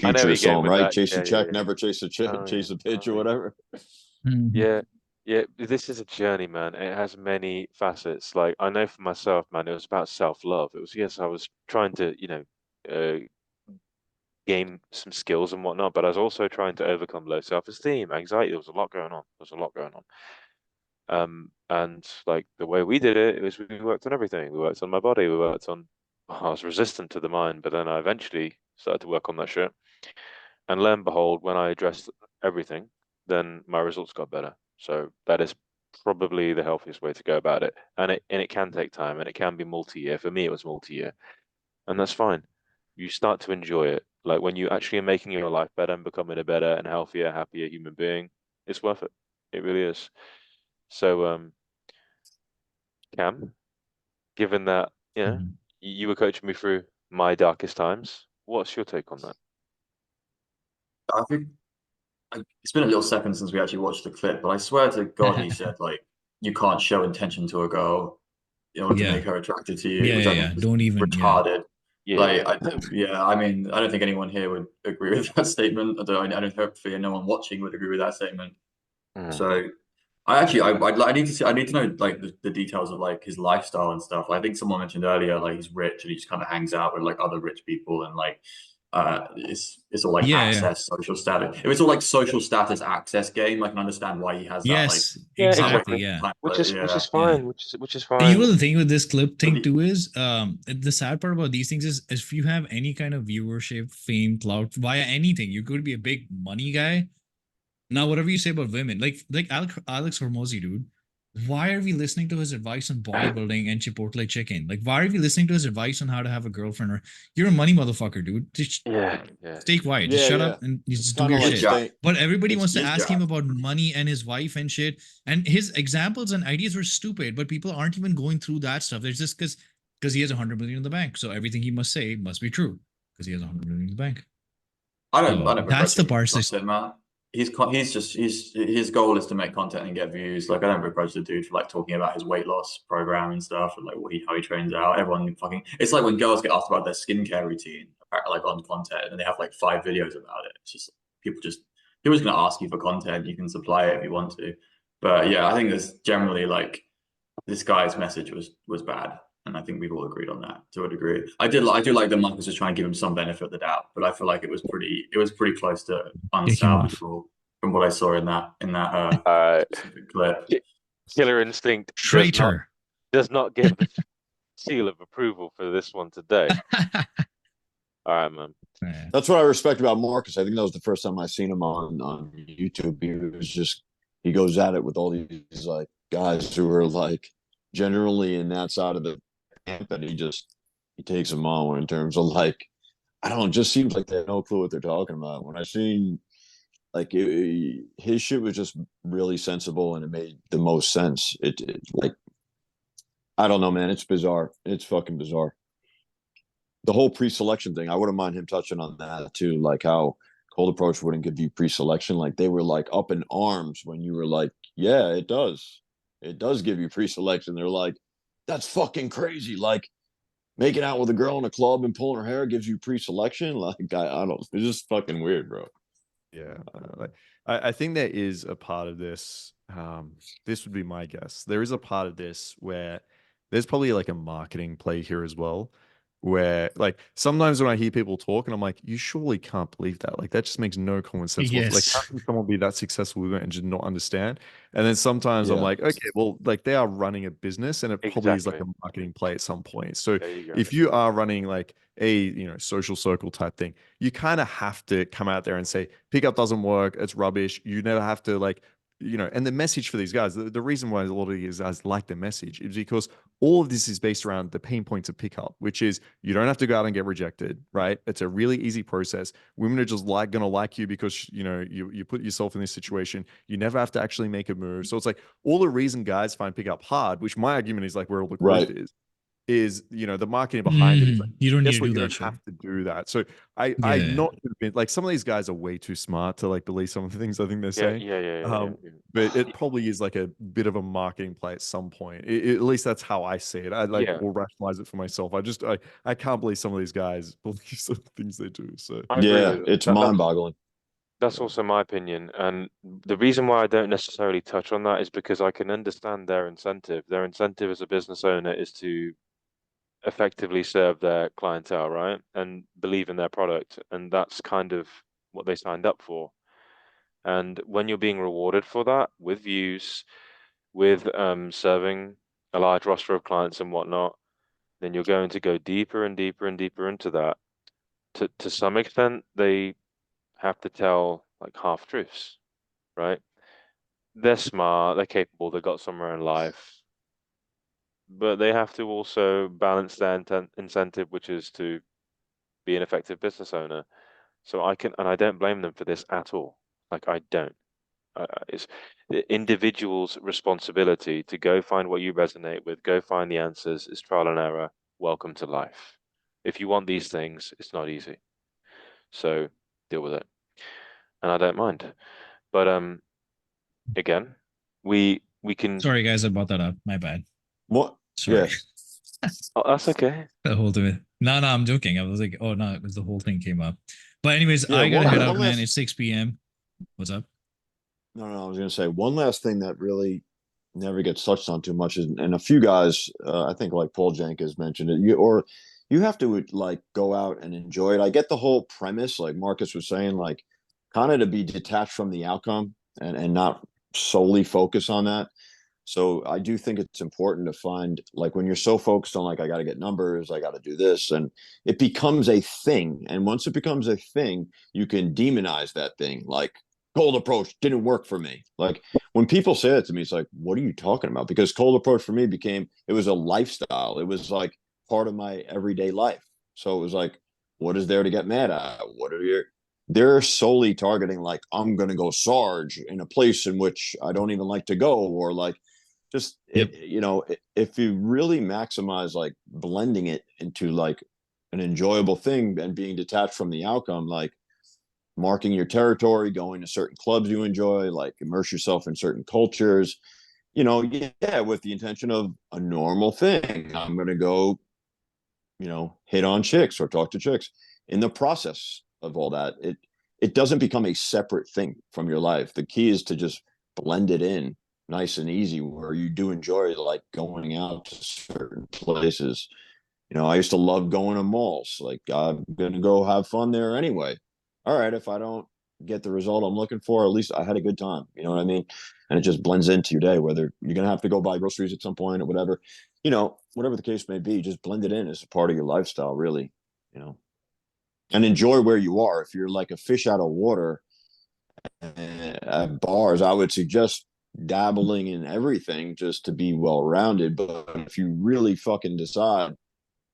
I know Future where you're going song, with right? that. Chase Yeah, a check, yeah, never chase a check, yeah. chase a pitch or Yeah. whatever. Mhm. Yeah, yeah. This is a journey, man. It has many facets. Like I know for myself, man, it was about self-love. It was, yes, I was trying to, gain some skills and whatnot, but I was also trying to overcome low self-esteem, anxiety. There was a lot going on. There was a lot going on. And like the way we did it was we worked on everything. We worked on my body. We worked on. I was resistant to the mind, but then I eventually started to work on that shit. And lo and behold, when I addressed everything, then my results got better. So that is probably the healthiest way to go about it. And it can take time, and it can be multi-year. For me, it was multi-year, and that's fine. You start to enjoy it. Like when you actually are making your life better and becoming a better and healthier, happier human being, it's worth it. It really is. So, Cam, given that, Mhm. you were coaching me through my darkest times, what's your take on that? I think it's been a little second since we actually watched the clip, but I swear to God, he said like you can't show intention to a girl in order to Yeah. make her attracted to you, Yeah, which yeah, I yeah. think was Don't even. Yeah. retarded. Yeah, Like, yeah. I mean, I don't think anyone here would agree with that statement. I don't hopefully no one watching would agree with that statement. Mm. So I need to see, I need to know like the details of like his lifestyle and stuff. I think someone mentioned earlier like he's rich and he just kind of hangs out with like other rich people and like it's all like Yeah, yeah. access, social status. If it's all like social status access game, I can understand why he has that like Yes, Yeah, exactly. exactly. Yeah. kind of, Which is yeah. fine. Which is fine. You know the thing with this clip But thing the- too is the sad part about these things is if you have any kind of viewership, fame, clout via anything, you could be a big money guy. Now, whatever you say about women, like Alex Hormozy, dude, why are we listening to his advice on bodybuilding and Chipotle chicken? Like, why are we listening to his advice on how to have a girlfriend? Or you're a money motherfucker, dude. Just Yeah, stay quiet. Just Yeah, shut yeah. up and you It's just do kind your of like shit. Yeah. staying. But everybody wants to it's ask yeah. him about money and his wife and shit. And his examples and ideas were stupid, but people aren't even going through that stuff. There's just because he has 100 million in the bank, so everything he must say must be true because he has 100 million in the bank. I So don't that's begrudge the him part. content, man. He's just his goal is to make content and get views. Like I don't begrudge the dude for like talking about his weight loss program and stuff and like how he trains out. Everyone fucking it's like when girls get asked about their skincare routine, like on content, and they have like 5 videos about it. It's just people just gonna ask you for content. You can supply it if you want to. But yeah, I think there's generally like this guy's message was bad. And I think we've all agreed on that to a degree. I do like that Markus was trying to give him some benefit of the doubt, but I feel like it was pretty close to Take him off. unsalvageable from what I saw in that specific clip. Killer Instinct Traitor. does not get the seal of approval for this one today. All right, man. Yeah. That's what I respect about Markus. I think that was the first time I seen him on YouTube. He goes at it with all these like guys who are like generally in that side of the camp, and he takes them on in terms of like I don't know, it just seems like they have no clue what they're talking about. When I seen like his shit was just really sensible and it made the most sense. It like I don't know, man. It's bizarre. It's fucking bizarre. The whole pre-selection thing, I wouldn't mind him touching on that too, like how Cold Approach wouldn't give you pre-selection. Like they were like up in arms when you were like, yeah, it does give you pre-selection. They're like, that's fucking crazy. Like making out with a girl in a club and pulling her hair gives you pre-selection. Like I don't, it's just fucking weird, bro. Yeah, I think there is a part of this. This would be my guess. There is a part of this where there's probably like a marketing play here as well, where like sometimes when I hear people talk and I'm like, you surely can't believe that. Like that just makes no common sense. Like Yes. how can someone be that successful with it and just not understand? And then sometimes I'm like, okay, well, like they are running a business and it probably is like a Exactly. marketing play at some point. So There you go. if you are running like a social circle type thing, you kind of have to come out there and say pickup doesn't work, it's rubbish. You never have to like and the message for these guys, the reason why a lot of these guys like the message is because all of this is based around the pain points of pickup, which is you don't have to go out and get rejected, right? It's a really easy process. Women are just gonna like you because you put yourself in this situation. You never have to actually make a move. So it's like all the reason guys find pickup hard, which my argument is like where all the growth is is, the marketing behind it is like, You don't need guess to what? do You that don't shit. have to do that. So I'm Yeah. not convinced. Like some of these guys are way too smart to like believe some of the things I think they're saying. Yeah. But it probably is like a bit of a marketing play at some point. At least that's how I see it. I like Yeah. will rationalize it for myself. I can't believe some of these guys believe some of the things they do. So I agree Yeah, with it. it's mind-boggling. That's also my opinion. And the reason why I don't necessarily touch on that is because I can understand their incentive. Their incentive as a business owner is to effectively serve their clientele, right? And believe in their product. And that's kind of what they signed up for. And when you're being rewarded for that with views, with serving a large roster of clients and whatnot, then you're going to go deeper and deeper and deeper into that. To some extent, they have to tell like half truths, right? They're smart, they're capable, they've got somewhere in life, but they have to also balance their incentive, which is to be an effective business owner. So and I don't blame them for this at all. Like I don't. It's the individual's responsibility to go find what you resonate with, go find the answers. It's trial and error. Welcome to life. If you want these things, it's not easy. So deal with it. And I don't mind. But again, we can. Sorry, guys, I brought that up. My bad. What? Sorry. Yeah. Oh, that's okay. The whole thing. No, I'm joking. I was like, oh no, it was the whole thing came up. But anyways, Yeah, I gotta head out, one man. last- It's 6 p.m. What's up? No, I was gonna say one last thing that really never gets touched on too much is, and a few guys, I think like Paul Jenkins mentioned it. You have to like go out and enjoy it. I get the whole premise, like Marcus was saying, like kind of to be detached from the outcome and not solely focus on that. So I do think it's important to find, like, when you're so focused on like I got to get numbers, I got to do this, and it becomes a thing. And once it becomes a thing, you can demonize that thing. Like, cold approach didn't work for me. Like when people say that to me, it's like, what are you talking about? Because cold approach for me it was a lifestyle. It was like part of my everyday life. So it was like, what is there to get mad at? They're solely targeting like, I'm going to go Sarge in a place in which I don't even like to go, or like, just Yep. if you really maximize like blending it into like an enjoyable thing and being detached from the outcome, like marking your territory, going to certain clubs you enjoy, like immerse yourself in certain cultures, yeah, with the intention of a normal thing. I'm going to go, hit on chicks or talk to chicks. In the process of all that, it doesn't become a separate thing from your life. The key is to just blend it in nice and easy, where you do enjoy like going out to certain places. I used to love going to malls. Like, I'm going to go have fun there anyway. All right, if I don't get the result I'm looking for, at least I had a good time. You know what I mean? And it just blends into your day, whether you're going to have to go buy groceries at some point or whatever, whatever the case may be, just blend it in as a part of your lifestyle, really, and enjoy where you are. If you're like a fish out of water at bars, I would suggest dabbling in everything just to be well-rounded. But if you really fucking decide,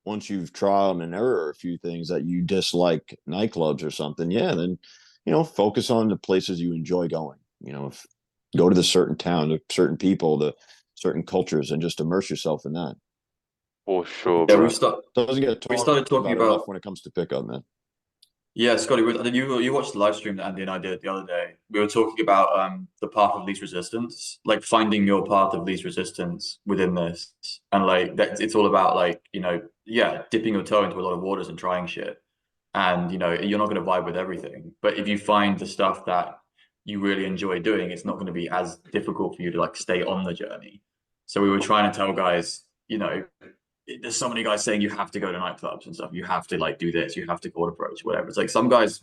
once you've trial and error a few things, that you dislike nightclubs or something, yeah, then focus on the places you enjoy going. Go to the certain town, the certain people, the certain cultures, and just immerse yourself in that. For sure, Yeah, bro. Doesn't get we started talking about enough about when it comes to pickup, man. Yeah, Scotty, you watched the live stream that Andy and I did the other day. We were talking about the path of least resistance, like finding your path of least resistance within this, and like that it's all about like dipping your toe into a lot of waters and trying shit, and you're not going to vibe with everything, but if you find the stuff that you really enjoy doing, it's not going to be as difficult for you to like stay on the journey. So we were trying to tell guys, there's so many guys saying you have to go to nightclubs and stuff. You have to like do this. You have to cold approach, whatever. It's like some guys,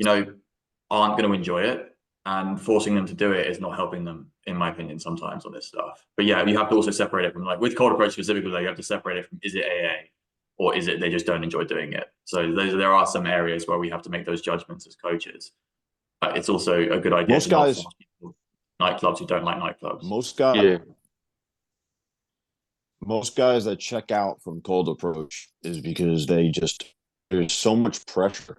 aren't going to enjoy it, and forcing them to do it is not helping them, in my opinion, sometimes on this stuff. But yeah, you have to also separate it from like with cold approach specifically. Like, you have to separate it from, is it AA or is it they just don't enjoy doing it? So there are some areas where we have to make those judgments as coaches. It's also a good idea Most to not guys, force people nightclubs who don't like nightclubs. Most guys, Yeah. most guys that check out from cold approach is because there's so much pressure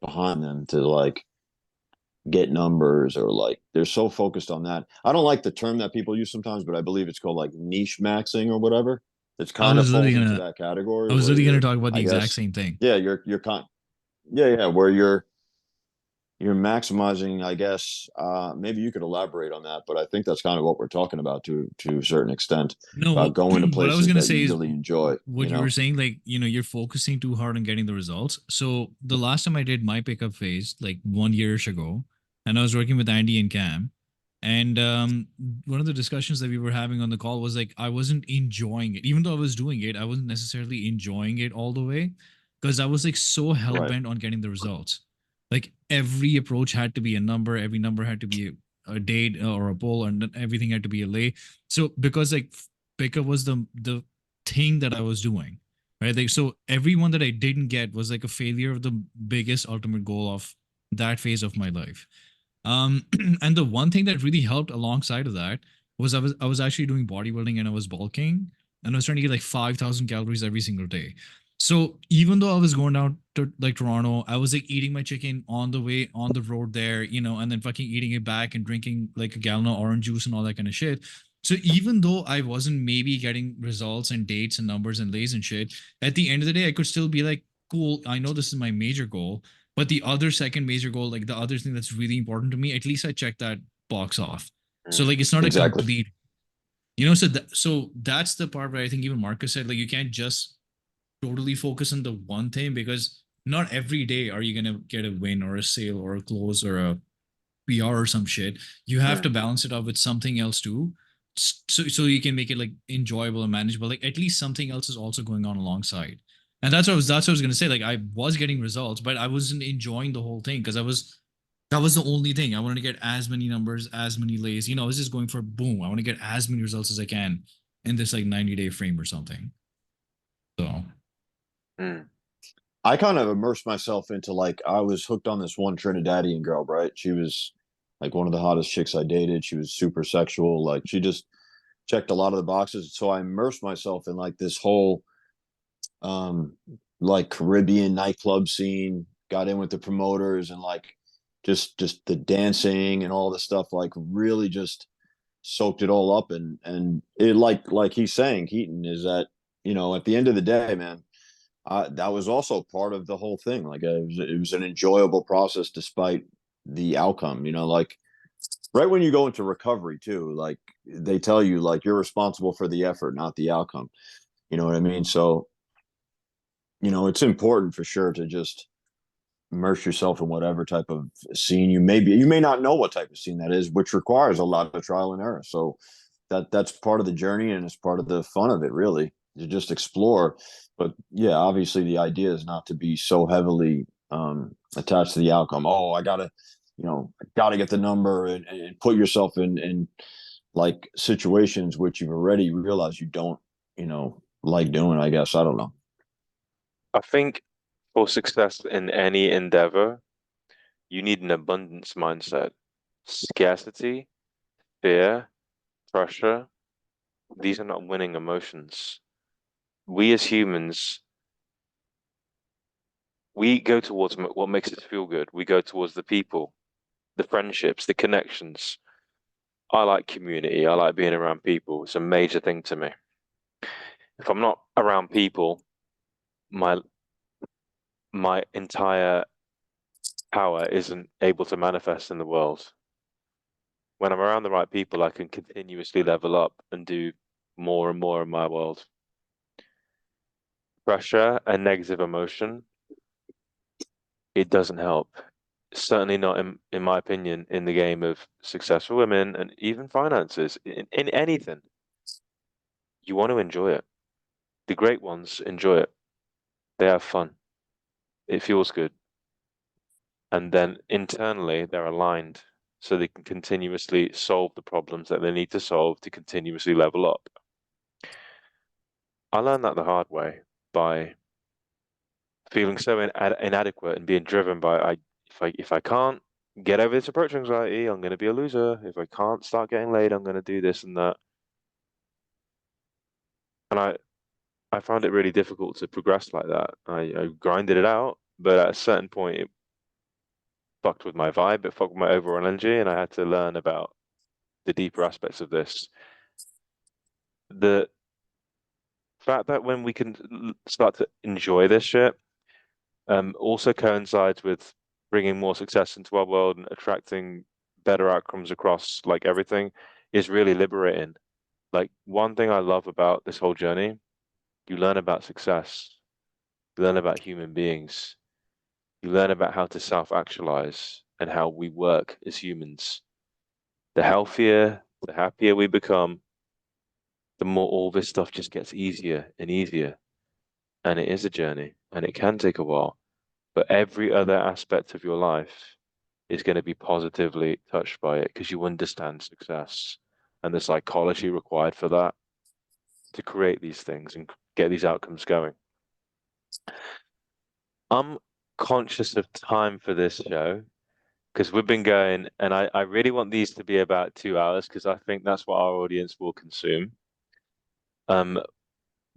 behind them to like get numbers, or like they're so focused on that. I don't like the term that people use sometimes, but I believe it's called like niche maxing or whatever. It's I kind of was literally falls into gonna that category I was where literally gonna you're, talk about the I exact guess, same thing. yeah, you're yeah, where you're maximizing, I guess. Maybe you could elaborate on that, but I think that's kind of what we're talking about to a certain extent, No, about going to what I was places gonna that you say is really enjoy, what you were saying, like, you're focusing too hard on getting the results. So the last time I did my pickup phase, like 1 year ago, and I was working with Andy and Cam, and one of the discussions that we were having on the call was like I wasn't enjoying it, even though I was doing it. I wasn't necessarily enjoying it all the way because I was like so hell Right. bent on getting the results. Like every approach had to be a number, every number had to be a date or a pull, and then everything had to be a lay. So because like pickup was the thing that I was doing, right? Like, so everyone that I didn't get was like a failure of the biggest ultimate goal of that phase of my life. And the one thing that really helped alongside of that was I was actually doing bodybuilding and I was bulking and I was trying to get like 5,000 calories every single day. So even though I was going down to like Toronto, I was like eating my chicken on the way on the road there, and then fucking eating it back and drinking like a gallon of orange juice and all that kind of shit. So even though I wasn't maybe getting results and dates and numbers and lays and shit, at the end of the day, I could still be like, cool, I know this is my major goal, but the other second major goal, like the other thing that's really important to me, at least I check that box off. So like it's not a Exactly. complete, so that's the part where I think even Marcus said, like, you can't just totally focus on the one thing because not every day are you gonna get a win or a sale or a close or a PR or some shit. You have to balance it out with something else too. So you can make it like enjoyable and manageable. Like at least something else is also going on alongside. And that's what I was gonna say. Like I was getting results, but I wasn't enjoying the whole thing because that was the only thing. I wanted to get as many numbers, as many lays. I was just going for boom. I want to get as many results as I can in this like 90-day frame or something. So I kind of immersed myself into, like, I was hooked on this one Trinidadian girl, right? She was like one of the hottest chicks I dated. She was super sexual. Like she just checked a lot of the boxes. So I immersed myself in like this whole um like Caribbean nightclub scene, got in with the promoters and like just the dancing and all the stuff, like really just soaked it all up. And it, like he's saying, Keaton, is that, at the end of the day, man, that was also part of the whole thing. Like it was an enjoyable process despite the outcome. Like right when you go into recovery too, like they tell you like you're responsible for the effort, not the outcome. You know what I mean? So it's important for sure to just immerse yourself in whatever type of scene you may not know what type of scene that is, which requires a lot of trial and error. So that's part of the journey and it's part of the fun of it, really, to just explore. But yeah, obviously the idea is not to be so heavily attached to the outcome. Oh, I gotta get the number, and put yourself in like situations which you've already realized you don't like doing, I guess. I don't know. I think for success in any endeavor, you need an abundance mindset. Scarcity, fear, pressure, these are not winning emotions. We as humans, we go towards what makes us feel good. We go towards the people, the friendships, the connections. I like community. I like being around people. It's a major thing to me. If I'm not around people, my my entire power isn't able to manifest in the world. When I'm around the right people, I can continuously level up and do more and more in my world. Pressure and negative emotion, it doesn't help. Certainly not, in my opinion, in the game of successful women and even finances, in anything. You want to enjoy it. The great ones enjoy it. They have fun. It feels good. And then internally, they're aligned so they can continuously solve the problems that they need to solve to continuously level up. I learned that the hard way by feeling so inadequate and being driven by if I can't get over this approach anxiety, I'm going to be a loser. If I can't start getting laid, I'm going to do this and that. And I found it really difficult to progress like that. I grinded it out, but at a certain point, it fucked with my vibe, it fucked with my overall energy, and I had to learn about the deeper aspects of this. The fact that when we can start to enjoy this shit, also coincides with bringing more success into our world and attracting better outcomes across like everything, is really liberating. Like one thing I love about this whole journey, you learn about success, you learn about human beings, you learn about how to self-actualize and how we work as humans. The healthier, the happier we become, the more all this stuff just gets easier and easier. And it is a journey and it can take a while, but every other aspect of your life is going to be positively touched by it because you understand success and the psychology required for that to create these things and get these outcomes going. I'm conscious of time for this show because we've been going, and I really want these to be about 2 hours because I think that's what our audience will consume.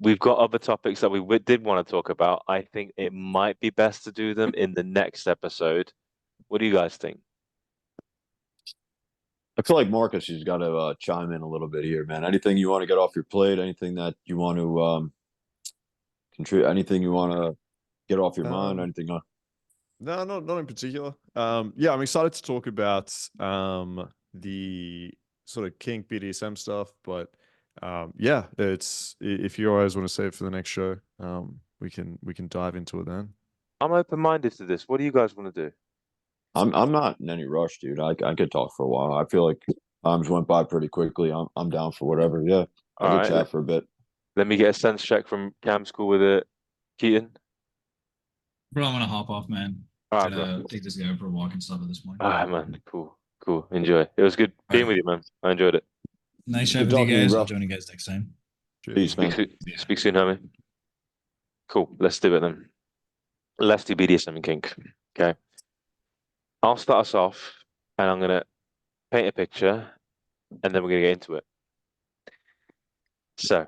We've got other topics that we did want to talk about. I think it might be best to do them in the next episode. What do you guys think? I feel like Marcus, has got to chime in a little bit here, man. Anything you want to get off your plate? Anything that you want to contribute? Anything you want to get off your mind? Anything? No, not in particular. Yeah, I'm excited to talk about the sort of kink BDSM stuff, but yeah, it's if you guys want to save it for the next show, we can dive into it then. I'm open-minded to this. What do you guys want to do? I'm not in any rush, dude. I could talk for a while. I feel like times went by pretty quickly. I'm down for whatever. Yeah, I All could right, chat for a bit. let me get a sense check from Cam's cool with it. Keaton? Bro, I'm gonna hop off, man. All right, Gotta bro. take this guy for a walk and stuff at this morning. All right, man. Cool. Enjoy. It was good being right. with you, man. I enjoyed it. Nice Good chat with you talking to you, guys. bro. I'll join you guys next time. Peace, man. Speak soon, homie. Cool. Let's do it then. Let's do BDSM and kink. Okay. I'll start us off and I'm gonna paint a picture and then we're gonna get into it. So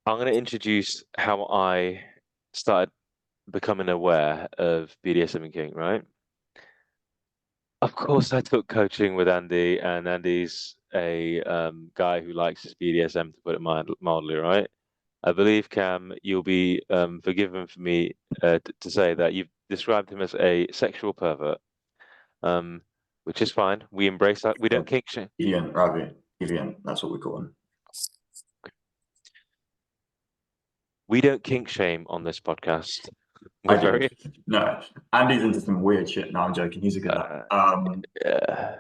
I'm gonna introduce how I started becoming aware of BDSM and kink, right? Of course, I took coaching with Andy, and Andy's a guy who likes his BDSM, to put it mildly, right? I believe, Cam, you'll be forgiven for me to say that you've described him as a sexual pervert, which is fine. We embrace that. We don't kink shame. Ian, Ravi, Ian, that's what we call him. We don't kink shame on this podcast. I We're do. very No, Andy's into some weird shit. No, I'm joking. He's a good lad. yeah.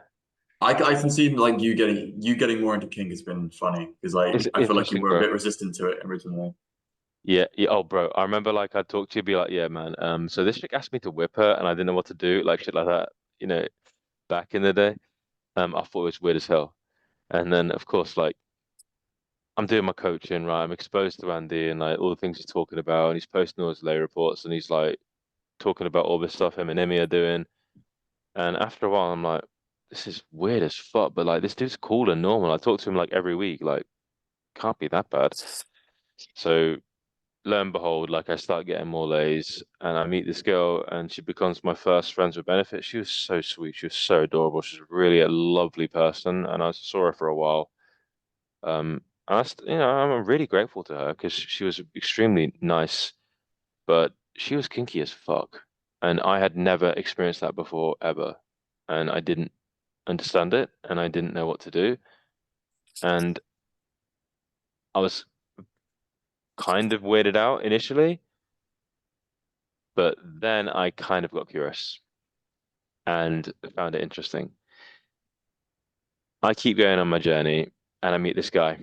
I can see like you getting more into kink has been funny because like It's I feel like you interesting, were a bro. bit resistant to it originally. Yeah. Oh, bro. I remember like I'd talk to you, be like, yeah, man. So this chick asked me to whip her, and I didn't know what to do, like shit like that. You know, back in the day. I thought it was weird as hell. And then, of course, like I'm doing my coaching, right? I'm exposed to Andy and like all the things he's talking about, and he's posting all his lay reports, and he's like talking about all this stuff him and Emmy are doing. And after a while, I'm like, this is weird as fuck, but like this dude's cool and normal. I talk to him like every week, like can't be that bad. So lo and behold, like I start getting more lays, and I meet this girl, and she becomes my first friends with benefits. She was so sweet, she was so adorable. She's really a lovely person, and I saw her for a while. I'm really grateful to her because she was extremely nice, but she was kinky as fuck, and I had never experienced that before ever, and I didn't understand it, and I didn't know what to do, and I was kind of weirded out initially, but then I kind of got curious and found it interesting. I keep going on my journey, and I meet this guy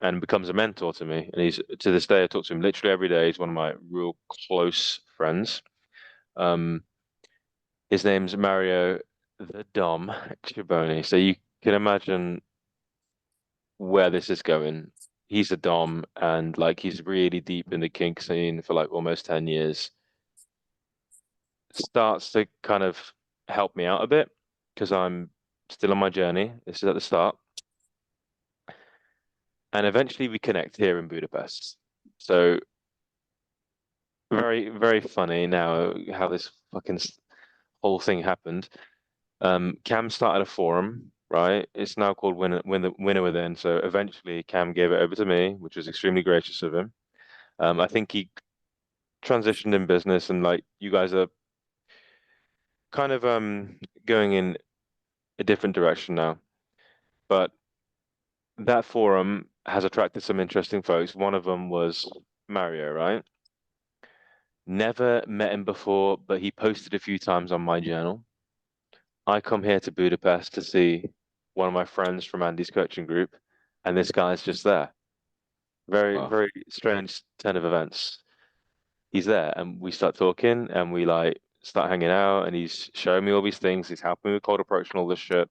and becomes a mentor to me. And he's to this day, I talk to him literally every day. He's one of my real close friends. Um, his name's Mario the Dom Chiboni. So you can imagine where this is going. He's a Dom, and like he's really deep in the kink scene for like almost 10 years. Starts to kind of help me out a bit because I'm still on my journey. This is at the start. And eventually we connect here in Budapest. So very, very funny now how this fucking whole thing happened. Cam started a forum right? It's now called Winner Within. So eventually Cam gave it over to me, which was extremely gracious of him. I think he transitioned in business, and like you guys are kind of going in a different direction now. But that forum has attracted some interesting folks. One of them was Mario, right? Never met him before, but he posted a few times on my journal. I come here to Budapest to see one of my friends from Andy's coaching group, and this guy's just there. Very, Wow. very strange turn of events. He's there, and we start talking, and we like start hanging out, and he's showing me all these things. He's helping me with cold approach and all this shit.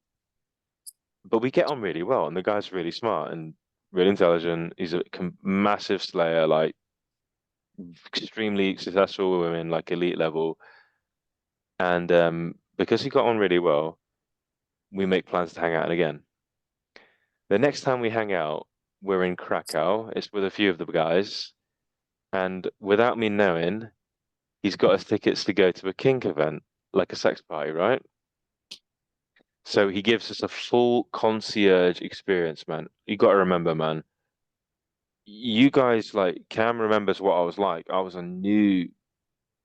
But we get on really well, and the guy's really smart and really intelligent. He's a massive slayer, like extremely successful with women, like elite level. And because he got on really well, we make plans to hang out again. The next time we hang out, we're in Krakow. It's with a few of the guys. And without me knowing, he's got us tickets to go to a kink event, like a sex party, right? So he gives us a full concierge experience, man. You got to remember, man. You guys, like, Cam remembers what I was like. I was a new,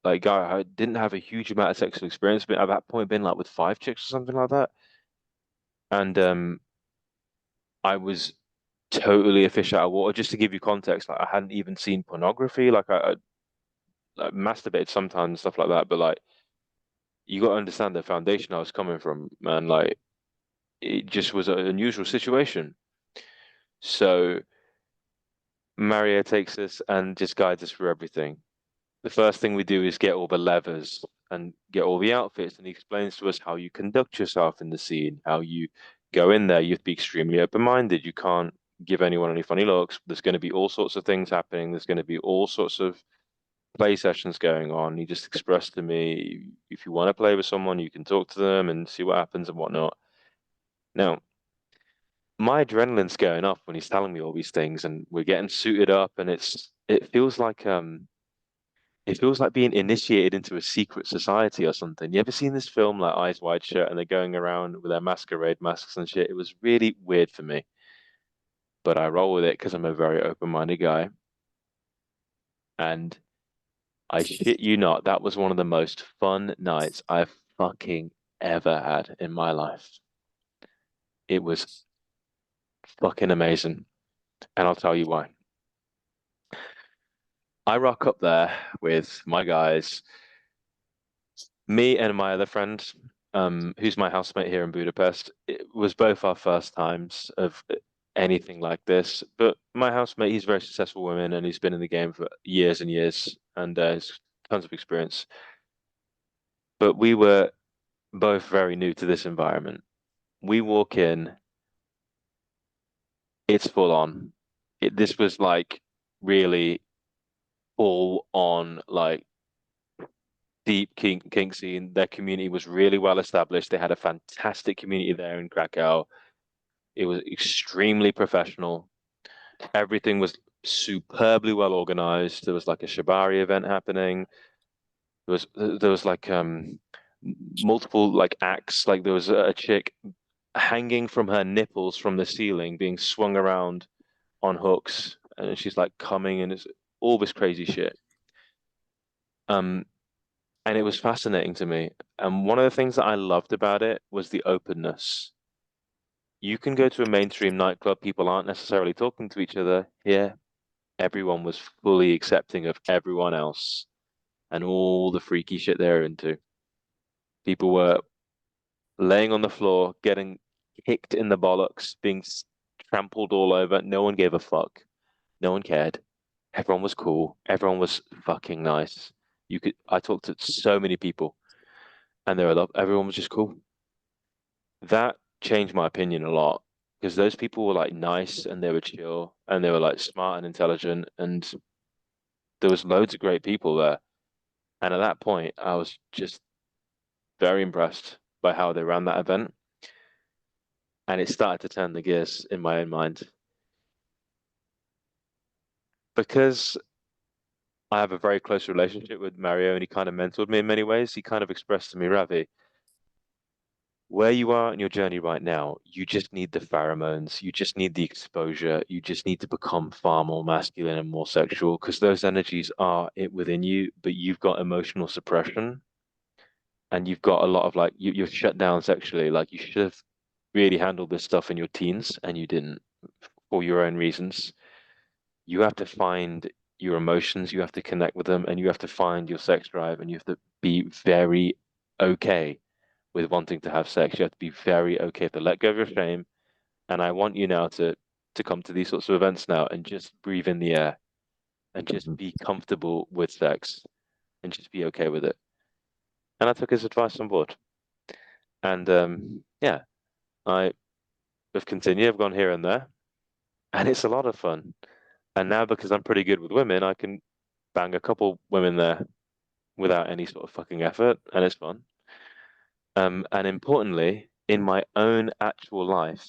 like, guy. I didn't have a huge amount of sexual experience, but at that point, been like with 5 chicks or something like that. And I was totally a fish out of water. Just to give you context, like I hadn't even seen pornography. Like I masturbated sometimes and stuff like that, but like you got to understand the foundation I was coming from, man. Like it just was an unusual situation. So Mario takes us and just guides us through everything. The first thing we do is get all the levers and get all the outfits, and he explains to us how you conduct yourself in the scene, how you go in there. You have to be extremely open-minded. You can't give anyone any funny looks. There's going to be all sorts of things happening. There's going to be all sorts of play sessions going on. He just expressed to me, if you want to play with someone, you can talk to them and see what happens and whatnot. Now, my adrenaline's going up when he's telling me all these things, and we're getting suited up, and it feels like being initiated into a secret society or something. You ever seen this film like Eyes Wide Shut and they're going around with their masquerade masks and shit? It was really weird for me, but I roll with it because I'm a very open-minded guy. And I shit you not, that was one of the most fun nights I've fucking ever had in my life. It was fucking amazing. And I'll tell you why. I rock up there with my guys, me and my other friend, who's my housemate here in Budapest. It was both our first times of anything like this. But my housemate, he's a very successful woman and he's been in the game for years and years and has tons of experience. But we were both very new to this environment. We walk in, it's full on. This was like really full on, like deep kink scene. Their community was really well established. They had a fantastic community there in Krakow. It was extremely professional. Everything was superbly well organized. There was like a shibari event happening. There was like multiple like acts. Like there was a chick hanging from her nipples from the ceiling, being swung around on hooks, and she's like coming, and it's all this crazy shit. And it was fascinating to me. And one of the things that I loved about it was the openness. You can go to a mainstream nightclub, people aren't necessarily talking to each other. Here, everyone was fully accepting of everyone else and all the freaky shit they're into. People were laying on the floor, getting kicked in the bollocks, being trampled all over. No one gave a fuck. No one cared. Everyone was cool. Everyone was fucking nice. I talked to so many people and everyone was just cool. That changed my opinion a lot because those people were like nice and they were chill and they were like smart and intelligent and there was loads of great people there. And at that point, I was just very impressed by how they ran that event. And it started to turn the gears in my own mind. Because I have a very close relationship with Mario and he kind of mentored me in many ways, he kind of expressed to me, Ravi, where you are in your journey right now, you just need the pheromones, you just need the exposure, you just need to become far more masculine and more sexual because those energies are it within you, but you've got emotional suppression and you've got a lot of like you're shut down sexually. Like you should have really handled this stuff in your teens and you didn't for your own reasons. You have to find your emotions, you have to connect with them, and you have to find your sex drive, and you have to be very okay with wanting to have sex. You have to be very okay to let go of your shame. And I want you now to come to these sorts of events now and just breathe in the air and just be comfortable with sex and just be okay with it. And I took his advice on board. And yeah, I have continued, I've gone here and there, and it's a lot of fun. And now because I'm pretty good with women, I can bang a couple women there without any sort of fucking effort, and it's fun. And importantly, in my own actual life,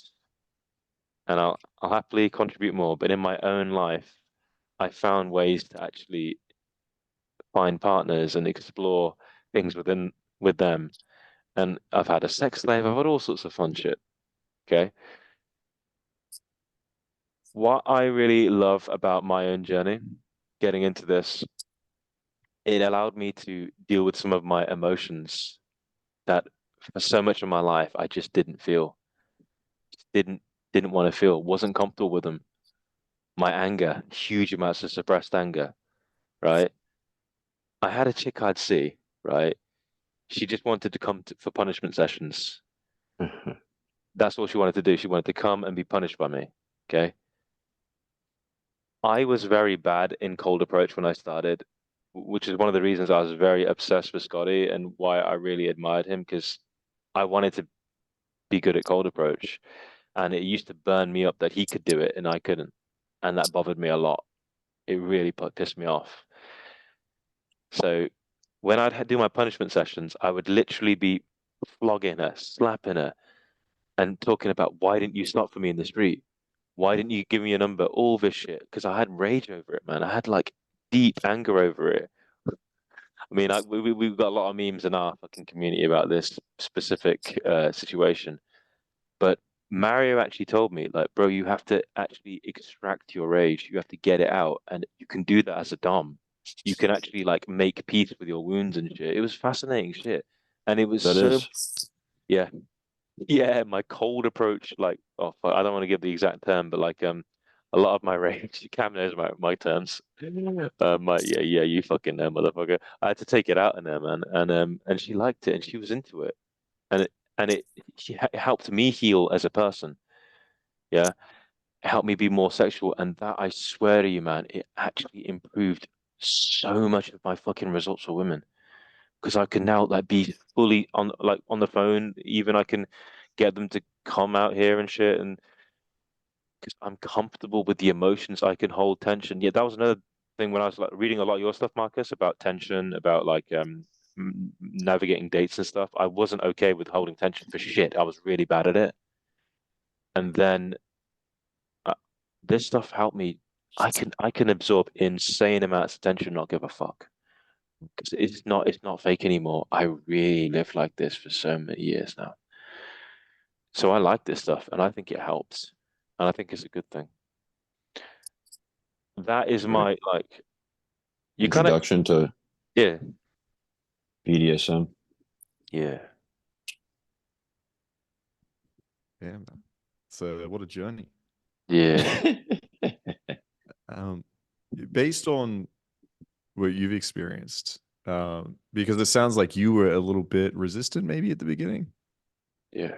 and I'll happily contribute more, but in my own life, I found ways to actually find partners and explore things with them. And I've had a sex slave, I've had all sorts of fun shit. Okay. What I really love about my own journey, getting into this, it allowed me to deal with some of my emotions that for so much of my life I just didn't feel, didn't want to feel, wasn't comfortable with them. My anger, huge amounts of suppressed anger, right? I had a chick I'd see, right? She just wanted to come for punishment sessions. That's all she wanted to do. She wanted to come and be punished by me. Okay. I was very bad in cold approach when I started, which is one of the reasons I was very obsessed with Scotty and why I really admired him because I wanted to be good at cold approach. And it used to burn me up that he could do it and I couldn't. And that bothered me a lot. It really pissed me off. So when I'd do my punishment sessions, I would literally be flogging her, slapping her, and talking about why didn't you stop for me in the street? Why didn't you give me a number? All this shit. Because I had rage over it, man. I had like deep anger over it. I mean, we've got a lot of memes in our fucking community about this specific situation. But Mario actually told me, like, bro, you have to actually extract your rage. You have to get it out. And you can do that as a Dom. You can actually like make peace with your wounds and shit. It was fascinating shit. And it was yeah. Yeah, my cold approach, like, oh, fuck, I don't want to give the exact term, but like, a lot of my rage, Cam knows my terms. Yeah, you fucking know, motherfucker. I had to take it out on her, man, and she liked it, and she was into it, and it helped me heal as a person. Yeah, it helped me be more sexual, and that I swear to you, man, it actually improved so much of my fucking results for women because I can now like be fully on the phone. Even I can get them to come out here and shit, and because I'm comfortable with the emotions, I can hold tension. Yeah, that was another thing when I was like reading a lot of your stuff, Marcus, about tension, about like navigating dates and stuff. I wasn't okay with holding tension for shit. I was really bad at it, and then this stuff helped me. I can absorb insane amounts of tension, not give a fuck. Because it's not fake anymore. I really lived like this for so many years now. So I like this stuff and I think it helps. And I think it's a good thing. That is my like you kind of Introduction to yeah. BDSM. Yeah. Yeah, man. So what a journey. Yeah. Based on what you've experienced, because it sounds like you were a little bit resistant maybe at the beginning. Yeah.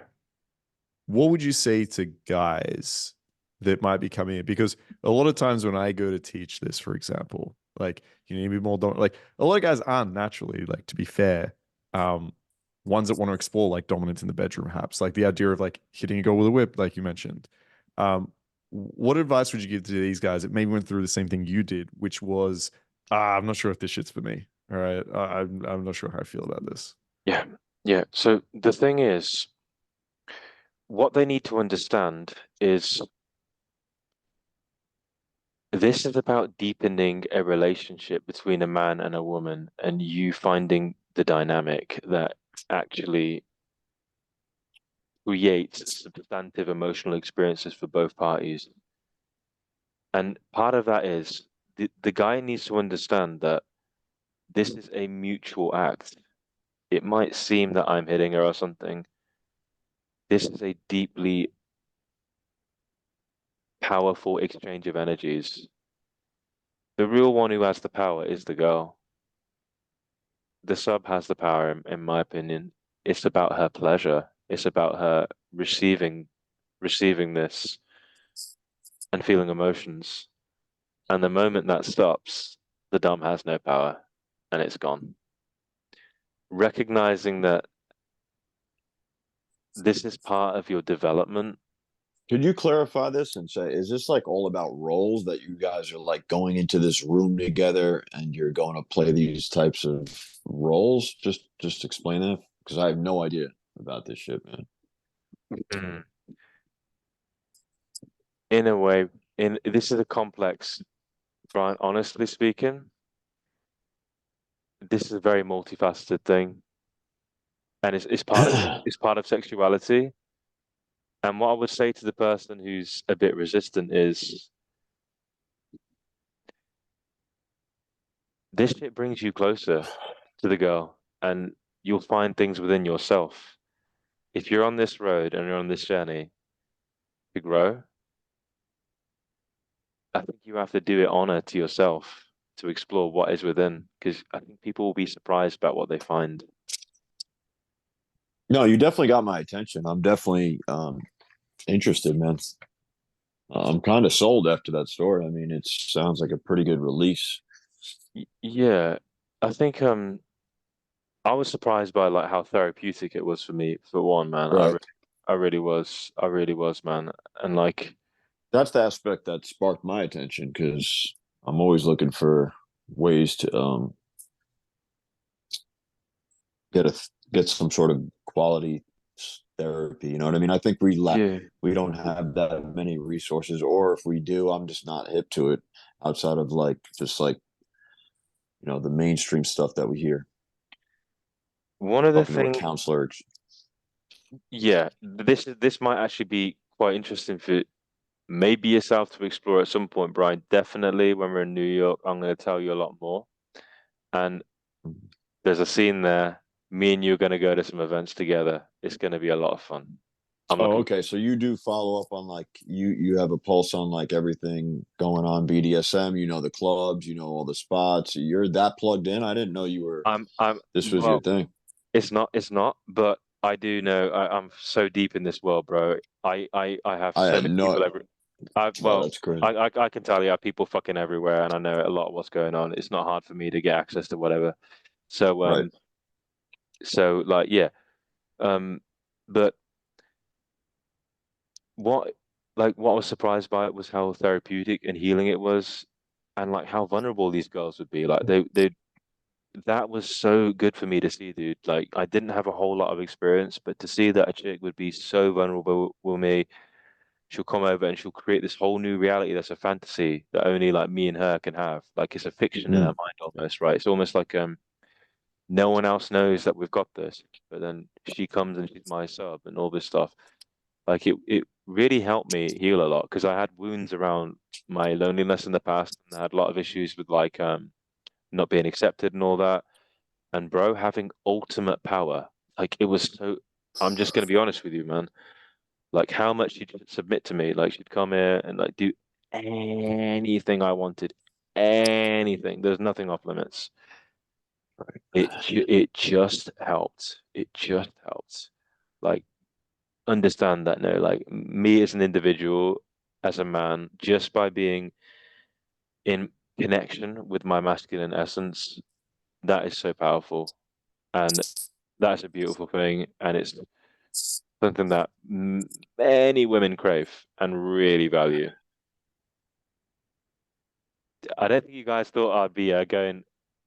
What would you say to guys that might be coming in? Because a lot of times when I go to teach this, for example, like you need to be more like a lot of guys aren't naturally, like, to be fair, ones that want to explore like dominance in the bedroom, perhaps like the idea of like hitting a girl with a whip, like you mentioned. What advice would you give to these guys that maybe went through the same thing you did, which was, I'm not sure if this shit's for me. All right. I'm not sure how I feel about this. Yeah. Yeah. So the thing is, what they need to understand is this is about deepening a relationship between a man and a woman and you finding the dynamic that actually creates substantive emotional experiences for both parties. And part of that is the guy needs to understand that this is a mutual act. It might seem that I'm hitting her or something. This is a deeply powerful exchange of energies. The real one who has the power is the girl. The sub has the power, in my opinion. It's about her pleasure. It's about her receiving this and feeling emotions. And the moment that stops, the dom has no power and it's gone. Recognizing that this is part of your development. Could you clarify this and say, is this like all about roles that you guys are like going into this room together and you're going to play these types of roles? Just explain that because I have no idea about this shit, man. In a way, this is a complex, Brian, honestly speaking, this is a very multifaceted thing. And it's part of sexuality. And what I would say to the person who's a bit resistant is this shit brings you closer to the girl and you'll find things within yourself. If you're on this road and you're on this journey to grow, I think you have to do it honor to yourself to explore what is within, because I think people will be surprised about what they find. No, you definitely got my attention. I'm definitely interested, man. I'm kind of sold after that story. I mean, it sounds like a pretty good release. Yeah, I think I was surprised by like how therapeutic it was for me. For one, man, Right. I really was, man, and like that's the aspect that sparked my attention because I'm always looking for ways to get some sort of quality therapy. You know what I mean? I think we don't have that many resources, or if we do, I'm just not hip to it outside of like just like the mainstream stuff that we hear. One of the things, counselor. Yeah, this might actually be quite interesting for maybe yourself to explore at some point, Brian. Definitely when we're in New York, I'm going to tell you a lot more. And there's a scene there. Me and you are going to go to some events together. It's going to be a lot of fun. Okay. So you do follow up on like you have a pulse on like everything going on BDSM. You know the clubs. You know all the spots. You're that plugged in. I didn't know you were. This was your thing. It's not. But I do know. I'm so deep in this world, bro. I have so many people that's crazy. I can tell you, I have people fucking everywhere, and I know a lot of what's going on. It's not hard for me to get access to whatever. So right. So like yeah, but what I was surprised by it was how therapeutic and healing it was, and like how vulnerable these girls would be. Like they that was so good for me to see, dude. Like I didn't have a whole lot of experience, but to see that a chick would be so vulnerable with me, she'll come over and she'll create this whole new reality that's a fantasy that only like me and her can have. Like it's a fiction in her mind almost, right? It's almost like no one else knows that we've got this, but then she comes and she's my sub and all this stuff. Like it really helped me heal a lot because I had wounds around my loneliness in the past and I had a lot of issues with like not being accepted and all that. And bro, having ultimate power, like it was so. I'm just gonna be honest with you, man. Like how much she'd submit to me, like she'd come here and like do anything I wanted, anything. There's nothing off limits. It just helped. It just helped. Like understand that no, like me as an individual, as a man, just by being in connection with my masculine essence, that is so powerful. And that's a beautiful thing. And it's something that many women crave and really value. I don't think you guys thought I'd be going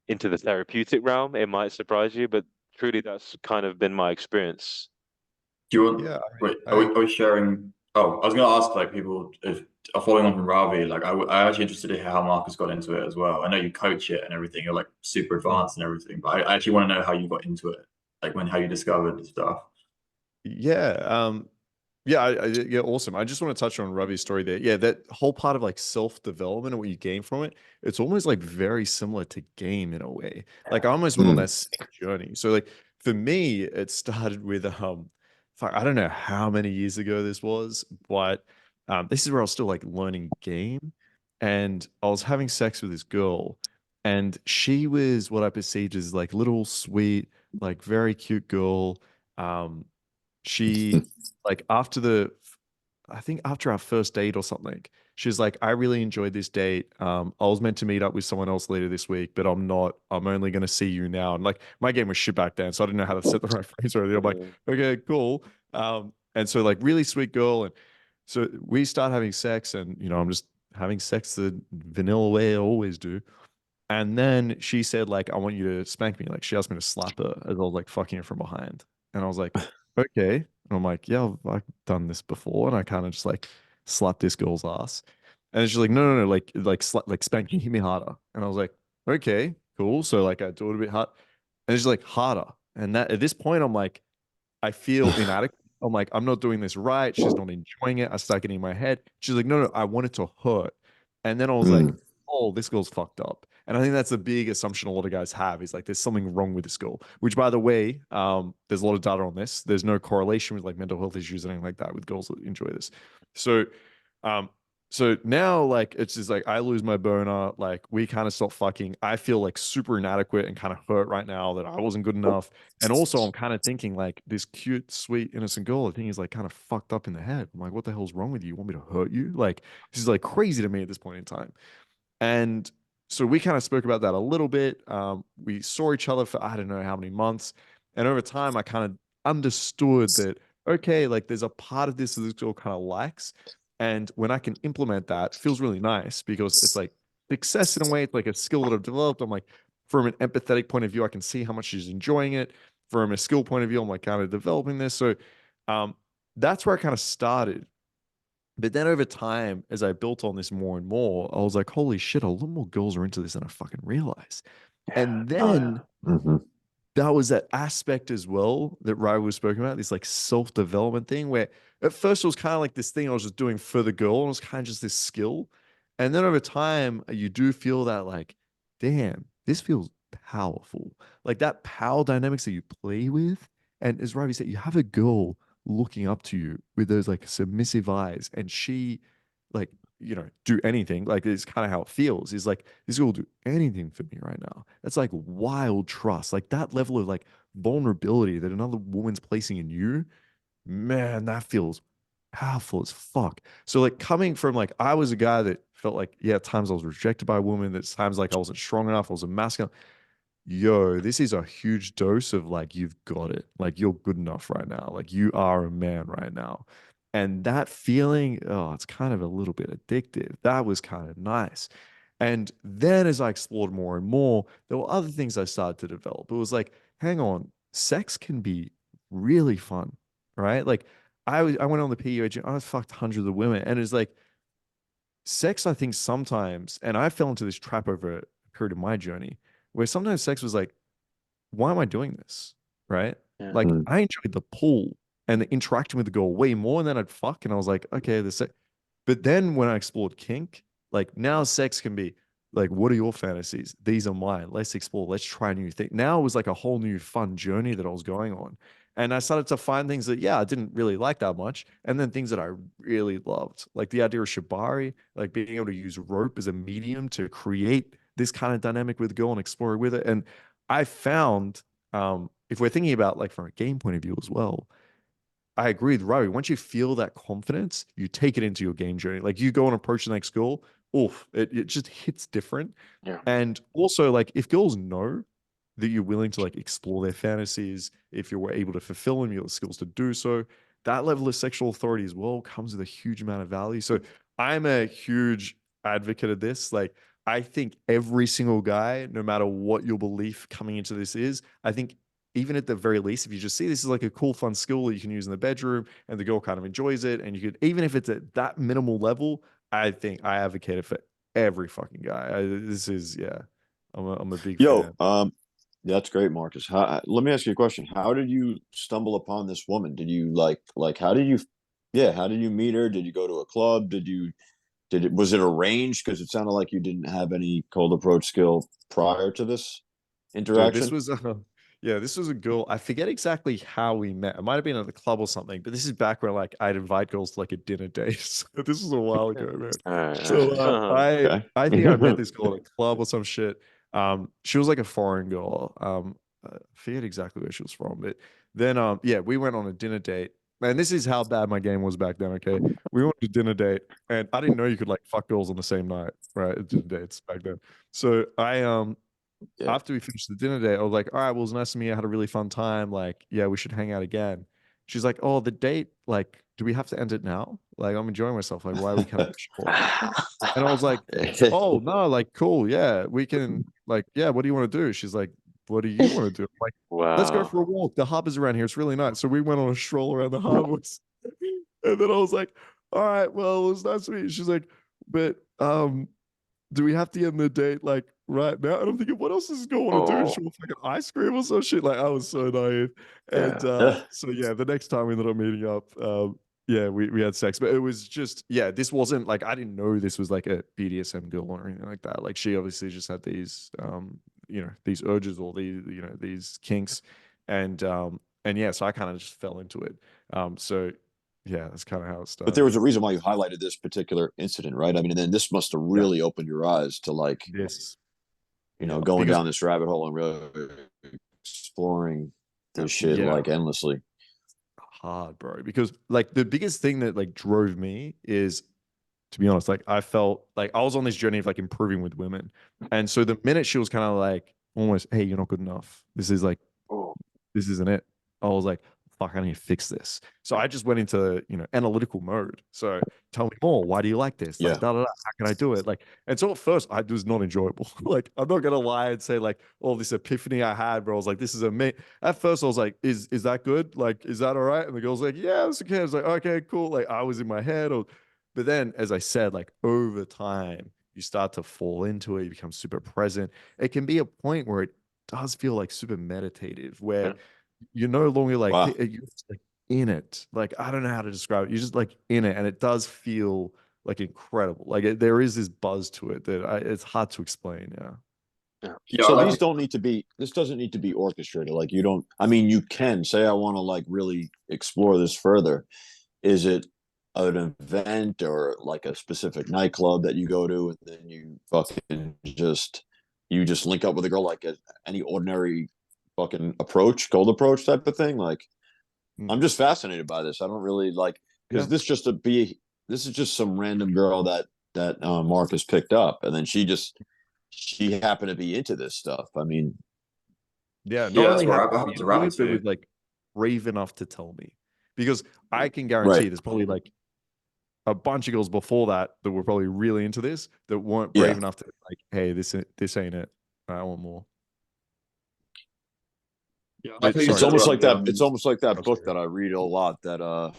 into the therapeutic realm. It might surprise you, but truly that's kind of been my experience. Do you want? Wait, are we sharing? Oh, I was going to ask like people if are following on from Ravi. Like, I actually interested to hear how Markus got into it as well. I know you coach it and everything. You're like super advanced and everything, but I actually want to know how you got into it. Like how you discovered stuff. Yeah. Yeah, awesome. I just want to touch on Ravi's story there. Yeah, that whole part of like self-development and what you gain from it, it's almost like very similar to game in a way. Like I almost went on that same journey. So like for me, it started with fuck, I don't know how many years ago this was, but this is where I was still like learning game, and I was having sex with this girl, and she was what I perceived as like little sweet, like very cute girl. She like I think after our first date or something, she's like, I really enjoyed this date. I was meant to meet up with someone else later this week, but I'm not. I'm only going to see you now. And like my game was shit back then, so I didn't know how to set the right phrase or anything. I'm like, okay, cool. And so like really sweet girl, and so we start having sex, and I'm just having sex the vanilla way I always do. And then she said, like, I want you to spank me. Like, she asked me to slap her as I was like fucking her from behind. And I was like, okay. And I'm like, yeah, I've done this before. And I kind of just like slapped this girl's ass. And she's like, no, like spank me, hit me harder. And I was like, okay, cool. So like I do it a bit hard. And she's like, harder. And that at this point, I'm like, I feel inadequate. I'm like, I'm not doing this right. She's not enjoying it. I start getting in my head. She's like, no, I want it to hurt. And then I was like, oh, this girl's fucked up. And I think that's a big assumption a lot of guys have is like there's something wrong with this girl, which by the way, there's a lot of data on this. There's no correlation with like mental health issues or anything like that with girls that enjoy this. So so now like it's just like I lose my boner, like we kind of stop fucking. I feel like super inadequate and kind of hurt right now that I wasn't good enough. And also I'm kind of thinking like this cute, sweet, innocent girl, I think is like kind of fucked up in the head. I'm like, what the hell's wrong with you? You want me to hurt you? Like this is like crazy to me at this point in time. And so we kind of spoke about that a little bit. We saw each other for I don't know how many months. And over time, I kind of understood that, okay, like there's a part of this that this girl kind of likes. And when I can implement that, it feels really nice because it's like success in a way. It's like a skill that I've developed. I'm like, from an empathetic point of view, I can see how much she's enjoying it. From a skill point of view, I'm like kind of developing this. So that's where I kind of started. But then over time, as I built on this more and more, I was like, holy shit, a lot more girls are into this than I fucking realized. And then that was that aspect as well that Ravi was spoken about, this like self-development thing where at first it was kind of like this thing I was just doing for the girl and it was kind of just this skill. And then over time, you do feel that like, damn, this feels powerful. Like that power dynamics that you play with. And as Ravi said, you have a girl looking up to you with those like submissive eyes and she like do anything. Like it's kind of how it feels is like this girl will do anything for me right now. That's like wild trust, like that level of like vulnerability that another woman's placing in you, man, that feels powerful as fuck. So like coming from like I was a guy that felt like at times I was rejected by a woman, that times like I wasn't strong enough, I was a masculine. Yo, this is a huge dose of like, you've got it. Like, you're good enough right now. Like, you are a man right now. And that feeling, oh, it's kind of a little bit addictive. That was kind of nice. And then as I explored more and more, there were other things I started to develop. It was like, hang on, sex can be really fun, right? Like, I went on the PUH and I fucked hundreds of women. And it's like, sex, I think sometimes, and I fell into this trap over a period of my journey where sometimes sex was like, why am I doing this? Right? Like I enjoyed the pull and the interacting with the girl way more than I'd fuck. And I was like, okay, but then when I explored kink, like now sex can be like, what are your fantasies? These are mine. Let's explore. Let's try new things. Now it was like a whole new fun journey that I was going on. And I started to find things that, I didn't really like that much. And then things that I really loved, like the idea of shibari, like being able to use rope as a medium to create this kind of dynamic with a girl and explore with it. And I found, if we're thinking about like from a game point of view as well, I agree with Ravi. Once you feel that confidence, you take it into your game journey. Like you go and approach the next girl, it just hits different. Yeah. And also like if girls know that you're willing to like explore their fantasies, if you're able to fulfill them, you have the skills to do so, that level of sexual authority as well comes with a huge amount of value. So I'm a huge advocate of this. Like I think every single guy, no matter what your belief coming into this is, I think even at the very least, if you just see this is like a cool, fun skill that you can use in the bedroom and the girl kind of enjoys it, and you could, even if it's at that minimal level, I think I advocate it for every fucking guy. I'm a big fan. That's great, Marcus. Let me ask you a question. How did you stumble upon this woman? Did you how did you, yeah, how did you meet her? Did you go to a club? Was it arranged? Because it sounded like you didn't have any cold approach skill prior to this Dude, interaction. this was a girl. I forget exactly how we met. It might have been at a club or something, but this is back when like I'd invite girls to like a dinner date. So this was a while ago, man. So Okay. I think I met this girl at a club or some shit. She was like a foreign girl. I forget exactly where she was from, but then yeah, we went on a dinner date. And this is how bad my game was back then. Okay, we went to dinner date, and I didn't know you could like fuck girls on the same night, right? At dinner dates back then. So Yeah. after we finished the dinner date, I was like, all right, well, it was nice to meet you. I had a really fun time. Like, yeah, we should hang out again. She's like, oh, the date, like, do we have to end it now? Like, I'm enjoying myself. Like, why are we kind of short? And I was like, oh, no, like, cool. Yeah, we can, like, yeah, what do you want to do? She's like, what do you want to do? I'm like, let's go for a walk. The harbor's around here. It's really nice. So we went on a stroll around the harbor. And then I was like, all right, well, it was nice to meet you. She's like, but do we have to end the date like right now? And I'm thinking, what else does this girl want to do? She wants like an ice cream or some shit. Like I was so naive. And so yeah, the next time we ended up meeting up, yeah, we had sex. But it was just, yeah, this wasn't like I didn't know this was like a BDSM girl or anything like that. Like she obviously just had these you know, these urges or these, you know, these kinks. And yeah, so I kind of just fell into it. So yeah, that's kind of how it started. But there was a reason why you highlighted this particular incident, right? I mean, and then this must have really opened your eyes to like this, you know, going down this rabbit hole and really exploring this shit like endlessly. Hard, bro. Because like the biggest thing that like drove me is, to be honest, like I felt like I was on this journey of like improving with women. And so the minute she was kind of like almost, hey, you're not good enough. This is like, this isn't it. I was like, fuck, I need to fix this. So I just went into, you know, analytical mode. So tell me more. Why do you like this? Like, how can I do it? Like, and so at first it was not enjoyable. Like, I'm not gonna lie and say like, oh, this epiphany I had, bro. I was like, this is amazing. At first I was like, is that good? Like, is that all right? And the girl's like, yeah, it's okay. I was like, okay, cool. Like I was in my head. But then, as I said, like over time, you start to fall into it. You become super present. It can be a point where it does feel like super meditative, where you're no longer like, you're just like in it. Like, I don't know how to describe it. You're just like in it. And it does feel like incredible. Like there is this buzz to it that it's hard to explain. So these don't need to be, this doesn't need to be orchestrated. Like you don't, I mean, you can say, I want to like really explore this further. Is it an event or like a specific nightclub that you go to and then you fucking just link up with a girl like any ordinary fucking approach, cold approach type of thing? Like I'm just fascinated by this. I don't really like, because this is just some random girl that Marcus picked up, and then she happened to be into this stuff. I mean, not only happened to be into it, but was like brave enough to tell me, because I can guarantee there's probably like a bunch of girls before that were probably really into this that weren't brave enough to like, hey, this ain't it. I want more. It's almost like that. It's almost like that book that I read a lot. That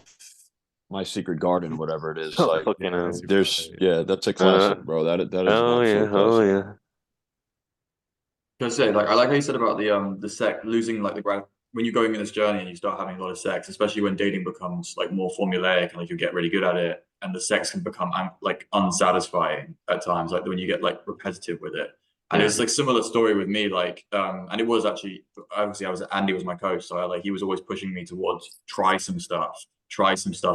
My Secret Garden, whatever it is. Like, there's that's a classic, bro. That is. I say, like, I like how you said about the sex losing like the when you're going in this journey and you start having a lot of sex, especially when dating becomes like more formulaic and like you get really good at it, and the sex can become like unsatisfying at times, like when you get like repetitive with it. And it's like similar story with me, like, and it was actually, obviously Andy was my coach. So he was always pushing me towards try some stuff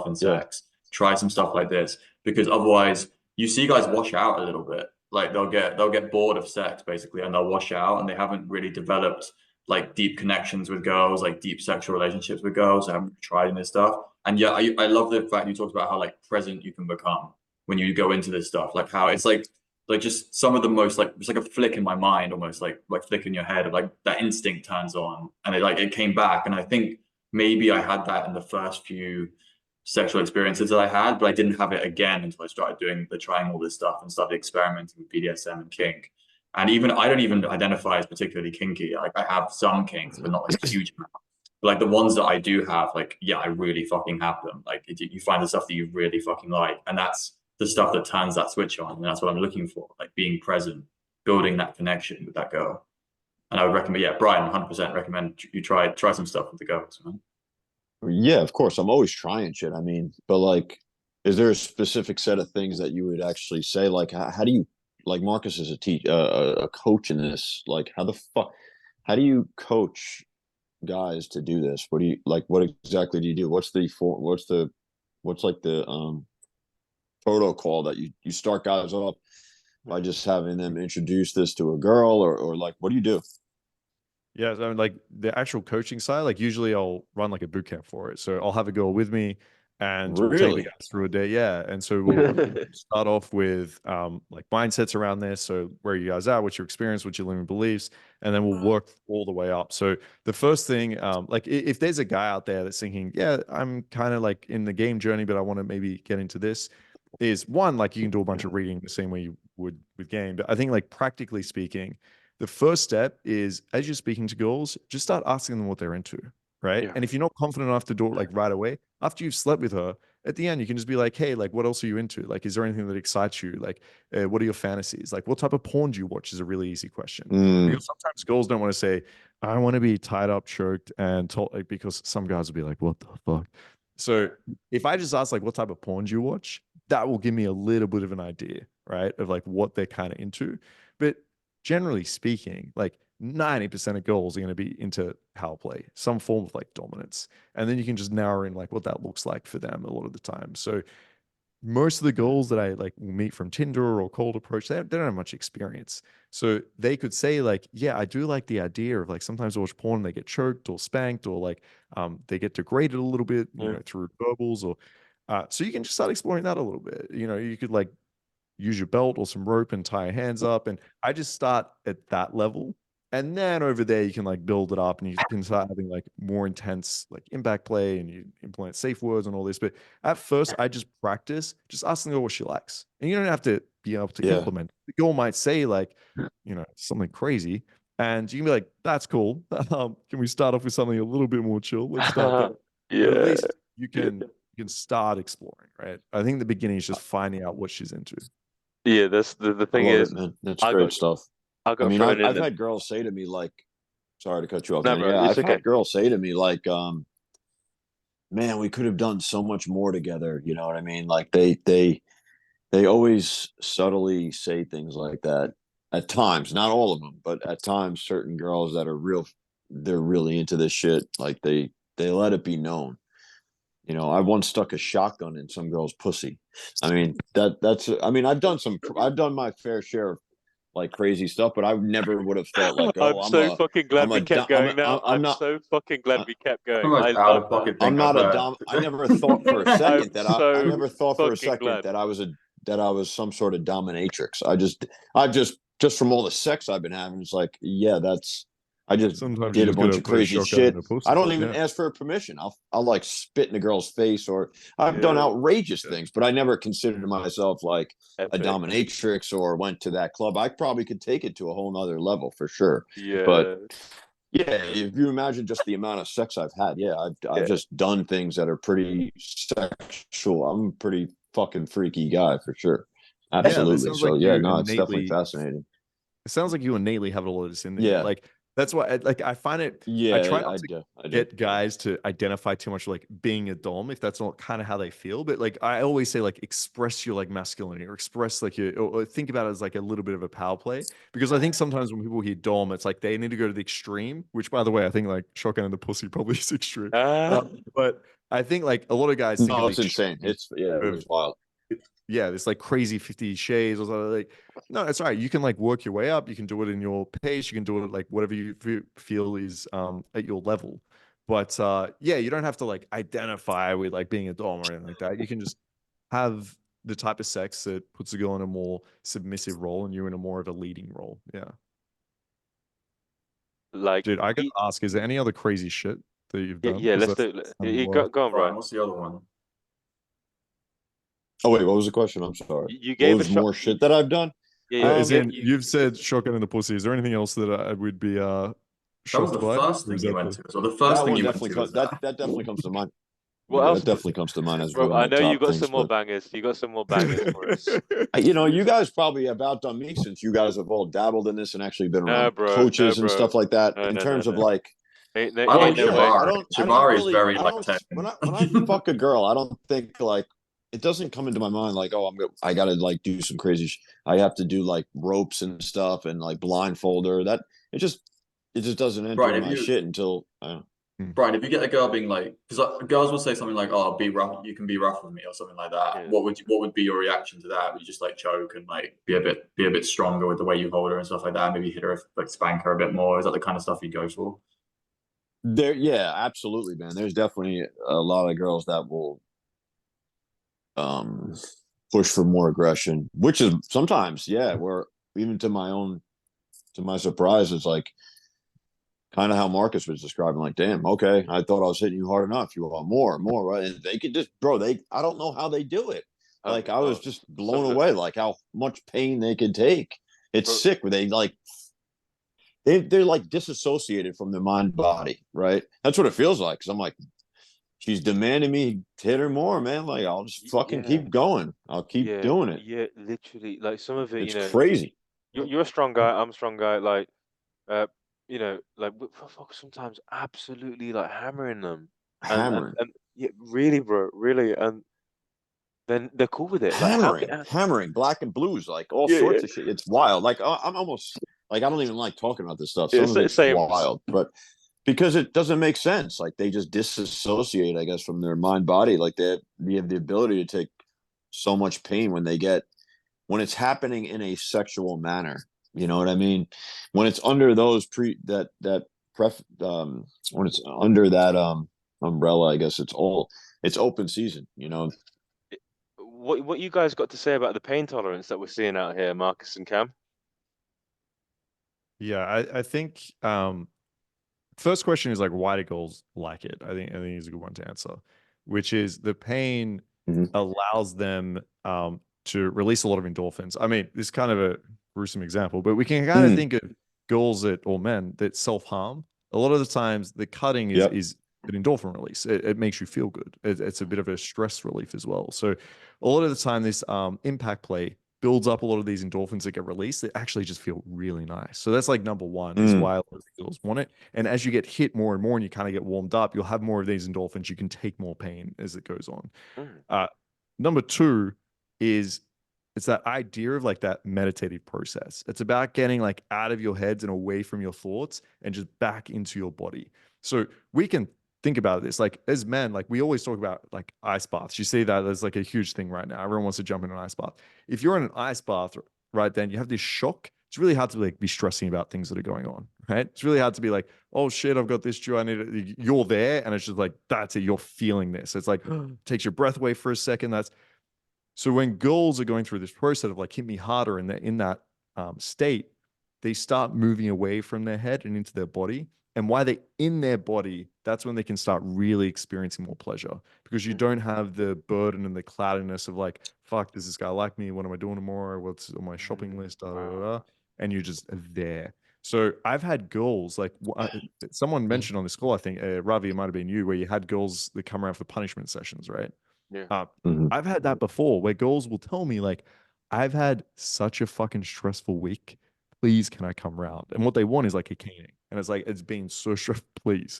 in sex, try some stuff like this, because otherwise you see guys wash out a little bit. Like they'll get bored of sex basically, and they'll wash out, and they haven't really developed like deep connections with girls, like deep sexual relationships with girls. I haven't tried in this stuff. And yeah, I love the fact you talked about how like present you can become when you go into this stuff, like how it's like just some of the most like, it's like a flick in my mind, almost like flick in your head of like that instinct turns on, and it came back. And I think maybe I had that in the first few sexual experiences that I had, but I didn't have it again until I started trying all this stuff and started experimenting with BDSM and kink. And even I don't even identify as particularly kinky. Like I have some kinks, but not like a huge amount. But like the ones that I do have, like, yeah, I really fucking have them. Like you find the stuff that you really fucking like, and that's the stuff that turns that switch on. And that's what I'm looking for, like being present, building that connection with that girl. And I would recommend, yeah, Brian, 100% recommend you try some stuff with the girls, man. Yeah, of course. I'm always trying shit. I mean, but like, is there a specific set of things that you would actually say? Like, how do you, like, Marcus is a coach in this. Like, how do you coach guys to do this? What do you like? What exactly do you do? What's like the protocol that you start guys off by just having them introduce this to a girl, or like, what do you do? Yeah, so like the actual coaching side, like usually I'll run like a boot camp for it. So I'll have a girl with me and we'll take the Really? guys through a day. Yeah. And so we'll start off with like mindsets around this. So where you guys are, what's your experience, what's your limiting beliefs, and then we'll work all the way up. So the first thing, like if there's a guy out there that's thinking, yeah, I'm kind of like in the game journey, but I want to maybe get into this, is one, like you can do a bunch of reading the same way you would with game. But I think like practically speaking, the first step is, as you're speaking to girls, just start asking them what they're into, right? Yeah. And if you're not confident enough to do it like right away, after you've slept with her, at the end, you can just be like, hey, like, what else are you into? Like, is there anything that excites you? Like, what are your fantasies? Like, what type of porn do you watch is a really easy question. Because sometimes girls don't want to say, I want to be tied up, choked, and told, like, because some guys will be like, what the fuck? So if I just ask, like, what type of porn do you watch? That will give me a little bit of an idea, right? Of like what they're kind of into. But generally speaking, like 90% of girls are going to be into power play, some form of like dominance. And then you can just narrow in like what that looks like for them a lot of the time. So most of the girls that I like will meet from Tinder or cold approach, they don't have much experience. So they could say like, yeah, I do like the idea of like sometimes I watch porn and they get choked or spanked or like they get degraded a little bit, you know, through verbals or so you can just start exploring that a little bit. You know, you could like use your belt or some rope and tie your hands up. And I just start at that level. And then over there, you can like build it up and you can start having like more intense like impact play and you implement safe words and all this. But at first, I just practice, just asking her what she likes. And you don't have to be able to implement. The girl might say like, you know, something crazy. And you can be like, that's cool. Can we start off with something a little bit more chill? Let's start there. Yeah. But at least you can start exploring, right? I think the beginning is just finding out what she's into. Yeah, that's the thing I love is, it, man. That's great stuff. I mean, thrown in I've the- had girls say to me like, sorry to cut you off, No, man. bro, Yeah, it's I've okay. had girls say to me like, man, we could have done so much more together. You know what I mean? Like they always subtly say things like that at times, not all of them, but at times certain girls that are they're really into this shit. Like they let it be known. You know, I once stuck a shotgun in some girl's pussy. I mean, I mean, I've done my fair share of like crazy stuff, but I never would have thought like, oh, I'm so fucking glad we kept going now. I'm so fucking glad we kept going. Most I out love of pocket that. thing I've heard. I never thought for a second I'm that so I never thought for a fucking second glad. that I was some sort of dominatrix. I just from all the sex I've been having, it's like, yeah, I just Sometimes did you a just bunch gotta of put a crazy shotgun in shit. the pussy. I don't even Yeah. ask for permission. I'll like spit in a girl's face, or I've done outrageous things, but I never considered myself like a Epic. dominatrix or went to that club. I probably could take it to a whole nother level for sure. Yeah. But yeah, if you imagine just the amount of sex I've had, yeah, I've just done things that are pretty sexual. I'm a pretty fucking freaky guy for sure. Absolutely. sounds So like yeah, you no, it's definitely innately- fascinating. It sounds like you innately have a lot of this in there. Yeah. Like that's why I find it. Yeah, I try not I to do. get guys to identify too much like being a dom if that's not kind of how they feel. But like I always say, like express your like masculinity or express like your or think about it as like a little bit of a power play. Because I think sometimes when people hear dom, it's like they need to go to the extreme. Which by the way, I think like shotgun in the pussy probably is extreme. But I think like a lot of guys think No, of it's the insane. extreme It's wild. yeah, this like crazy 50 shades or something. Like, no, it's all right. You can like work your way up. You can do it in your pace. You can do it like whatever you feel is at your level. But yeah, you don't have to like identify with like being a dom or anything like that. You can just have the type of sex that puts a girl in a more submissive role and you're in a more of a leading role. Yeah. Like, dude, I gotta ask, is there any other crazy shit that you've done? yeah, 'Cause let's do that's- it. Go on, Brian, bro. what's the other one? Oh wait, what was the question? I'm sorry. You gave what was a more shit that I've done? as in, you've said shotgun in the pussy. Is there anything else that I would be That was the by? first Or thing is you that went the- to. So the first That thing one you went definitely to comes. was that. That definitely comes to mind. What else? That definitely comes to mind as Bro, one of I my know you top got things. some more But bangers. You got some more bangers for us. you know, you guys probably have outdone me since you guys have all dabbled in this and actually been No, around bro. coaches No, and bro. stuff like that. No, In no, no, terms of no. like, Ain't, I like ain't no way. Shibari. Shibari is very I like don't technical. when I fuck a girl, I don't think like it doesn't come into my mind like, oh, I gotta like do some crazy. I have to do like ropes and stuff and like blindfold her. That it just doesn't enter Right, if my you shit until I don't know. Brian, if you get a girl being like, because girls will say something like, "Oh, be rough, you can be rough with me," or something like that. Yeah. What would be your reaction to that? Would you just like choke and like be a bit stronger with the way you hold her and stuff like that? Maybe hit her, like spank her a bit more. Is that the kind of stuff you go for? Yeah, absolutely, man. There's definitely a lot of girls that will um push for more aggression, which is sometimes, yeah, where even to my surprise, it's like kind of how Marcus was describing, like, damn, okay, I thought I was hitting you hard enough. You want more, right? And they could just, bro, I don't know how they do it. Like, I was just blown away, like how much pain they could take. It's sick where they like, they're like disassociated from their mind body, right? That's what it feels like. Cause I'm like, she's demanding me hit her more, man. Like, I'll just fucking keep going. I'll keep doing it. Yeah, literally. Like some of it, It's you know, crazy. you're a strong guy. I'm a strong guy. Like, you know, like sometimes absolutely like hammering them, Hammering. and yeah, really, bro, really, and then they're cool with it. Like, how hammering, black and blues, like all Yeah, sorts yeah. of shit. It's wild. Like I'm almost like I don't even like talking about this stuff. Yeah, Some of it's same. wild, but because it doesn't make sense. Like they just disassociate, I guess, from their mind body. Like they have the ability to take so much pain when it's happening in a sexual manner. You know what I mean? When it's under those when it's under that umbrella, I guess it's open season. You know. What you guys got to say about the pain tolerance that we're seeing out here, Marcus and Cam? Yeah, I think first question is like, why do girls like it? I think it's a good one to answer, which is the pain allows them to release a lot of endorphins. I mean, this is kind of a gruesome example, but we can kind of think of girls or men that self-harm. A lot of the times the cutting is an endorphin release. It makes you feel good. It's a bit of a stress relief as well. So a lot of the time this impact play builds up a lot of these endorphins that get released that actually just feel really nice. So that's like number one is why a lot of girls want it. And as you get hit more and more and you kind of get warmed up, you'll have more of these endorphins. You can take more pain as it goes on. Number two is it's that idea of like that meditative process. It's about getting like out of your heads and away from your thoughts and just back into your body. So we can think about this like as men, like we always talk about like ice baths. You see that there's like a huge thing right now. Everyone wants to jump in an ice bath. If you're in an ice bath, right, then you have this shock. It's really hard to like be stressing about things that are going on, right? It's really hard to be like, oh shit, I've got this due. I need it. You're there, and it's just like that's it. You're feeling this. It's like takes your breath away for a second. So when girls are going through this process of like hit me harder, and they're in that state, they start moving away from their head and into their body. And while they're in their body, that's when they can start really experiencing more pleasure because you don't have the burden and the cloudiness of like, fuck, does this guy like me? What am I doing tomorrow? What's on my shopping list? And you're just there. So I've had girls like someone mentioned on this call, I think, Ravi, it might have been you, where you had girls that come around for punishment sessions, right? Yeah. I've had that before where girls will tell me like, I've had such a fucking stressful week. Please, can I come round? And what they want is like a caning. And it's like, it's been so stressful, please.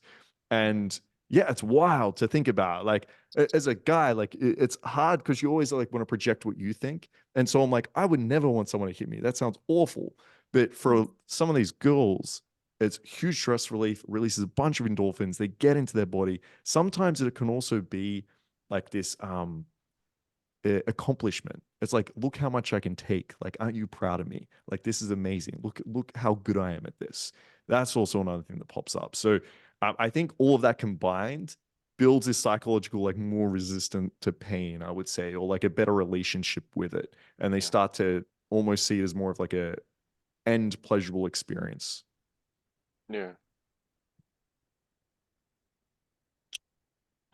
And yeah, it's wild to think about. Like as a guy, like it's hard because you always like want to project what you think. And so I'm like, I would never want someone to hit me. That sounds awful. But for some of these girls, it's huge stress relief, releases a bunch of endorphins. They get into their body. Sometimes it can also be like this accomplishment. It's like, look how much I can take. Like, aren't you proud of me? Like, this is amazing. Look how good I am at this. That's also another thing that pops up. So I think all of that combined builds this psychological, like more resistant to pain, I would say, or like a better relationship with it. And they start to almost see it as more of like a end pleasurable experience. Yeah.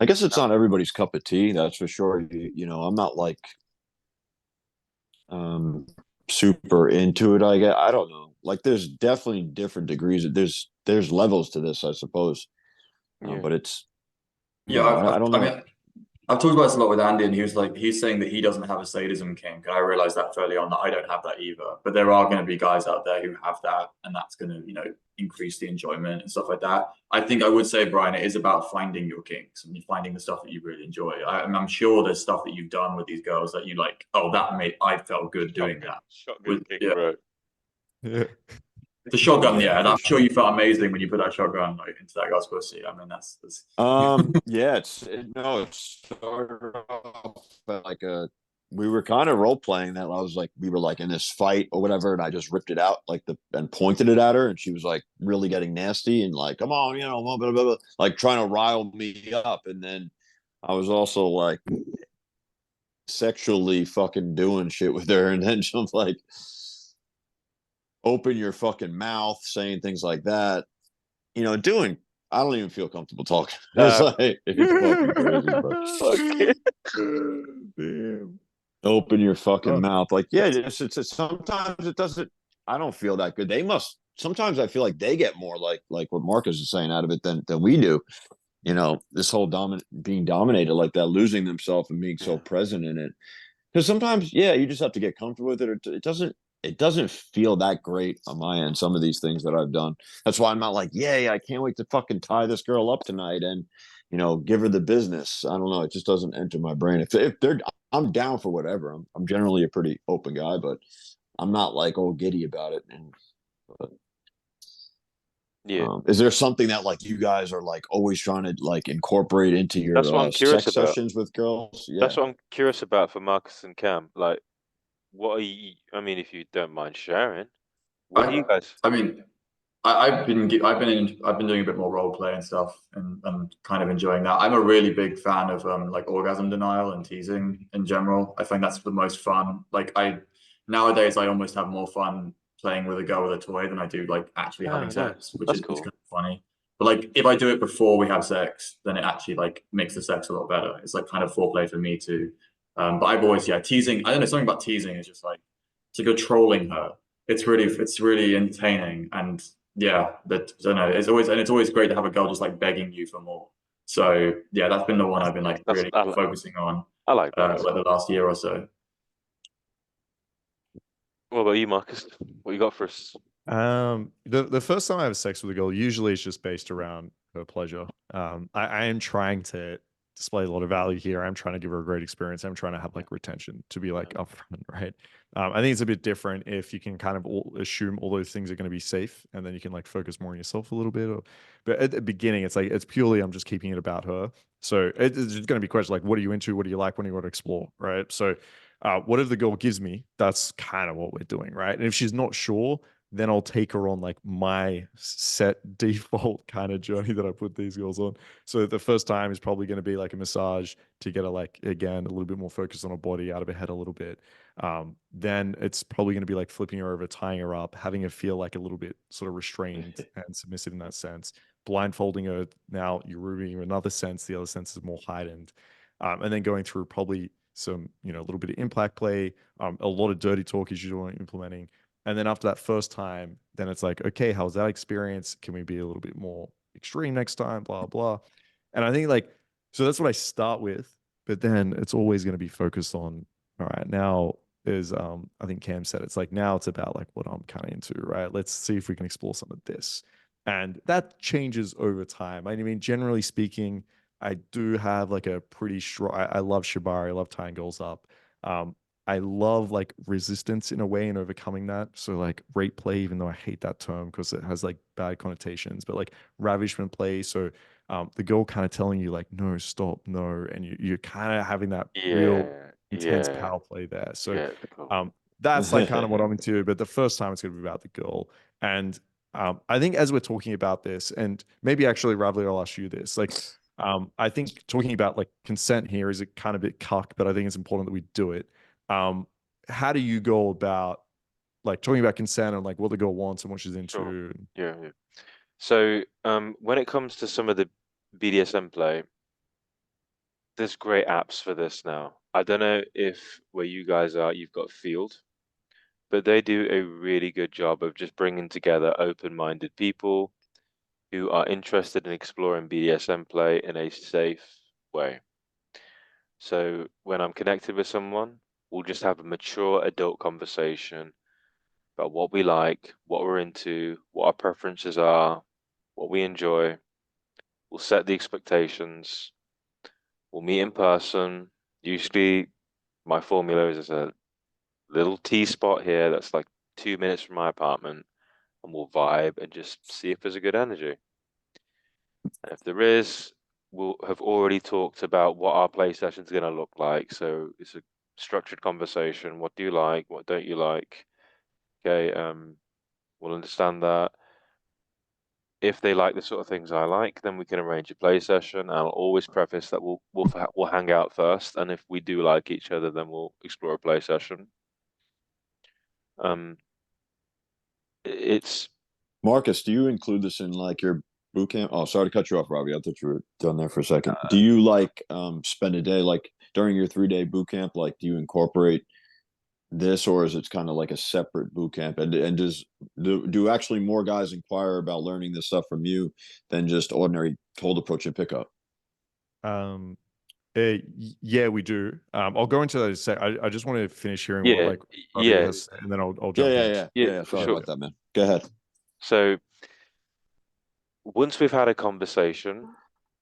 I guess it's not everybody's cup of tea, that's for sure. You know, I'm not like super into it. I don't know. Like there's definitely different degrees. There's levels to this, I suppose. But it's I don't know. I've talked about this a lot with Andy, and he's saying that he doesn't have a sadism kink, and I realized that fairly on that I don't have that either. But there are going to be guys out there who have that, and that's going to, increase the enjoyment and stuff like that. I think I would say, Brian, it is about finding your kinks and finding the stuff that you really enjoy. I'm sure there's stuff that you've done with these girls that you like. Oh, I felt good doing that. Shotgun kink, yeah. bro. Yeah. The shotgun, Yeah, yeah, and for I'm sure you felt amazing when you put that shotgun into that guy's pussy. I mean, that's yeah, it started off like we were kind of role playing that. I was like, we were like in this fight or whatever, and I just ripped it out and pointed it at her, and she was like really getting nasty and like, come on, blah, blah, blah, blah, like trying to rile me up. And then I was also like sexually fucking doing shit with her, and then she was like, open your fucking mouth, saying things like that, doing. I don't even feel comfortable talking. It's like, it's fucking crazy, bro. Damn. Open your fucking Oh. mouth. Like, yeah, it's sometimes it doesn't. I don't feel that good. They must. Sometimes I feel like they get more like what Marcus is saying out of it than we do. This whole being dominated like that, losing themselves and being so present in it. Because sometimes, yeah, you just have to get comfortable with it. It doesn't feel that great on my end. Some of these things that I've done. That's why I'm not like, yay, I can't wait to fucking tie this girl up tonight and give her the business. I don't know. It just doesn't enter my brain. If they're, I'm down for whatever. I'm generally a pretty open guy, but I'm not like all giddy about it. Yeah. Is there something that like you guys are like always trying to like incorporate into your That's what I'm curious sex about. sessions with girls? Yeah. That's what I'm curious about for Marcus and Cam. Like, what are you? I mean, if you don't mind sharing, what are you guys? I mean, I've been doing a bit more role play and stuff, and kind of enjoying that. I'm a really big fan of like orgasm denial and teasing in general. I think that's the most fun. Like nowadays I almost have more fun playing with a girl with a toy than I do like actually having sex, which is cool. kind of funny. But like if I do it before we have sex, then it actually like makes the sex a lot better. It's like kind of foreplay for me too. But I've always teasing. I don't know, something about teasing is just like to go trolling her. It's really entertaining, and yeah, that I don't know. It's always great to have a girl just like begging you for more. So yeah, that's been the one I've been like really focusing on. I like that. Like the last year or so. What about you, Marcus? What you got for us? The first time I have sex with a girl, usually it's just based around her pleasure. I am trying to display a lot of value here. I'm trying to give her a great experience. I'm trying to have like retention to be like upfront, right? I think it's a bit different if you can kind of assume all those things are going to be safe, and then you can like focus more on yourself a little bit. But at the beginning, it's like it's purely I'm just keeping it about her. So it's just going to be questions like, what are you into? What do you like? What do you want to explore? Right? So whatever the girl gives me, that's kind of what we're doing, right? And if she's not sure, then I'll take her on like my set default kind of journey that I put these girls on. So the first time is probably going to be like a massage to get her like, again, a little bit more focused on her body, out of her head a little bit. Then it's probably going to be like flipping her over, tying her up, having her feel like a little bit sort of restrained and submissive in that sense. Blindfolding her, now you're removing her another sense. The other sense is more heightened. And then going through probably some, a little bit of impact play, a lot of dirty talk is usually implementing. And then after that first time, then it's like, okay, how's that experience? Can we be a little bit more extreme next time? Blah, blah. And I think like, so that's what I start with, but then it's always going to be focused on, all right, now is, I think Cam said, it's like, now it's about like what I'm kind of into, right? Let's see if we can explore some of this. And that changes over time. I mean, generally speaking, I do have like a pretty strong, I love shibari, I love tying girls up. I love like resistance in a way and overcoming that. So like rape play, even though I hate that term because it has like bad connotations, but like ravishment play. So the girl kind of telling you like, no, stop, no. And you're kind of having that real intense power play there. So that's like kind of what I'm into. But the first time it's going to be about the girl. And I think as we're talking about this, and maybe actually Ravi, I'll ask you this, like, I think talking about like consent here is a kind of bit cuck, but I think it's important that we do it. How do you go about like talking about consent and like what the girl wants and what she's into? Sure. Yeah. So when it comes to some of the BDSM play, there's great apps for this now. I don't know if where you guys are, you've got Field, but they do a really good job of just bringing together open-minded people who are interested in exploring BDSM play in a safe way. So when I'm connected with someone, we'll just have a mature adult conversation about what we like, what we're into, what our preferences are, what we enjoy. We'll set the expectations. We'll meet in person. Usually, my formula is there's a little tea spot here that's like 2 minutes from my apartment, and we'll vibe and just see if there's a good energy. And if there is, we'll have already talked about what our play session is going to look like. So it's a structured conversation. What do you like? What don't you like? Okay, we'll understand that. If they like the sort of things I like, then we can arrange a play session. I'll always preface that we'll hang out first, and if we do like each other, then we'll explore a play session. It's Marcus, do you include this in like your boot camp? Oh, sorry to cut you off, Robbie. I thought you were done there for a second. Do you like spend a day like during your 3-day boot camp? Like, do you incorporate this, or is it kind of like a separate boot camp? And do actually more guys inquire about learning this stuff from you than just ordinary cold approach and pickup? Yeah, we do. I'll go into that in a sec. I just want to finish hearing what yeah, like Ravi yeah, has, and then I'll jump in. Yeah. for Sorry sure. about that, man. Go ahead. So once we've had a conversation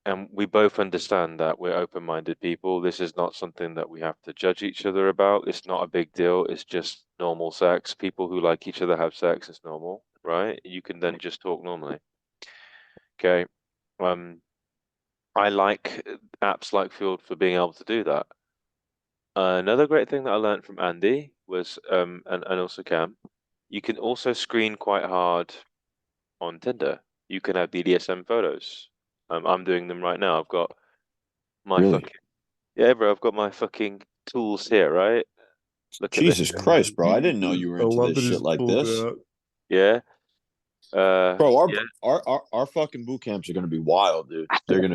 and we both understand that we're open-minded people, this is not something that we have to judge each other about. It's not a big deal. It's just normal sex. People who like each other have sex. It's normal, right? You can then just talk normally. Okay. I like apps like Field for being able to do that. Another great thing that I learned from Andy was, and also Cam, you can also screen quite hard on Tinder. You can have BDSM photos. I'm doing them right now. I've got my Really? fucking yeah, bro. I've got my fucking tools here, right? Look at Jesus this. Christ, bro! I didn't know you were I into love this that shit he's like pulled this. out. Yeah. Bro, Yeah. our fucking boot camps are gonna be wild, dude. They're gonna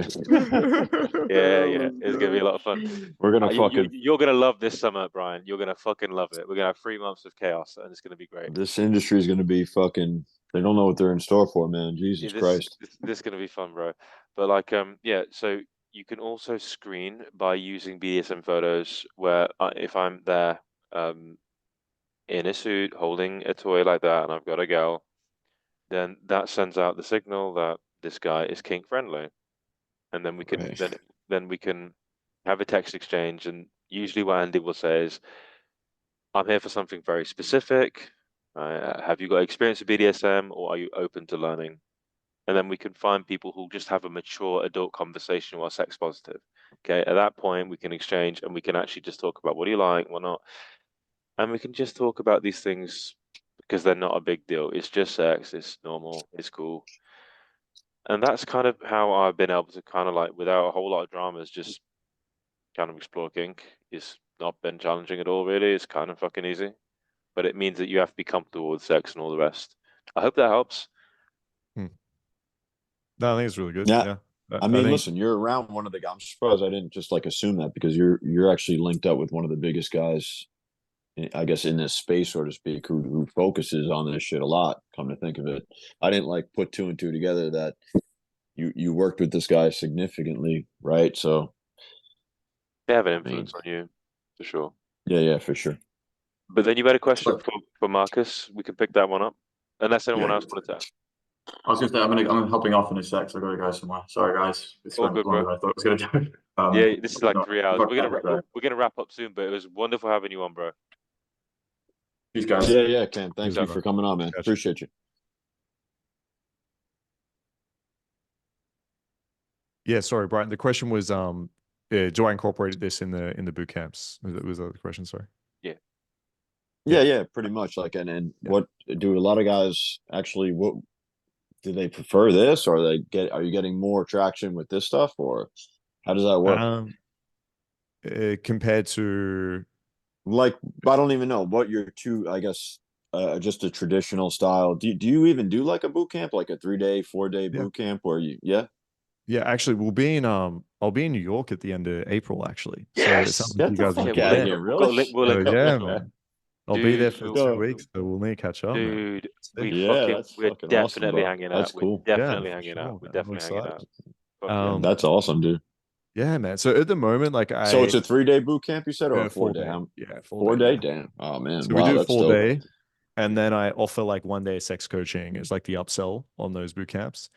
Yeah. It's gonna be a lot of fun. we're gonna fucking You're gonna love this summer, Brian. You're gonna fucking love it. We're gonna have 3 months of chaos, and it's gonna be great. this industry is gonna be fucking. They don't know what they're in store for, man. Jesus Christ. This is gonna be fun, bro. But like, yeah. So you can also screen by using BDSM photos, where if I'm there, in a suit holding a toy like that, and I've got a girl, then that sends out the signal that this guy is kink friendly, and then we can Right. then we can have a text exchange. And usually, what Andy will say is, "I'm here for something very specific. Have you got experience with BDSM, or are you open to learning?" And then we can find people who just have a mature adult conversation who are sex positive. Okay, at that point, we can exchange, and we can actually just talk about what do you like, what not, and we can just talk about these things because they're not a big deal. It's just sex. It's normal. It's cool. And that's kind of how I've been able to kind of like, without a whole lot of dramas, just kind of explore kink. It's not been challenging at all, really. It's kind of fucking easy. But it means that you have to be comfortable with sex and all the rest. I hope that helps. No, I think it's really good. Yeah. Yeah. I mean, think, listen, you're around one of the guys. I'm surprised I didn't just like assume that, because you're actually linked up with one of the biggest guys, I guess, in this space, so to speak, who focuses on this shit a lot. Come to think of it, I didn't like put 2 and 2 together that you worked with this guy significantly, right? So They have an influence on you, for sure. yeah, for sure. But then you had a question for Marcus. We can pick that one up, unless anyone else wanted to. I was gonna say I'm hopping off in a sec, so I gotta go somewhere. Sorry, guys. It's All went good, longer bro. than I thought it was gonna do. Yeah, this is like no, 3 hours. fuck We're gonna wrap up soon, but it was wonderful having you on, bro. These guys. Yeah, Ken. Thank you man. for coming on, man. Gotcha. Appreciate you. Yeah, sorry, Brian. The question was, do I incorporate this in the boot camps? Was that the question? Sorry. Yeah, pretty much. Like, and what do a lot of guys actually? What do they prefer this, or are you getting more traction with this stuff, or how does that work? Compared to, Like, I don't even know what your two. I guess just a traditional style. Do you even do like a boot camp, like a 3-day, 4-day boot camp, or you? Yeah. Yeah, actually, we'll be in I'll be in New York at the end of April, actually. Yes, So it sounds get you the guys fuck will be out of there. here, really? We'll link up Yeah, for sure. man. I'll be there for Dude, 2 weeks, so we'll need to catch up, man. Dude, that's we're fucking definitely awesome, bro. hanging out. That's We're cool. definitely for hanging sure, out. We're man. I'm definitely hanging excited. out. Fuck yeah. That's awesome, dude. Yeah, man. So at the moment, like So it's a 3-day boot camp, you said, or a 4 4-day? day. Yeah, 4-day? yeah. Damn. Oh man. So we Wow, do that's 4 day, dope. and then I offer like 1 day sex coaching is like the upsell on those boot camps.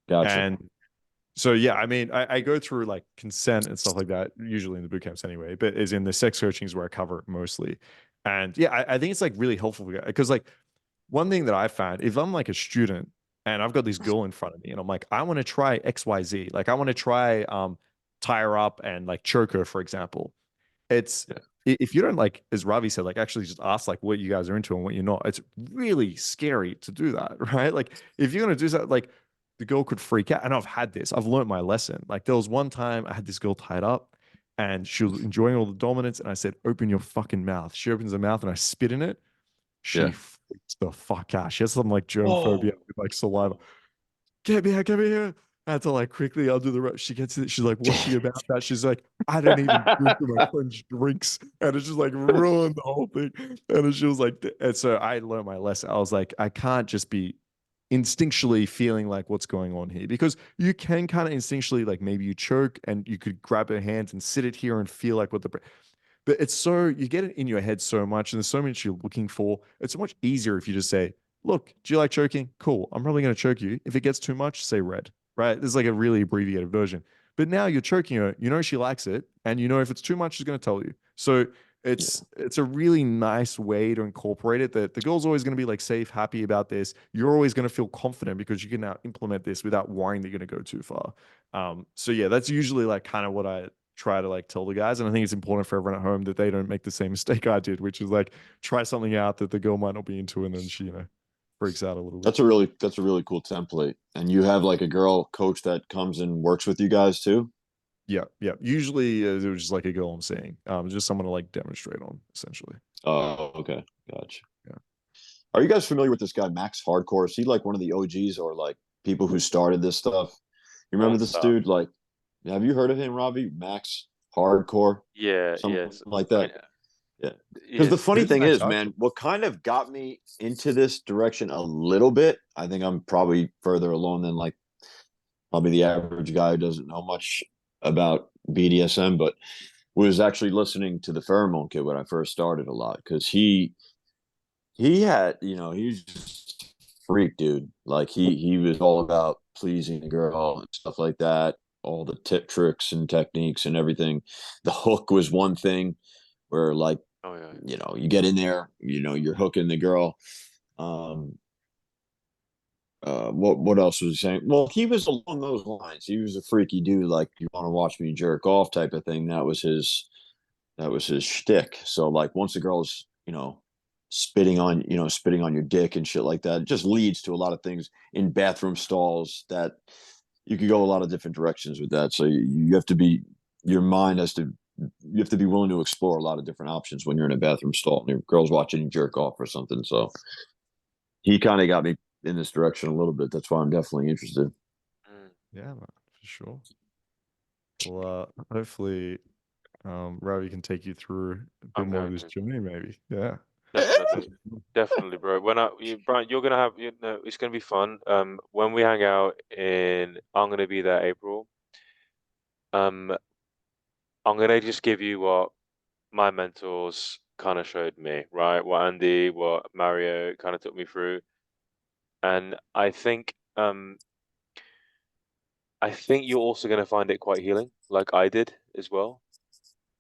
Gotcha. And so yeah, I mean, I go through like consent and stuff like that, usually in the boot camps anyway, but is in the sex coaching is where I cover it mostly. And yeah, I think it's like really helpful because like one thing that I found, if I'm like a student and I've got this girl in front of me and I'm like, I want to try XYZ, like I want to try tie her up and like choke her, for example. It's if you don't like, as Ravi said, like actually just ask like what you guys are into and what you're not, it's really scary to do that, right? Like if you're gonna do that, like the girl could freak out. And I've had this, I've learned my lesson. Like there was one time I had this girl tied up and she was enjoying all the dominance, and I said, open your fucking mouth. She opens her mouth and I spit in it. She freaks the fuck out. She has some like germ phobia with like saliva. Get me here. I had to like quickly undo the She gets it. She's like, what's she about that? She's like, I didn't even drink my friend's drinks. And it's just like ruined the whole thing. And then she was like, and so I learned my lesson. I was like, I can't just be instinctually feeling like what's going on here, because you can kind of instinctually, like maybe you choke and you could grab her hands and sit it here and feel like what the, but it's so, you get it in your head so much and there's so much you're looking for. It's so much easier if you just say, look, do you like choking? Cool. I'm probably going to choke you. If it gets too much, say red, right? This is like a really abbreviated version. But now you're choking her, you know she likes it, and you know if it's too much, she's going to tell you. So it's a really nice way to incorporate it, that the girl's always going to be like safe, happy about this. You're always going to feel confident because you can now implement this without worrying that you're going to go too far. So yeah, that's usually like kind of what I try to like tell the guys. And I think it's important for everyone at home that they don't make the same mistake I did, which is like try something out that the girl might not be into, and then she, freaks out a little bit. That's a really cool template. And you have like a girl coach that comes and works with you guys too? Yeah. Usually it was just like a girl I'm seeing. Just someone to like demonstrate on, essentially. Oh, okay. Gotcha. Yeah. Are you guys familiar with this guy, Max Hardcore? Is he like one of the OGs or like people who started this stuff? You remember this dude? Like, have you heard of him, Robbie? Max Hardcore? Yeah, Something yes. like that. Yeah. Because the funny thing is, man, what kind of got me into this direction a little bit, I think I'm probably further along than like probably the average guy who doesn't know much about BDSM, but was actually listening to the Pheromone Kid when I first started a lot, because he had, he was just a freak, dude. Like he was all about pleasing the girl and stuff like that, all the tip tricks and techniques and everything. The hook was one thing where like, you get in there, you're hooking the girl. What else was he saying? Well, he was along those lines. He was a freaky dude, like, you want to watch me jerk off type of thing. That was his shtick. So like once a girl's, spitting on your dick and shit like that, it just leads to a lot of things in bathroom stalls that you could go a lot of different directions with that. So you have to be, your mind has to, you have to be willing to explore a lot of different options when you're in a bathroom stall and your girl's watching you jerk off or something. So he kind of got me in this direction a little bit. That's why I'm definitely interested. Yeah, man, for sure. Well, hopefully, Ravi can take you through a bit more of this journey, maybe. Yeah. Definitely, bro. Brian, you're gonna have, it's gonna be fun. When we hang out I'm gonna be there April. I'm gonna just give you what my mentors kind of showed me, right? What Andy, what Mario kind of took me through, and I think you're also gonna find it quite healing, like I did as well.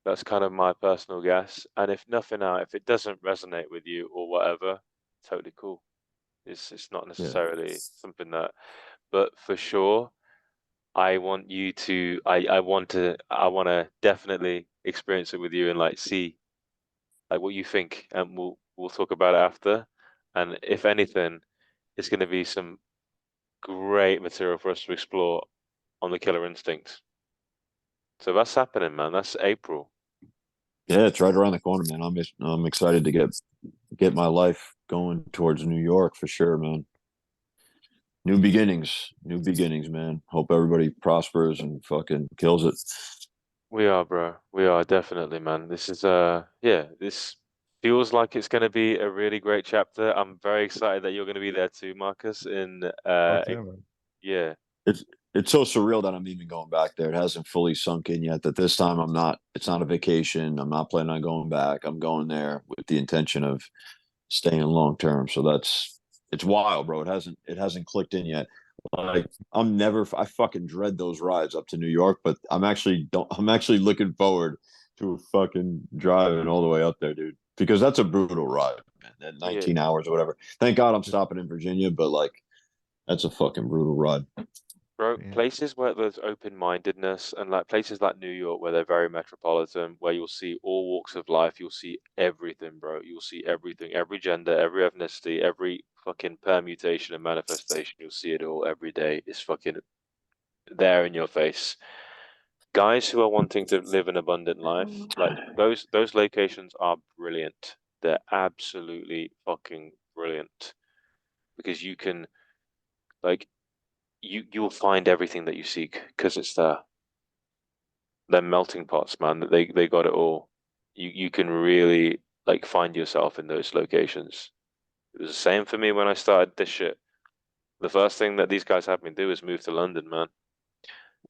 That's kind of my personal guess. And if nothing else, if it doesn't resonate with you or whatever, totally cool. It's not necessarily something that, but for sure, I want you to. I want to definitely experience it with you and like see like what you think, and we'll talk about it after. And if anything, it's going to be some great material for us to explore on the killer instinct. So that's happening, man. That's April. Yeah, it's right around the corner, man. I'm excited to get my life going towards New York for sure, man. New beginnings, man. Hope everybody prospers and fucking kills it. We are, bro. We are definitely, man. This is this feels like it's going to be a really great chapter. I'm very excited that you're going to be there too, Markus. In Okay, man. yeah. it's so surreal that I'm even going back there. It hasn't fully sunk in yet that this time I'm not, it's not a vacation. I'm not planning on going back. I'm going there with the intention of staying long term. So it's wild, bro. It hasn't clicked in yet. Like I fucking dread those rides up to New York, but I'm actually looking forward to fucking driving all the way up there, dude. Because that's a brutal ride, man. That Yeah. 19 hours or whatever. Thank God I'm stopping in Virginia, but like that's a fucking brutal ride. Bro, Yeah. places where there's open-mindedness and like places like New York where they're very metropolitan, where you'll see all walks of life, you'll see everything, bro. You'll see everything, every gender, every ethnicity, every fucking permutation and manifestation. You'll see it all every day. It's fucking there in your face. Guys who are wanting to live an abundant life, like those locations are brilliant. They're absolutely fucking brilliant because you can like you'll find everything that you seek because it's there. They're melting pots, man. They got it all. You can really like find yourself in those locations. It was the same for me when I started this shit. The first thing that these guys had me do is move to London, man.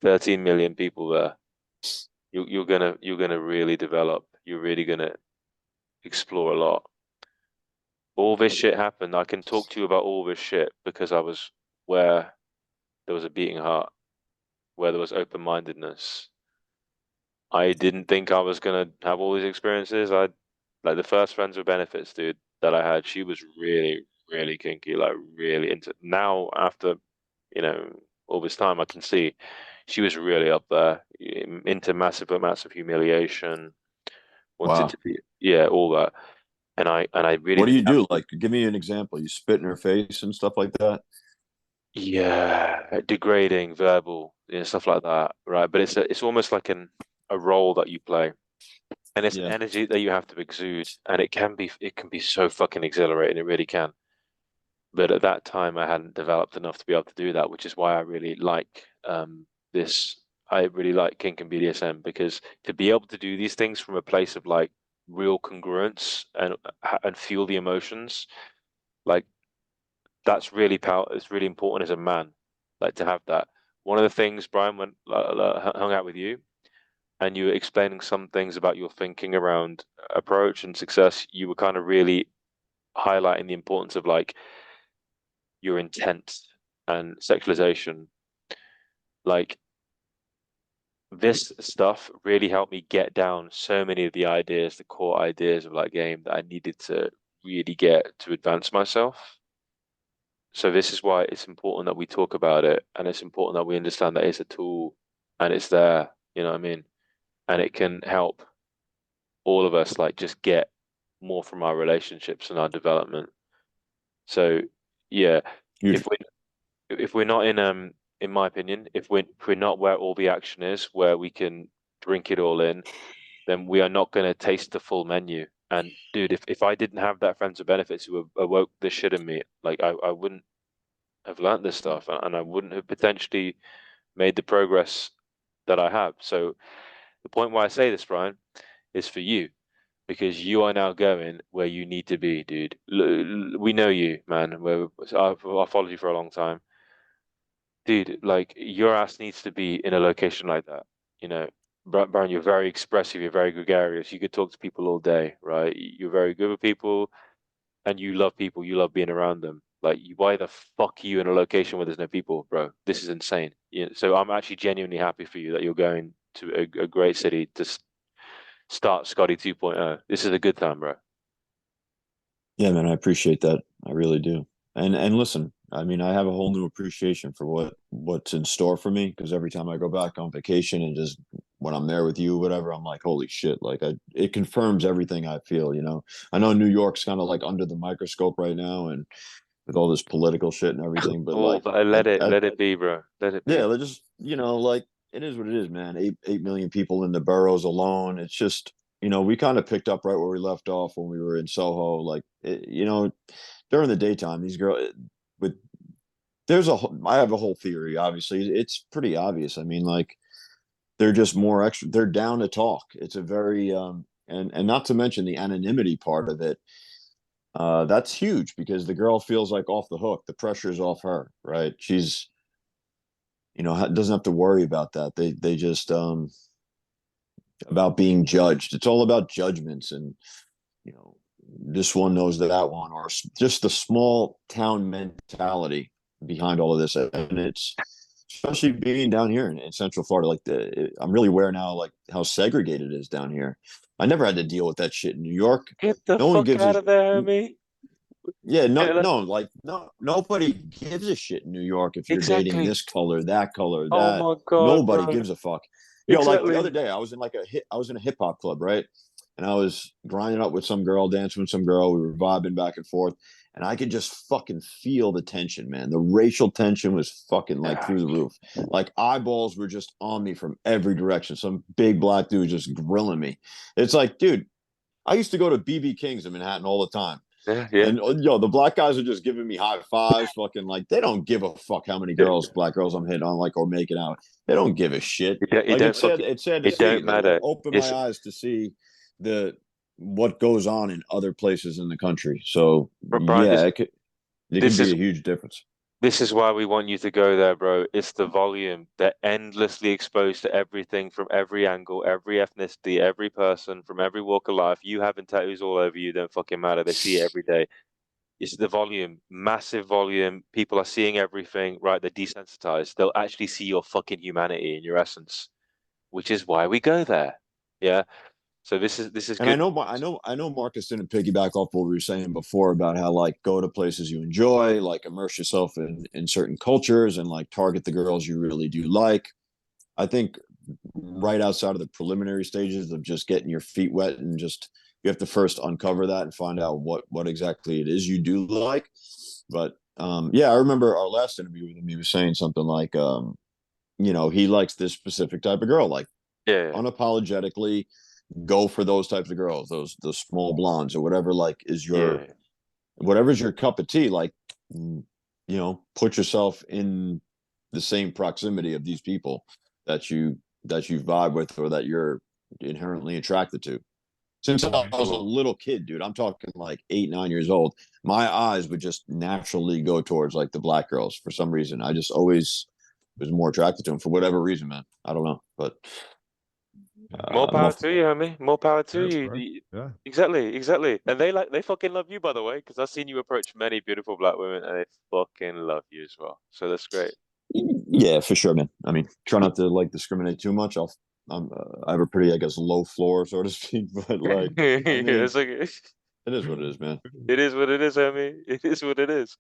13 million people there. You're gonna really develop. You're really gonna explore a lot. All this shit happened. I can talk to you about all this shit because I was where there was a beating heart, where there was open-mindedness. I didn't think I was gonna have all these experiences. I like the first friends with benefits, dude, that I had. She was really, really kinky, like really into. Now after, all this time, I can see she was really up there, into massive amounts of humiliation, wanted Wow. to be, yeah, all that. And I really What do you didn't have, do? Like, give me an example. You spit in her face and stuff like that. yeah, degrading, verbal, stuff like that, right? But it's almost like a role that you play. And it's an Yeah. energy that you have to exude, and it can be so fucking exhilarating. It really can. But at that time, I hadn't developed enough to be able to do that, which is why I really like this. I really like kink and BDSM because to be able to do these things from a place of like real congruence and feel the emotions, like that's really It's really important as a man, like to have that. One of the things, Brian, when hung out with you and you were explaining some things about your thinking around approach and success, you were kind of really highlighting the importance of like your intent and sexualization. Like this stuff really helped me get down so many of the ideas, the core ideas of that game that I needed to really get to advance myself. So this is why it's important that we talk about it, and it's important that we understand that it's a tool and it's there, you know what I mean? And it can help all of us like just get more from our relationships and our development. So yeah, You if we're not in my opinion, if we're not where all the action is, where we can drink it all in, then we are not going to taste the full menu. And dude, if I didn't have that friends with benefits who awoke this shit in me, like I wouldn't have learned this stuff, and I wouldn't have potentially made the progress that I have. So the point why I say this, Brian, is for you because you are now going where you need to be, dude. We know you, man. I've followed you for a long time, dude. Like your ass needs to be in a location like that. You know, Brian, you're very expressive. You're very gregarious. You could talk to people all day, right? You're very good with people, and you love people. You love being around them. Like, why the fuck are you in a location where there's no people, bro? This is insane. So I'm actually genuinely happy for you that you're going to a great city to start Scotty 2.0. This is a good time, bro. Yeah, man, I appreciate that. I really do. And listen, I mean, I have a whole new appreciation for what's in store for me because every time I go back on vacation and just when I'm there with you, whatever, I'm like, holy shit! Like, it confirms everything I feel. I know New York's kind of like under the microscope right now, and with all this political shit and everything, but Oh, like, but let it be, bro. Let it be. yeah, let's just like it is what it is, man. 8 million people in the boroughs alone. It's just we kind of picked up right where we left off when we were in Soho. Like during the daytime, these girls with I have a whole theory. Obviously, it's pretty obvious. I mean, like they're just more extra. They're down to talk. It's a very and not to mention the anonymity part of it. That's huge because the girl feels like off the hook. The pressure's off her, right? doesn't have to worry about that. They just about being judged. It's all about judgments, and this one knows that one, or just the small town mentality behind all of this. And it's especially being down here in Central Florida. Like I'm really aware now, like how segregated it is down here. I never had to deal with that shit in New York. Get the No one fuck gives out a of there, homie. yeah, Yeah, nobody gives a shit in New York if you're dating exactly. this color, that color, Oh that. my God, Nobody bro. gives a fuck. Like the Exactly. other day, I was in a hip hop club, right? And I was grinding up with some girl, dancing with some girl. We were vibing back and forth, and I could just fucking feel the tension, man. The racial tension was fucking like through the roof. Like eyeballs were just on me from every direction. Some big black dude just grilling me. It's like, dude, I used to go to BB King's in Manhattan all the time. Yeah. And the black guys are just giving me high fives, fucking like they don't give a fuck how many black girls I'm hitting on, like, or making out. They don't give a shit. Like it's sad to it see. don't matter. It opened my eyes to see what goes on in other places in the country. So Brian, yeah, it could be a huge difference. This is why we want you to go there, bro. It's the volume. They're endlessly exposed to everything from every angle, every ethnicity, every person from every walk of life. You having tattoos all over you don't fucking matter. They see it every day. It's the volume, massive volume. People are seeing everything, right? They're desensitized. They'll actually see your fucking humanity and your essence, which is why we go there. Yeah. So this is and good. I know Marcus didn't piggyback off what we were saying before about how, like, go to places you enjoy, like immerse yourself in certain cultures, and like target the girls you really do like. I think right outside of the preliminary stages of just getting your feet wet, and just you have to first uncover that and find out what exactly it is you do like. But yeah, I remember our last interview with him. He was saying something like, he likes this specific type of girl, like unapologetically go for those types of girls, those small blondes or whatever, like whatever's your cup of tea. Like, put yourself in the same proximity of these people that you vibe with, or that you're inherently attracted to. Since I was a little kid, dude, I'm talking like 8, 9 years old, my eyes would just naturally go towards like the black girls for some reason. I just always was more attracted to them for whatever reason, man. I don't know, but more power to you, homie. More power to you. Yeah. Exactly. And they fucking love you, by the way, because I've seen you approach many beautiful black women, and they fucking love you as well. So that's great. Yeah, for sure, man. I mean, try not to like discriminate too much. I have a pretty, I guess, low floor, so to speak. But like, I mean, it's like, it is what it is, man. It is what it is, homie. It is what it is.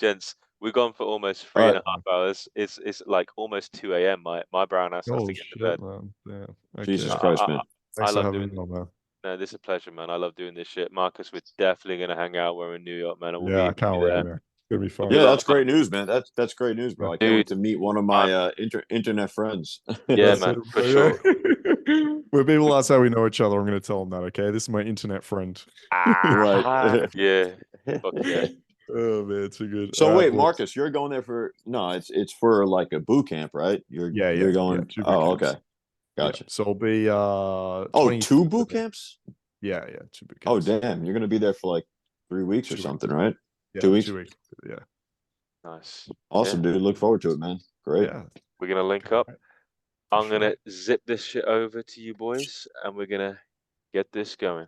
Gents, we've gone for almost All 3.5 right. hours. It's like almost 2 a.m. My brown ass has to get to bed. Man. Yeah. Jesus Christ, man. I Thanks for love having doing me on, man. No, this is a pleasure, man. I love doing this shit. Marcus, we're definitely gonna hang out. We're in New York, man. And Yeah, I can't wait, man. It's gonna be fun. Yeah, that's great news, man. That's great news, bro. I can't wait Dude, to meet one of my internet friends. Yeah, man, for sure. When people ask how we know each other, I'm going to tell them that. Okay, this is my internet friend. Right. Yeah. Fuck yeah. Oh man, too good. So All right, wait, boys. Marcus, you're going there for it's for like a boot camp, right? You're going. 2 boot Oh, camps. okay, gotcha. Yeah. So it'll be 2 boot camps. Yeah, 2 boot Oh, camps. damn, you're gonna be there for like 3 weeks or 2 something, weeks. right? Yeah, 2 weeks. 2 weeks. Yeah. Nice. Awesome, dude. Look forward to it, man. Great. Yeah. We're gonna link up. I'm sure. gonna zip this shit over to you boys, and we're gonna get this going.